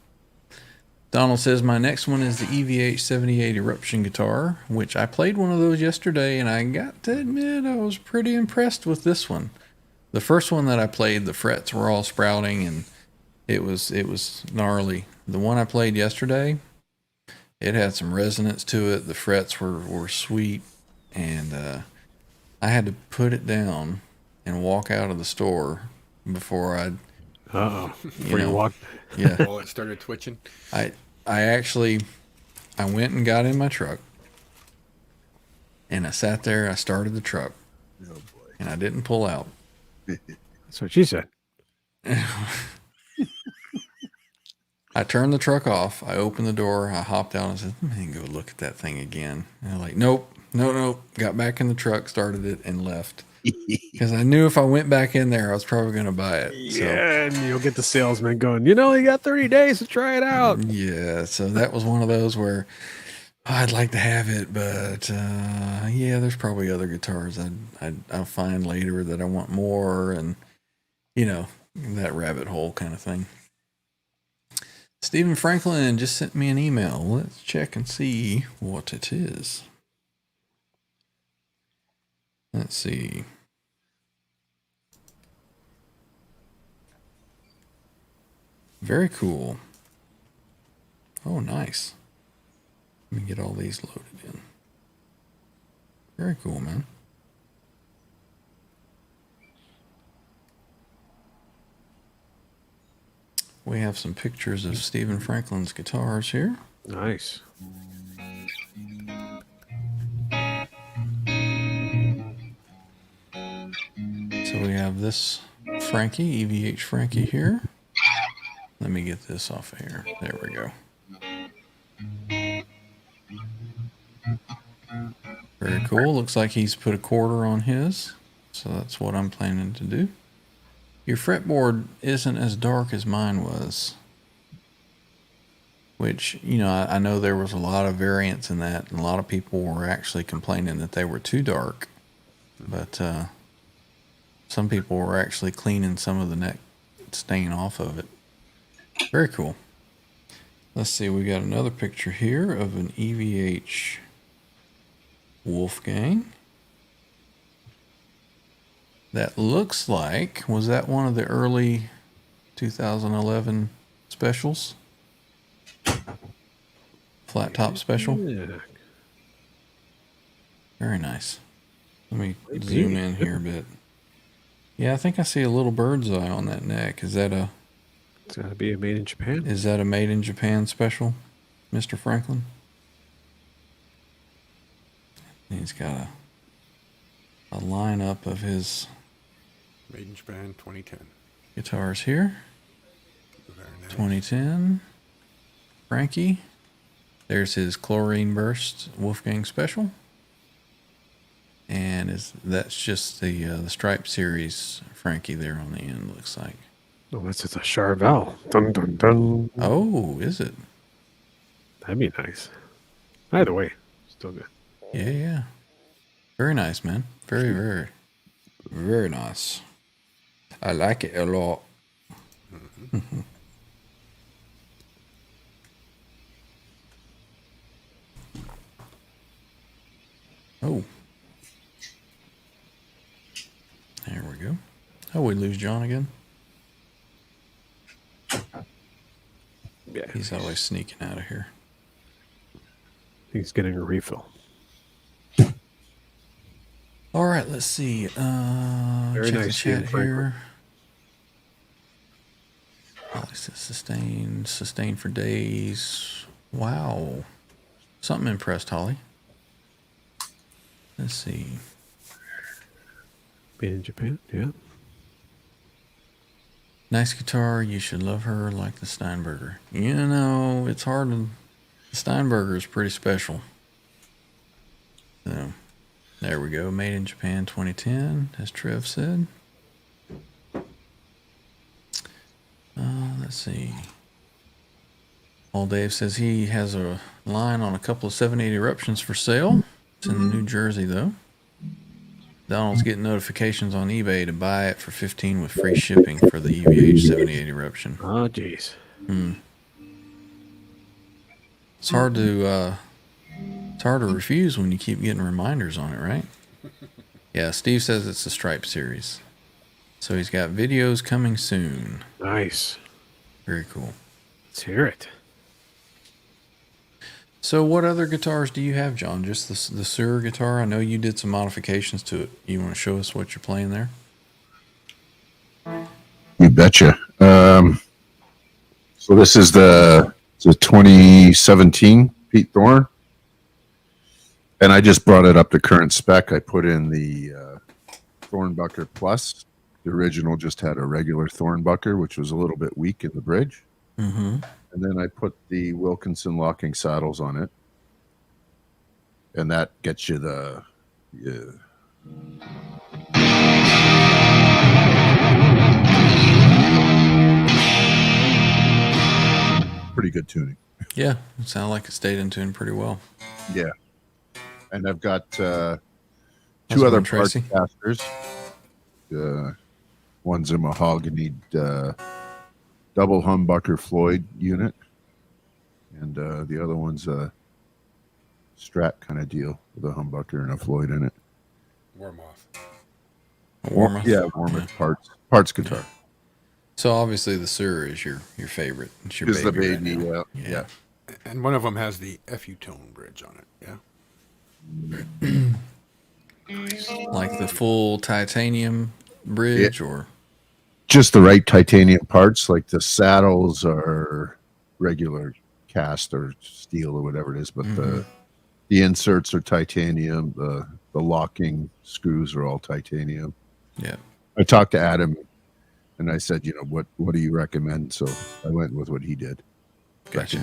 Donald says, my next one is the EVH 78 Eruption guitar, which I played one of those yesterday, and I got to admit I was pretty impressed with this one. The first one that I played, the frets were all sprouting and it was gnarly. The one I played yesterday, it had some resonance to it. The frets were sweet, and I had to put it down and walk out of the store before I'd. Before you walked. Yeah. While it started twitching. I went and got in my truck, and I sat there. I started the truck, and I didn't pull out. That's what she said. I turned the truck off. I opened the door. I hopped out and said, "Man, go look at that thing again." And I'm like, nope. Got back in the truck, started it, and left. Because I knew if I went back in there, I was probably going to buy it. Yeah, and you'll get the salesman going, you got 30 days to try it out. Yeah, so that was one of those where I'd like to have it, but yeah, there's probably other guitars I'll find later that I want more, and that rabbit hole kind of thing. Stephen Franklin just sent me an email. Let's check and see what it is. Let's see. Very cool. Oh, nice. Let me get all these loaded in. Very cool, man. We have some pictures of Stephen Franklin's guitars here. Nice. So we have this Frankie, EVH Frankie here. Let me get this off of here. There we go. Very cool. Looks like he's put a quarter on his. So that's what I'm planning to do. Your fretboard isn't as dark as mine was. Which, I know there was a lot of variance in that. And a lot of people were actually complaining that they were too dark. But some people were actually cleaning some of the neck stain off of it. Very cool. Let's see, we got another picture here of an EVH Wolfgang. That looks like, was that one of the early 2011 specials? Flat top special? Yeah. Very nice. Let me zoom in here a bit. Yeah, I think I see a little bird's eye on that neck. Is that It's got to be a made in Japan. Is that a made in Japan special, Mr. Franklin? He's got a lineup of his Made in Japan 2010. guitars here. Very nice. 2010. Frankie. There's his Chlorine Burst Wolfgang Special. And that's just the Stripe Series Frankie there on the end, looks like. Oh, that's just a Charvel. Dun, dun, dun. Oh, is it? That'd be nice. Either way, still good. Yeah. Very nice, man. Very, very, very nice. I like it a lot. Oh. There we go. Oh, we lose John again? Yeah. He's always sneaking out of here. He's getting a refill. All right, let's see. Very check nice, the Stephen chat Franklin. here. Holly says sustained for days. Wow. Something impressed Holly. Let's see. Made in Japan, yeah. Nice guitar. You should love her like the Steinberger. It's hard. The Steinberger is pretty special. So, there we go. Made in Japan 2010, as Trev said. Let's see. All Dave says he has a line on a couple of 780 eruptions for sale. It's in New Jersey, though. Donald's getting notifications on eBay to buy it for $15 with free shipping for the EVH 78 eruption. Oh, jeez. It's hard to refuse when you keep getting reminders on it, right? Yeah, Steve says it's the Stripe series. So he's got videos coming soon. Nice. Very cool. Let's hear it. So what other guitars do you have, John? Just the Suhr guitar? I know you did some modifications to it. You want to show us what you're playing there? You betcha. So this is the 2017 Pete Thorne. And I just brought it up to current spec. I put in the Thornbucker Plus. The original just had a regular Thornbucker, which was a little bit weak in the bridge. Mm-hmm. And then I put the Wilkinson locking saddles on it. And that gets you the... pretty good tuning. Yeah, it sounded like it stayed in tune pretty well. Yeah. And I've got How's two it other going, parts Tracy? casters. One's a mahogany double humbucker Floyd unit. And the other one's a Strat kind of deal with a humbucker and a Floyd in it. Warm off. Warmoth? Yeah, Warmoth parts guitar. So obviously the Suhr is your favorite. It's your Is the baby. right baby, now. yeah. And one of them has the FU tone bridge on it. Yeah. Like the full titanium bridge, or Just the right titanium parts, like the saddles are regular cast or steel or whatever it is, but the inserts are titanium, the locking screws are all titanium. yeah. I talked to Adam and I said, what do you recommend? So I went with what he did. Gotcha.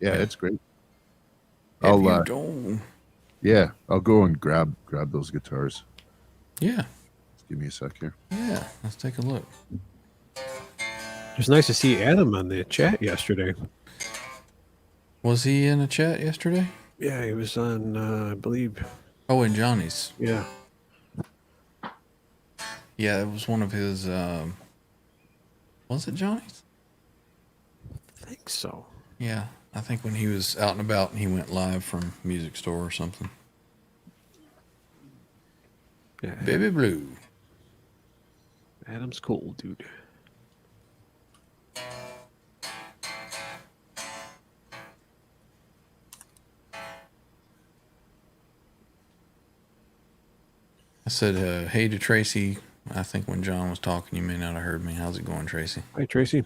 Yeah, it's great. Have you I'll gone? I'll go and grab those guitars. Yeah. Just give me a sec here. Yeah. Let's take a look. It was nice to see Adam on the chat yesterday. Was he in a chat yesterday? Yeah, he was on, I believe. Oh, in Johnny's. Yeah. Yeah, it was one of his. Was it Johnny's? I think so. Yeah, I think when he was out and about, he went live from Music Store or something. Yeah. Baby Blue. Adam's cool, dude. I said, hey to Tracy. I think when John was talking, you may not have heard me. How's it going, Tracy? Hi, Tracy.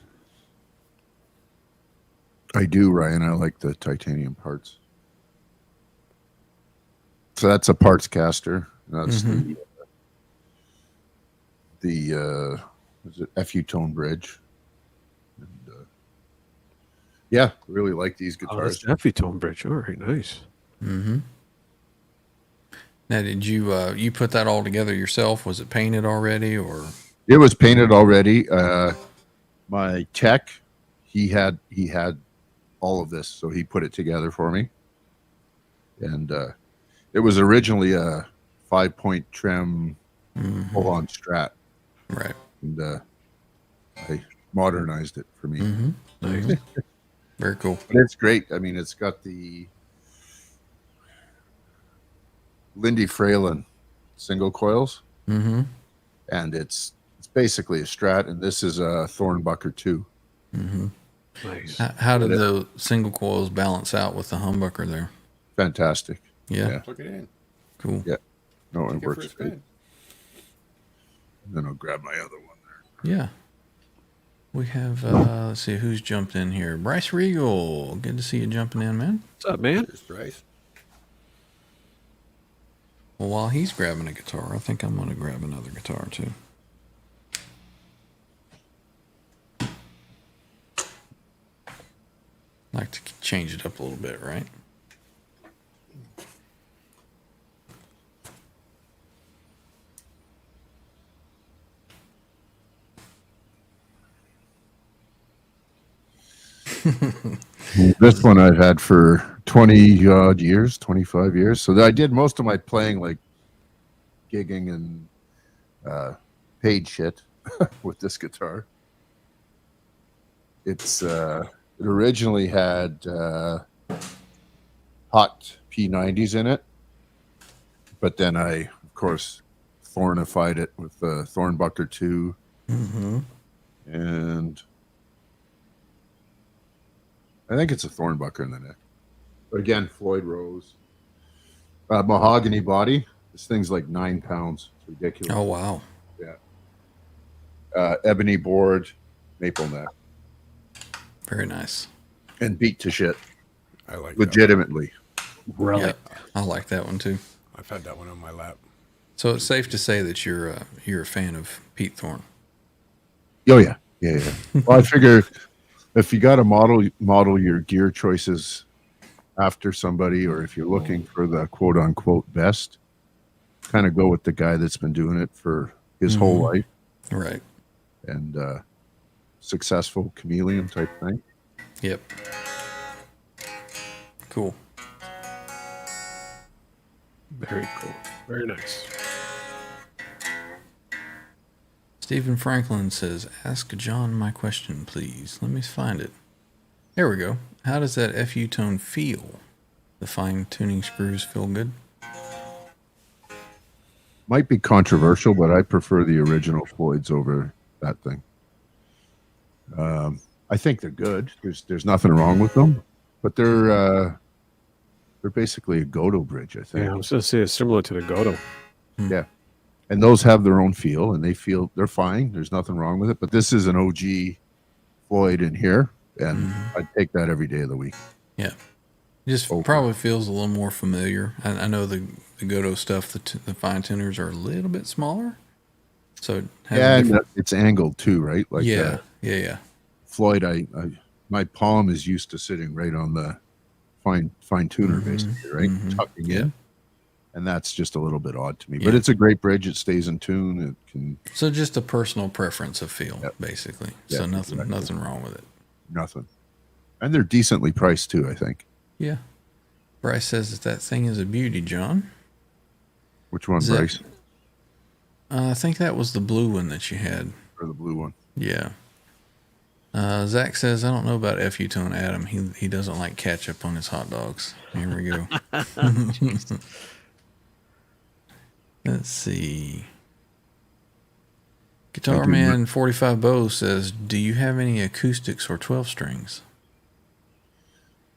I do, Ryan. I like the titanium parts. So that's a parts caster. That's the is it FU tone bridge. And, yeah, really like these Oh, that's guitars. Effie Tone Bridge. All right, nice. Mm-hmm. Now, did you put that all together yourself? Was it painted already, or? It was painted already. My tech, he had all of this, so he put it together for me. And it was originally a 5-point trim full-on Strat. Right. And I modernized it for me. Mm-hmm. Nice. Very cool. But it's great. I mean, it's got the Lindy Fralin single coils, Mm-hmm. and it's basically a Strat, and this is a Thornbucker 2. Mm-hmm. Nice. How did the single coils balance out with the humbucker there? Fantastic. Yeah. Yeah. Plug it in. Cool. Yeah. No, it Take it for works a great. spin. And then I'll grab my other one there. Yeah. We have, let's see, who's jumped in here? Bryce Regal. Good to see you jumping in, man. What's up, man? Here's Bryce. Well, while he's grabbing a guitar, I think I'm going to grab another guitar, too. Like to change it up a little bit, right? This one I've had for 20 odd years, 25 years. So I did most of my playing like gigging and paid shit with this guitar. It originally had hot P90s in it, but then I, of course, thornified it with the Thornbucker 2. Mm-hmm. And I think it's a Thornbucker in the neck. But again, Floyd Rose. Mahogany body. This thing's like 9 pounds. It's ridiculous. Oh, wow. Yeah. Ebony board, maple neck. Very nice. And beat to shit. I like legitimately. Relic. Yeah, I like that one too. I've had that one on my lap. So it's safe to say that you're a fan of Pete Thorne. Oh yeah. Well, I figure if you got to model your gear choices after somebody, or if you're looking for the quote unquote best, kind of go with the guy that's been doing it for his whole life. Right. And successful chameleon type thing. Yep. Cool. Very cool. Very nice. Stephen Franklin says, ask John my question, please. Let me find it. There we go. How does that FU tone feel? The fine tuning screws feel good? Might be controversial, but I prefer the original Floyds over that thing. I think they're good. There's nothing wrong with them, but they're basically a Godot bridge, I think. Yeah, I was going to say it's similar to the Godot. Yeah, and those have their own feel, and they're fine. There's nothing wrong with it. But this is an OG Floyd in here, and I'd take that every day of the week. Yeah. It just probably feels a little more familiar. I know the Godot stuff, the fine tuners are a little bit smaller. So it has and it's angled too, right? Like yeah. Floyd, my palm is used to sitting right on the fine tuner, basically, right? Tucking in. And that's just a little bit odd to me. But it's a great bridge. It stays in tune. It can. So just a personal preference of feel, basically. So nothing wrong with it. Nothing. And they're decently priced too, I think. Yeah. Bryce says that thing is a beauty, John. Which one, Bryce? I think that was the blue one that you had. Or the blue one. Yeah. Zach says, I don't know about FU Tone Adam. He doesn't like ketchup on his hot dogs. Here we go. Let's see. Guitar Man 45 Bow says, do you have any acoustics or 12 strings?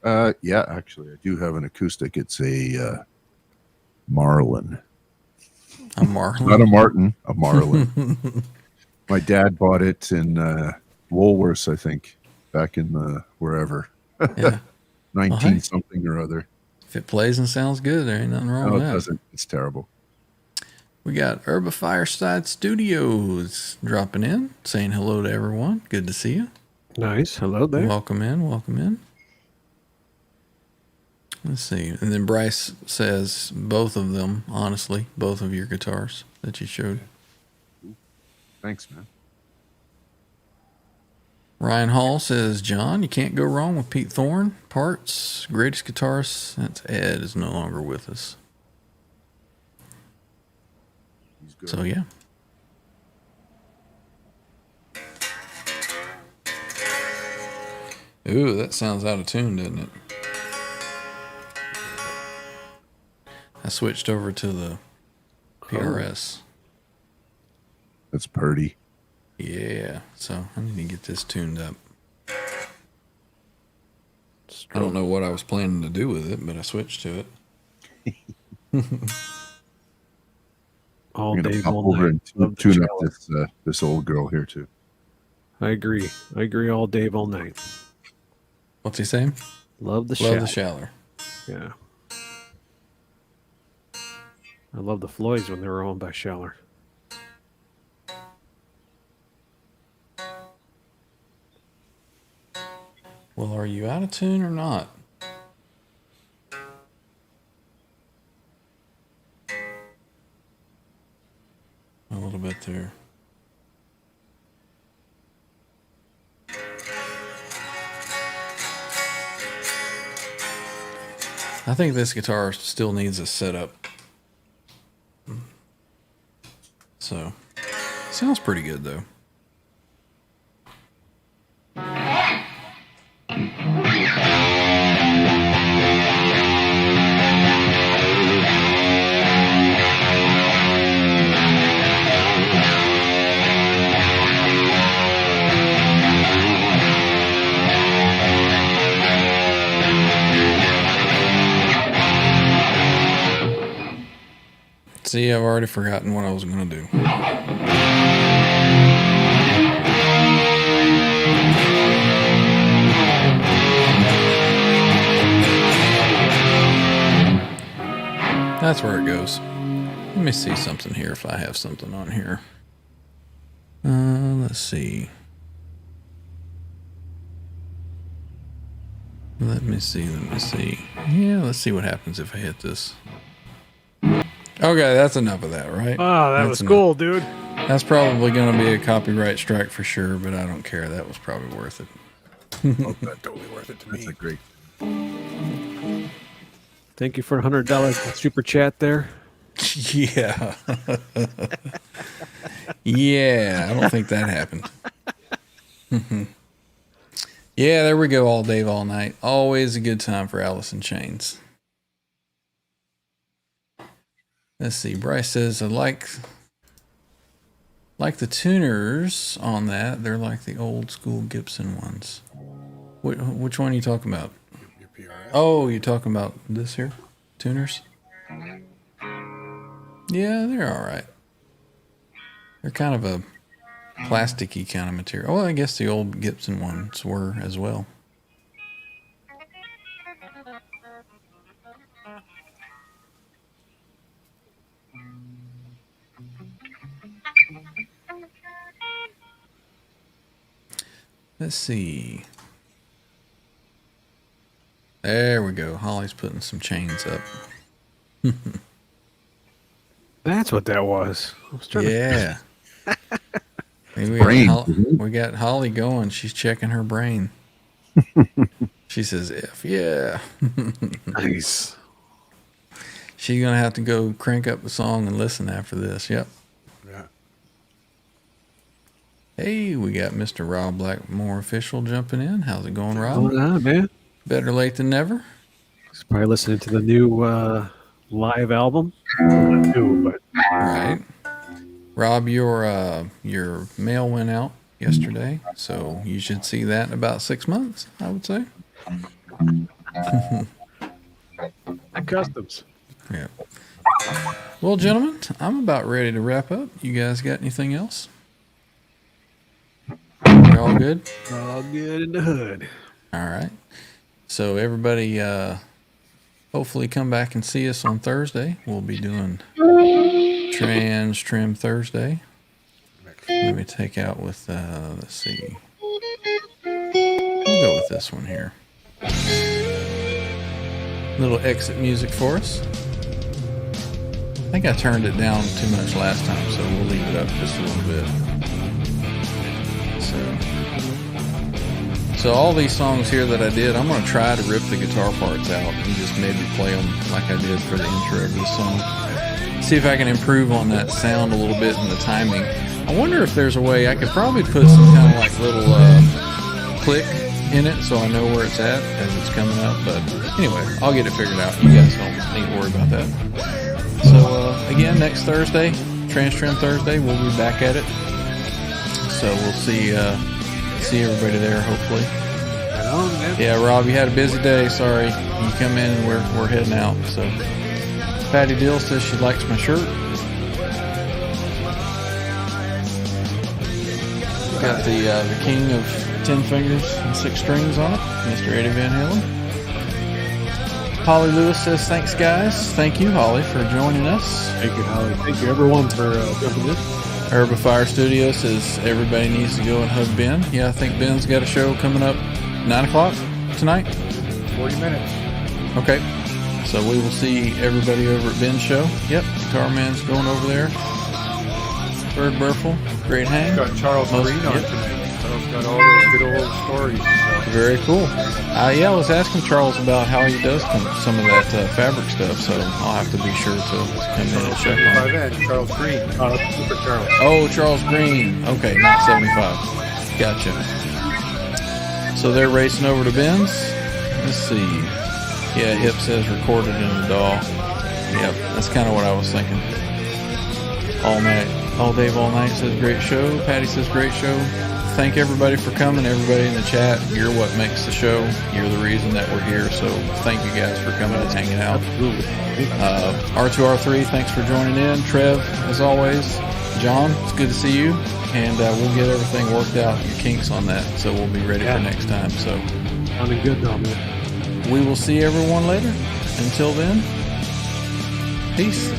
Yeah, actually, I do have an acoustic. It's a Marlin. A Marlin? Not a Martin, a Marlin. My dad bought it in Woolworths, I think, back in the wherever. Yeah. 19-something or other. If it plays and sounds good, there ain't nothing wrong with that. No, it doesn't. It's terrible. We got Herba Fireside Studios dropping in, saying hello to everyone. Good to see you. Nice. Hello there. Welcome in. Let's see. And then Bryce says both of them, honestly, both of your guitars that you showed. Thanks, man. Ryan Hall says, John, you can't go wrong with Pete Thorne. Parts, greatest guitarist since Ed is no longer with us. He's good. So, yeah. Ooh, that sounds out of tune, doesn't it? I switched over to the PRS. That's purdy. Yeah, so I need to get this tuned up. I don't know what I was planning to do with it, but I switched to it. All I'm day, gonna pop all over night. and tune up this old girl here too. I agree. All day, all night. What's he saying? Love the Shaller. Yeah. I love the Floyds when they were owned by Scheller. Well, are you out of tune or not? A little bit there. I think this guitar still needs a setup. So, sounds pretty good though. See, I've already forgotten what I was going to do. That's where it goes. Let me see something here if I have something on here. Let's see. Let me see. Yeah, let's see what happens if I hit this. Okay, that's enough of that, right? Oh, that was cool, dude. That's probably going to be a copyright strike for sure, but I don't care. That was probably worth it. Oh, that's totally worth it to me. That's a great. Thank you for $100 super chat there. Yeah. Yeah, I don't think that happened. Yeah, there we go. All day, all night. Always a good time for Alice in Chains. Let's see. Bryce says, I like the tuners on that. They're like the old school Gibson ones. Which one are you talking about? Your PRS. Oh, you're talking about this here? Tuners? Yeah, they're all right. They're kind of a plasticky kind of material. Well, I guess the old Gibson ones were as well. Let's see. There we go. Holly's putting some chains up. That's what that was. I was trying Yeah. We got Holly going. She's checking her brain. She says, F yeah. Nice. She's going to have to go crank up the song and listen after this. Yep. Yeah. Hey, we got Mr. Rob Blackmore official jumping in. How's it going, Rob? What's going on, man? Better late than never. He's probably listening to the new live album. Not new, but Right. Rob, your mail went out yesterday, so you should see that in about 6 months, I would say. customs. Yeah. Well, gentlemen, I'm about ready to wrap up. You guys got anything else? You're all good? All good in the hood. All right. So everybody, hopefully come back and see us on Thursday. We'll be doing Trans Trim Thursday. Let me take out with, let's see. We'll go with this one here. Little exit music for us. I think I turned it down too much last time, so we'll leave it up just a little bit. So all these songs here that I did, I'm going to try to rip the guitar parts out and just maybe play them like I did for the intro of this song. See if I can improve on that sound a little bit and the timing. I wonder if there's a way I could probably put some kind of like little click in it so I know where it's at as it's coming up. But anyway, I'll get it figured out. You guys don't need to worry about that. So again, next Thursday, Trans Trim Thursday, we'll be back at it. So we'll see everybody there, hopefully. Right on, man. Yeah, Rob, you had a busy day. Sorry. You come in and we're heading out. So Patty Dill says she likes my shirt. Got the king of 10 fingers and 6 strings on it, Mr. Eddie Van Halen. Holly Lewis says, thanks, guys. Thank you, Holly, for joining us. Thank you, Holly. Thank you, everyone, for jumping in. Herbifire Studio says everybody needs to go and hug Ben. Yeah, I think Ben's got a show coming up 9 o'clock tonight. 40 minutes. Okay. So we will see everybody over at Ben's show. Yep, Guitar Man's going over there. Bird Burful, great hang. Got Charles Green on tonight. Charles got all those good old stories. So. Very cool. Yeah, I was asking Charles about how he does some of that fabric stuff, so I'll have to be sure to come in and check on it. Charles Green. Super Charles. Oh, Charles Green. Okay, not 75. Gotcha. So they're racing over to Ben's. Let's see. Yeah, Hip says recorded in the DAW. Yep, that's kind of what I was thinking. All night. All Dave All Night says great show. Patty says great show. thank everybody for coming. Everybody in the chat, you're what makes the show. You're the reason that we're here. So thank you guys for coming and hanging out. Absolutely. R2R3, thanks for joining in. Trev, as always. John, it's good to see you. And we'll get everything worked out, your kinks on that. So we'll be ready for next time. So Sounding good now, man. we will see everyone later. Until then, peace.